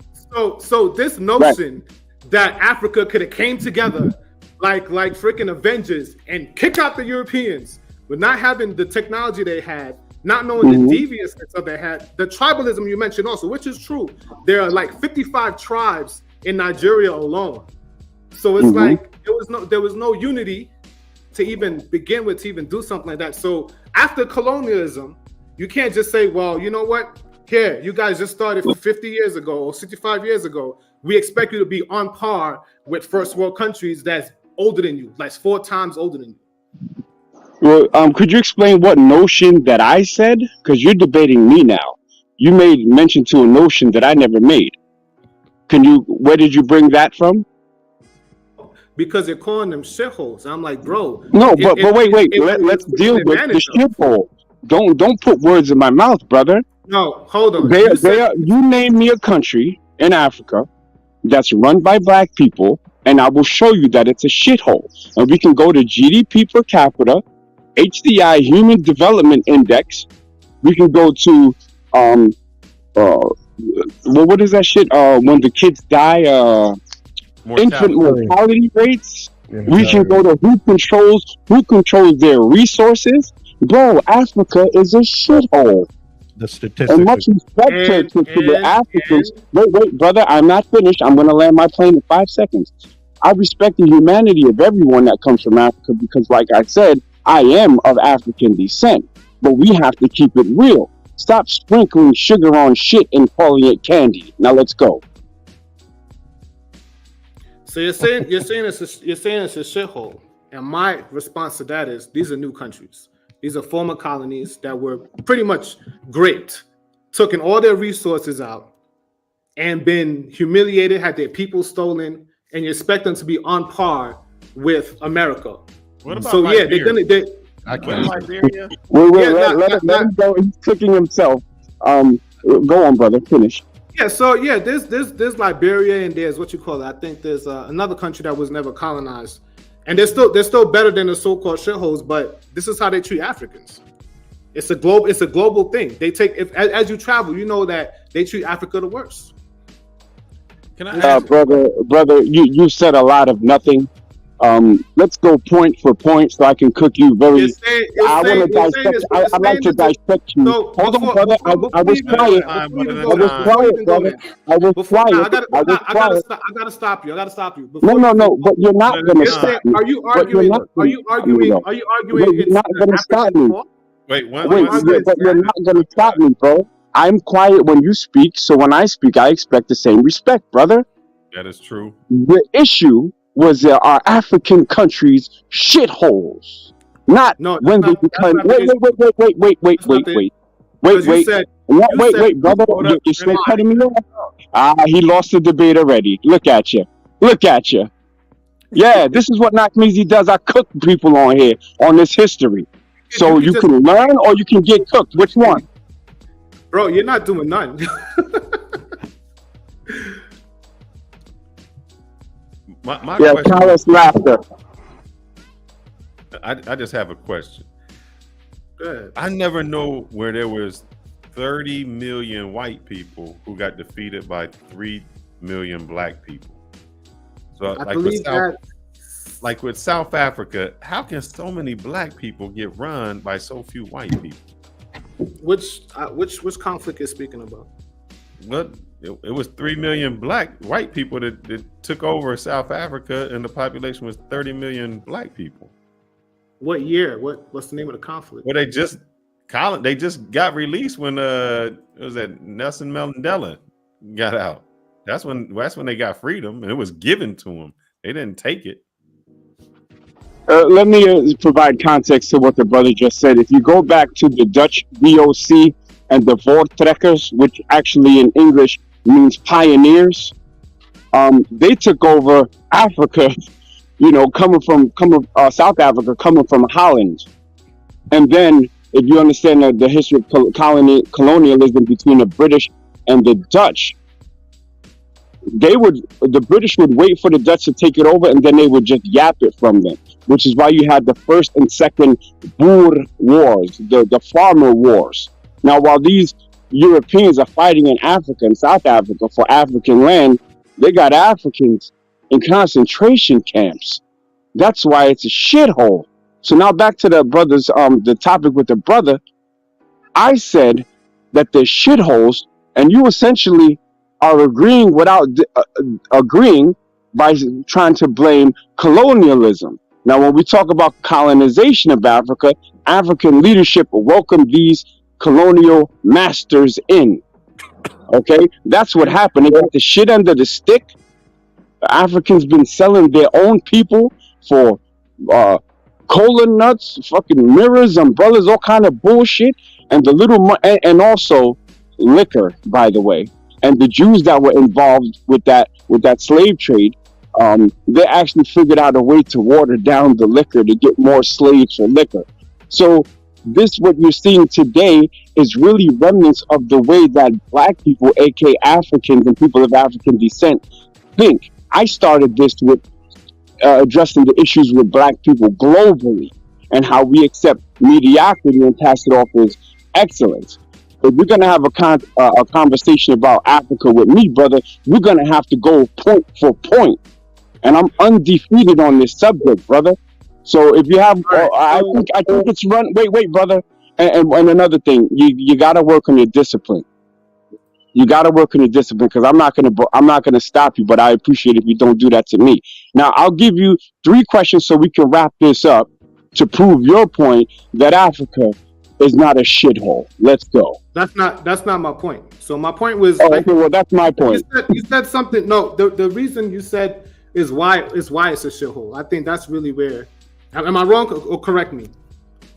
So this notion that Africa could have came together like freaking Avengers and kick out the Europeans with not having the technology they had, not knowing the deviousness that they had, the tribalism you mentioned also, which is true. There are like 55 tribes in Nigeria alone. So it's like there was no unity to even begin with, to even do something like that. So after colonialism, you can't just say, well, you know what? Here, you guys just started 50 years ago or 65 years ago. We expect you to be on par with first world countries that's older than you, like 4 times older than you. Well, could you explain what notion that I said? Because you're debating me now. You made mention to a notion that I never made. Where did you bring that from? Because they're calling them shitholes. I'm like, bro. No, but wait. Let's deal with the shithole. Don't put words in my mouth, brother. No, hold on. You name me a country in Africa that's run by black people, and I will show you that it's a shithole. And we can go to GDP per capita, HDI, Human Development Index. We can go to what is that shit? When the kids die, infant mortality rates. We can go to who controls their resources. Bro, Africa is a shithole. The statistics. And much respect to the Africans. Wait, brother, I'm not finished. I'm going to land my plane in 5 seconds. I respect the humanity of everyone that comes from Africa because, like I said, I am of African descent. But we have to keep it real. Stop sprinkling sugar on shit and calling it candy. Now let's go. So you're saying it's a shithole, and my response to that is these are new countries. These are former colonies that were pretty much raped, taking all their resources out, and been humiliated, had their people stolen, and you expect them to be on par with America. What about So yeah, they're Liberia? gonna. I What can't. Liberia? Let him go. He's cooking himself. Go on, brother. Finish. Yeah, so yeah, there's Liberia, and there's what you call it. I think there's another country that was never colonized, and they're still better than the so-called shitholes. But this is how they treat Africans. It's a global thing. They take as you travel, you know that they treat Africa the worst. Can I ask? Brother, you said a lot of nothing. Let's go point for point so I can cook you very. I want to dissect. I'd like to dissect you. So, Hold on, brother. I was quiet. I was quiet. I gotta stop you. No. But you're not gonna stop me. Are you arguing? Are you arguing? You're not gonna stop me. Wait, But you're not gonna stop me, bro. I'm quiet when you speak, so when I speak, I expect the same respect, brother. that is true. The issue was there are African countries shitholes, not when they become. Wait, brother, you're still cutting me off. He lost the debate already. Look at you. Yeah, this is what Nakmeezy does. I cook people on here on this history, so you can learn or you can get cooked. Which one? Bro, you're not doing none. My Yeah, question. callous laughter. I just have a question. Go ahead. I never know where there was 30 million white people who got defeated by 3 million black people. So I believe that. like with South Africa, how can so many black people get run by so few white people? Which conflict is speaking about? But it was 3 million white people that took over South Africa, and the population was 30 million black people. What year? What's the name of the conflict? Well, they just got released when it was that Nelson Mandela got out. That's when they got freedom, and it was given to them. They didn't take it. Let me provide context to what the brother just said. If you go back to the Dutch VOC and the Voortrekkers, which actually in English means pioneers, they took over Africa, coming from South Africa, coming from Holland. And then if you understand the history of colonialism between the British and the Dutch, the British would wait for the Dutch to take it over, and then they would just yap it from them, which is why you had the first and second Boer Wars, the farmer wars. Now, while these Europeans are fighting in Africa and South Africa for African land, they got Africans in concentration camps. That's why it's a shithole. So now back to the brothers, the topic with the brother. I said that they're shitholes, and you essentially are agreeing without agreeing by trying to blame colonialism. Now, when we talk about colonization of Africa, African leadership welcomed these colonial masters in. Okay, that's what happened. They got the shit under the stick. The Africans been selling their own people for cola nuts, fucking mirrors, umbrellas, all kind of bullshit, and and also liquor, by the way. And the Jews that were involved with that slave trade, they actually figured out a way to water down the liquor to get more slaves for liquor. So what you're seeing today is really remnants of the way that black people, aka Africans and people of African descent, think. I started this with addressing the issues with black people globally and how we accept mediocrity and pass it off as excellence. If we're gonna have a conversation about Africa with me, brother, we're gonna have to go point for point, and I'm undefeated on this subject, brother. So if you have, I think it's run. Wait, brother, and another thing, you gotta work on your discipline. You gotta work on your discipline, because I'm not gonna stop you, but I appreciate if you don't do that to me. Now I'll give you 3 questions so we can wrap this up to prove your point that Africa is not a shithole. Let's go. That's not my point. So my point was. Okay, well that's my point. You said something. No, the reason you said is why it's a shithole. I think that's really where. Am I wrong or correct me?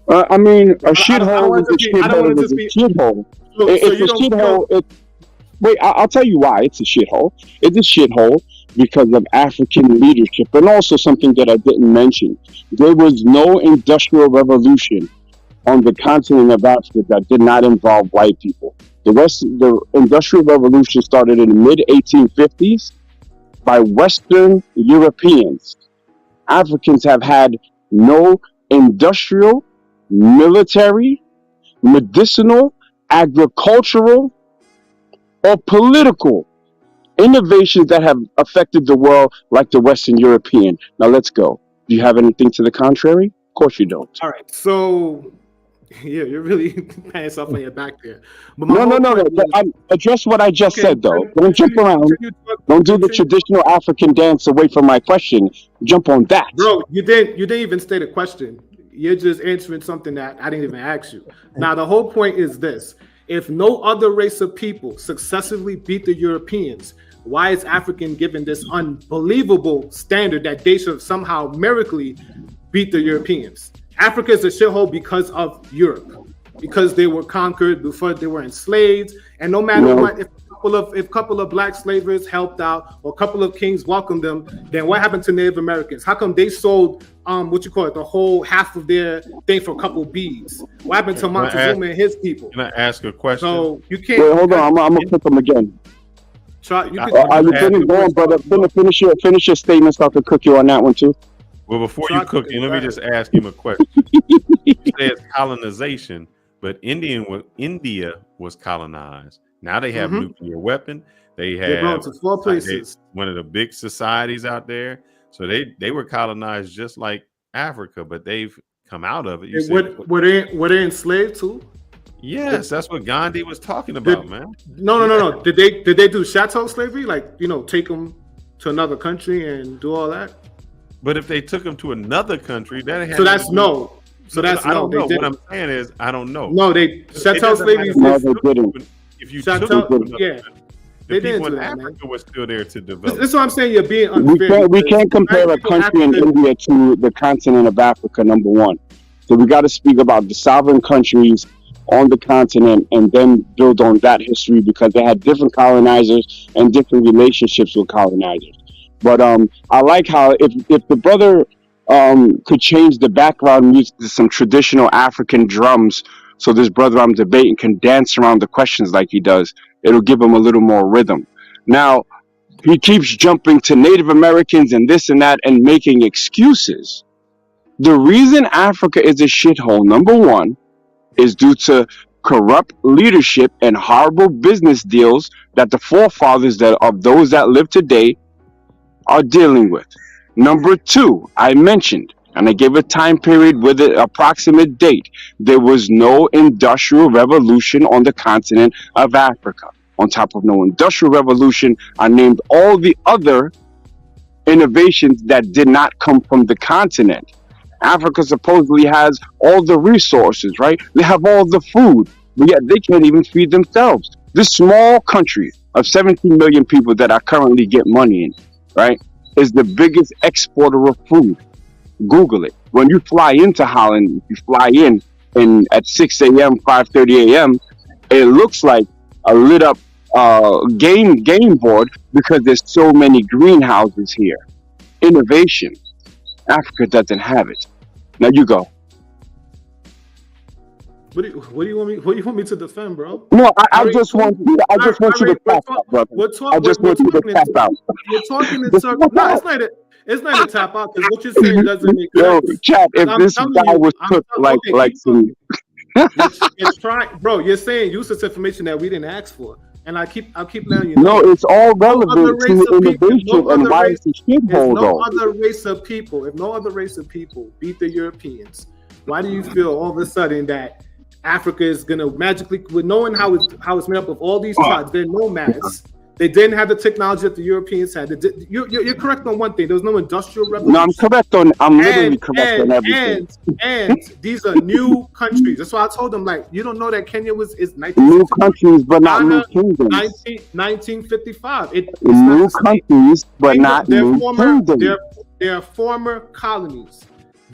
I mean, a I don't shithole want is it a to be. I don't want shithole it is to a be. shithole. So It's you a don't. shithole. Wait, I'll tell you why it's a shithole. It's a shithole because of African leadership, and also something that I didn't mention. There was no industrial revolution on the continent of Africa that did not involve white people. The industrial revolution started in the mid 1850s by Western Europeans. Africans have had no industrial, military, medicinal, agricultural, or political innovations that have affected the world like the Western European. Now let's go. Do you have anything to the contrary? Of course you don't. All right. So yeah, you're really patting yourself on your back there. But No. Address what I just said, though. Don't jump around. Don't do the traditional African dance away from my question. Jump on that. Bro, you didn't even state a question. You're just answering something that I didn't even ask you. Now, the whole point is this. If no other race of people successfully beat the Europeans, why is African given this unbelievable standard that they should somehow miraculously beat the Europeans? Africa is a shithole because of Europe, because they were conquered before they were enslaved. And no matter what, if a couple of black slavers helped out or a couple of kings welcomed them, then what happened to Native Americans? How come they sold the whole half of their thing for a couple of beads? What happened to Montezuma and his people? Can I ask a question? So you can't. Wait, hold on. I'm gonna click them again. Are you finished going, brother? Finish your statement so I can cook you on that one too. Well, before you cook, let me just ask him a question. He says colonization, but India was colonized. Now they have nuclear weapon. They have to 4 places. One of the big societies out there. So they were colonized just like Africa, but they've come out of it. Were they enslaved too? Yes, that's what Gandhi was talking about, man. No. Did they do chattel slavery? Like, take them to another country and do all that? But if they took them to another country, that had that's no. So that's I don't no. know. What I'm saying is, I don't know. No, chattel slavery. No, they didn't. If you chattel, took them, they the didn't people do in that, Africa man. were still there to develop. That's what I'm saying. You're being unfair. We can't compare a country in India to the continent of Africa. Number one, so we got to speak about the sovereign countries on the continent and then build on that history because they had different colonizers and different relationships with colonizers. But I like how if the brother could change the background music to some traditional African drums, so this brother I'm debating can dance around the questions like he does, it'll give him a little more rhythm. Now, he keeps jumping to Native Americans and this and that and making excuses. The reason Africa is a shithole, number one, is due to corrupt leadership and horrible business deals that the forefathers of those that live today are dealing with. Number two, I mentioned, and I gave a time period with an approximate date. There was no industrial revolution on the continent of Africa. On top of no industrial revolution, I named all the other innovations that did not come from the continent. Africa supposedly has all the resources, right? They have all the food, but yet they can't even feed themselves. This small country of 17 million people that I currently get money in, right, is the biggest exporter of food. Google it. When you fly into Holland, you fly in at 6 a.m., 5:30 a.m., it looks like a lit up game board because there's so many greenhouses here. Innovation. Africa doesn't have it. Now you go. What do you want me? What do you want me to defend, bro? No, I just want you to tap out, brother. I just want you to tap out. You're talking in circles. No, it's not a tap out because what you're saying doesn't make sense. Yo, chat. If this guy was cooked like some, it's trying, bro. You're saying use this information that we didn't ask for, and I'll keep letting you know. No, it's all relevant to innovation and why it's a shithole, though. If no other race of people beat the Europeans, why do you feel all of a sudden that Africa is gonna magically, with knowing how it's made up of all these tribes, they're nomads. They didn't have the technology that the Europeans had. You're correct on one thing. There was no industrial revolution. No, I'm literally correct on everything. And these are new countries. That's why I told them, like, you don't know that Kenya is 1950. New countries, but not new kingdoms. 1955. New countries, but not new kingdoms. They're former colonies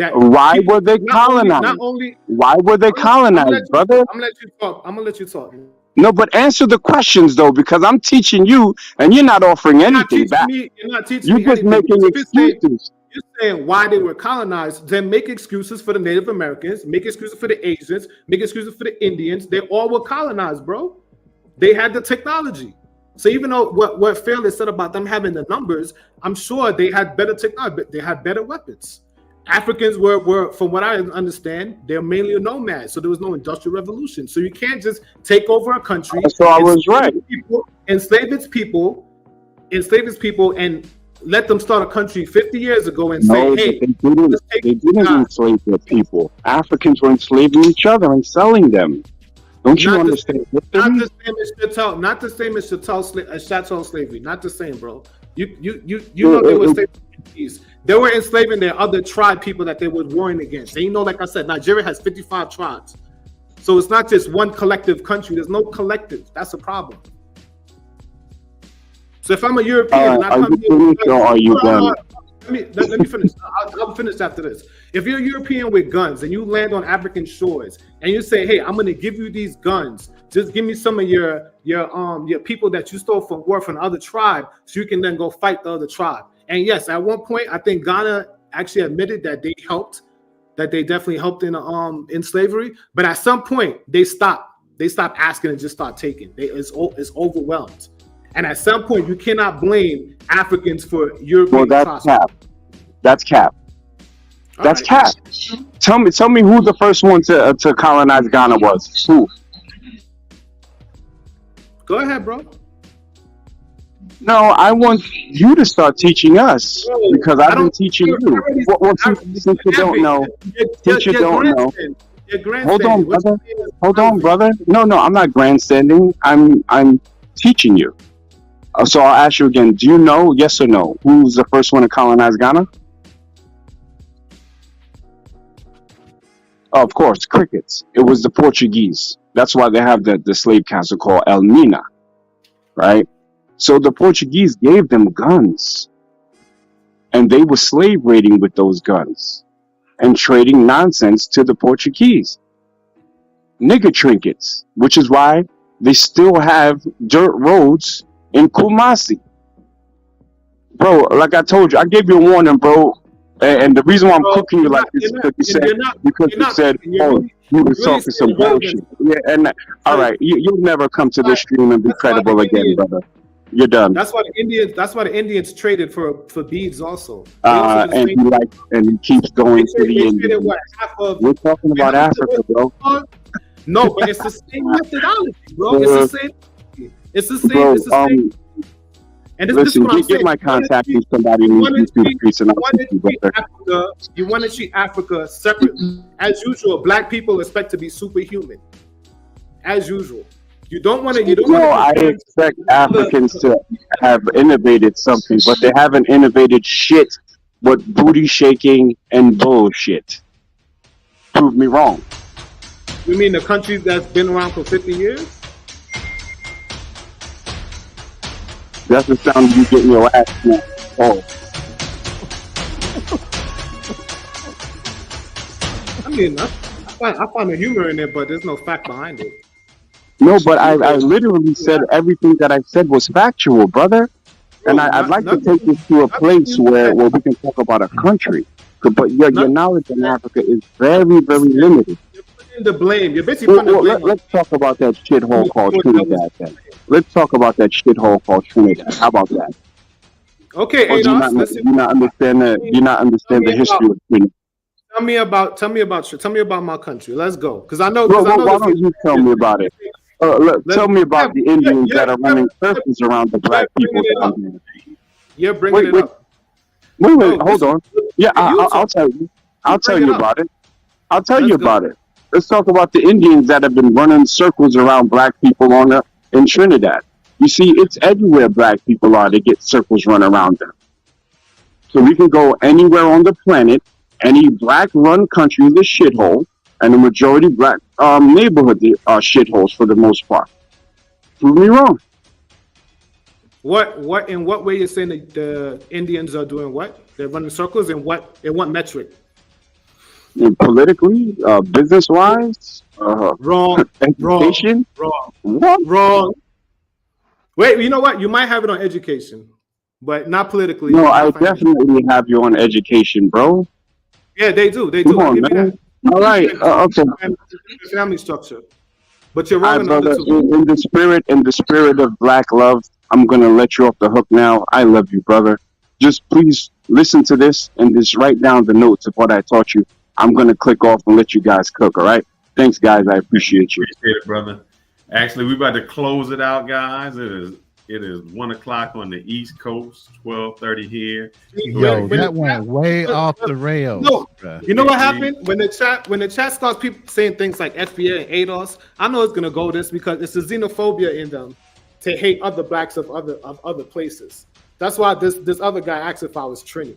that Why were they not colonized? only Why were they colonized, brother? I'm gonna let you talk. I'm gonna let you talk. No, but answer the questions though, because I'm teaching you and you're not offering anything back. You're not teaching You're me just anything. making excuses. You're saying why they were colonized, then make excuses for the Native Americans, make excuses for the Asians, make excuses for the Indians. They all were colonized, bro. They had the technology. So even though what Phil has said about them having the numbers, I'm sure they had better technology, they had better weapons. Africans were, from what I understand, they're mainly nomads. So there was no industrial revolution. So you can't just take over a country. So I was right. Enslave its people, and let them start a country 50 years ago and say, hey, they didn't enslave their people. Africans were enslaving each other and selling them. Don't you understand? Not the same as chattel slavery. Not the same, bro. You know they were enslaving. They were enslaving their other tribe people that they were warring against. And you know, like I said, Nigeria has 55 tribes. So it's not just one collective country. There's no collective. That's a problem. So if I'm a European, and I come here, are you done? Let me finish. I'll finish after this. If you're a European with guns and you land on African shores and you say, "Hey, I'm going to give you these guns. Just give me some of your people that you stole from war from other tribe, so you can then go fight the other tribe." And yes, at one point, I think Ghana actually admitted that they helped, that they definitely helped in slavery. But at some point, they stopped. They stopped asking and just start taking. It's overwhelmed. And at some point, you cannot blame Africans for European that's cap. That's cap. That's cap. Tell me who the first one to colonize Ghana was. Who? Go ahead, bro. No, I want you to start teaching us because I've been teaching you. Well, since you don't know, Hold on, brother. Hold on, brother. No, I'm not grandstanding. I'm teaching you. So I'll ask you again. Do you know, yes or no, who's the first one to colonize Ghana? Oh, of course, crickets. It was the Portuguese. That's why they have the slave council called El Mina, right? So the Portuguese gave them guns, and they were slave raiding with those guns and trading nonsense to the Portuguese. Nigger trinkets, which is why they still have dirt roads in Kumasi. Bro, like I told you, I gave you a warning, bro. And the reason why I'm cooking you like this is because you said, oh, you were talking some bullshit. Yeah, and all right, you'll never come to this stream and be credible again, brother. You're done. That's why the Indians traded for beads also. And he keeps going to the Indians. We're talking about Africa, bro. No, but it's the same methodology, bro. It's the same. And listen, get my contact with somebody in these YouTube streets and I'll teach you, brother. You want to treat Africa separately. As usual, black people expect to be superhuman. As usual. You don't want to. I expect Africans to have innovated something, but they haven't innovated shit but booty shaking and bullshit. Prove me wrong. You mean the countries that's been around for 50 years? That's the sound you getting your ass beat. Oh. I mean, I find the humor in it, but there's no fact behind it. No, but I literally said everything that I said was factual, brother. And I'd like to take this to a place where we can talk about a country. But your knowledge in Africa is very, very limited. You're putting the blame. You're basically putting the blame. Let's talk about that shithole called Trinidad then. Let's talk about that shithole called Trinidad. How about that? Okay, do you not understand the history of Trinidad? Tell me about my country. Let's go. Because I know. Why don't you tell me about it? Tell me about the Indians that are running circles around the black people down there. You're bringing it up. Wait, hold on. Yeah, I'll tell you. I'll tell you about it. I'll tell you about it. Let's talk about the Indians that have been running circles around black people in Trinidad. You see, it's everywhere black people are. They get circles run around them. So we can go anywhere on the planet. Any black-run country is a shithole, and the majority black neighborhood are shitholes for the most part. Prove me wrong. In what way you're saying the Indians are doing what? They're running circles in what metric? politically, business wise, Wrong. education. Wrong. Wait, you know what? You might have it on education, but not politically. No, not I financially. definitely have you on education, bro. Yeah, they do. They Come do. I on, give you man. that. All right, okay. Family structure, but you're All wrong right, in the other brother. two. In the spirit of black love, I'm gonna let you off the hook now. I love you, brother. Just please listen to this and just write down the notes of what I taught you. I'm gonna click off and let you guys cook. All right. Thanks, guys. I appreciate you. Appreciate it, brother. Actually, we about to close it out, guys. It is 1:00 on the East Coast, 12:30 here. Yo, that went way off the rails. No, bruh. you know what happened when the chat starts people saying things like FBA and ADOS. I know it's gonna go this because it's a xenophobia in them to hate other blacks of other places. That's why this other guy asked if I was Trini,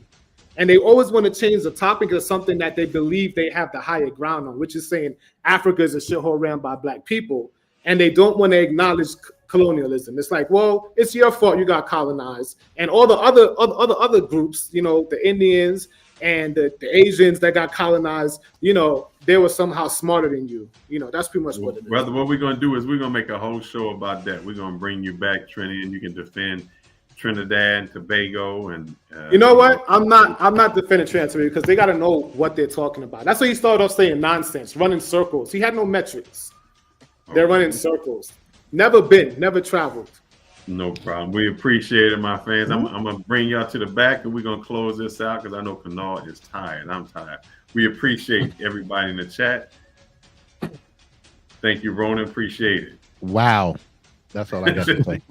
and they always want to change the topic of something that they believe they have the higher ground on, which is saying Africa is a shithole ran by black people, and they don't want to acknowledge colonialism. It's like, well, it's your fault you got colonized, and all the other groups, you know, the Indians and the Asians that got colonized, you know, they were somehow smarter than you. You know, that's pretty much what it is. Brother, what we're gonna do is we're gonna make a whole show about that. We're gonna bring you back, Trinity, and you can defend Trinidad and Tobago. And you know what? I'm not defending Trinidad because they got to know what they're talking about. That's why he started off saying nonsense, running circles. He had no metrics. They're running circles. Never been, never traveled. No problem. We appreciate it, my fans. I'm gonna bring y'all to the back, and we're gonna close this out because I know Kanal is tired. I'm tired. We appreciate everybody in the chat. Thank you, Ronan. Appreciate it. Wow. That's all I got to say.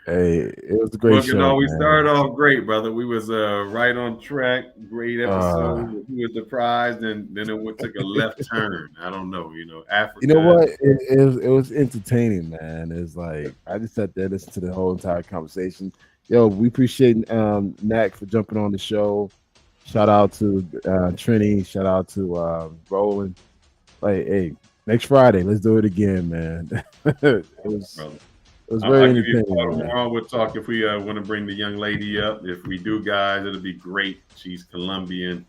Hey, it was a great show. We started off great, brother. We was right on track. Great episode. We was surprised, and then it took a left turn. I don't know. You know, Africa. You know what? It was entertaining, man. It's like I just sat there, listened to the whole entire conversation. Yo, we appreciate Knack for jumping on the show. Shout out to Trini. Shout out to Roland. Like, hey, next Friday, let's do it again, man. It was very entertaining. Tomorrow we'll talk if we want to bring the young lady up. If we do, guys, it'll be great. She's Colombian.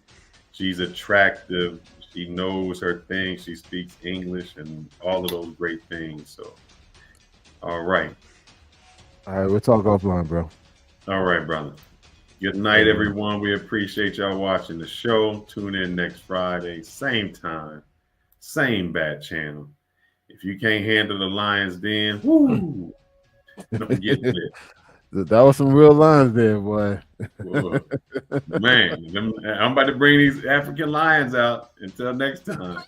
She's attractive. She knows her thing. She speaks English and all of those great things. So, all right. All right, we'll talk offline, bro. All right, brother. Good night, everyone. We appreciate y'all watching the show. Tune in next Friday, same time, same bad channel. If you can't handle the Lions Den, woo, don't get lit. That was some real lines there, boy. Man, I'm about to bring these African lions out. Until next time.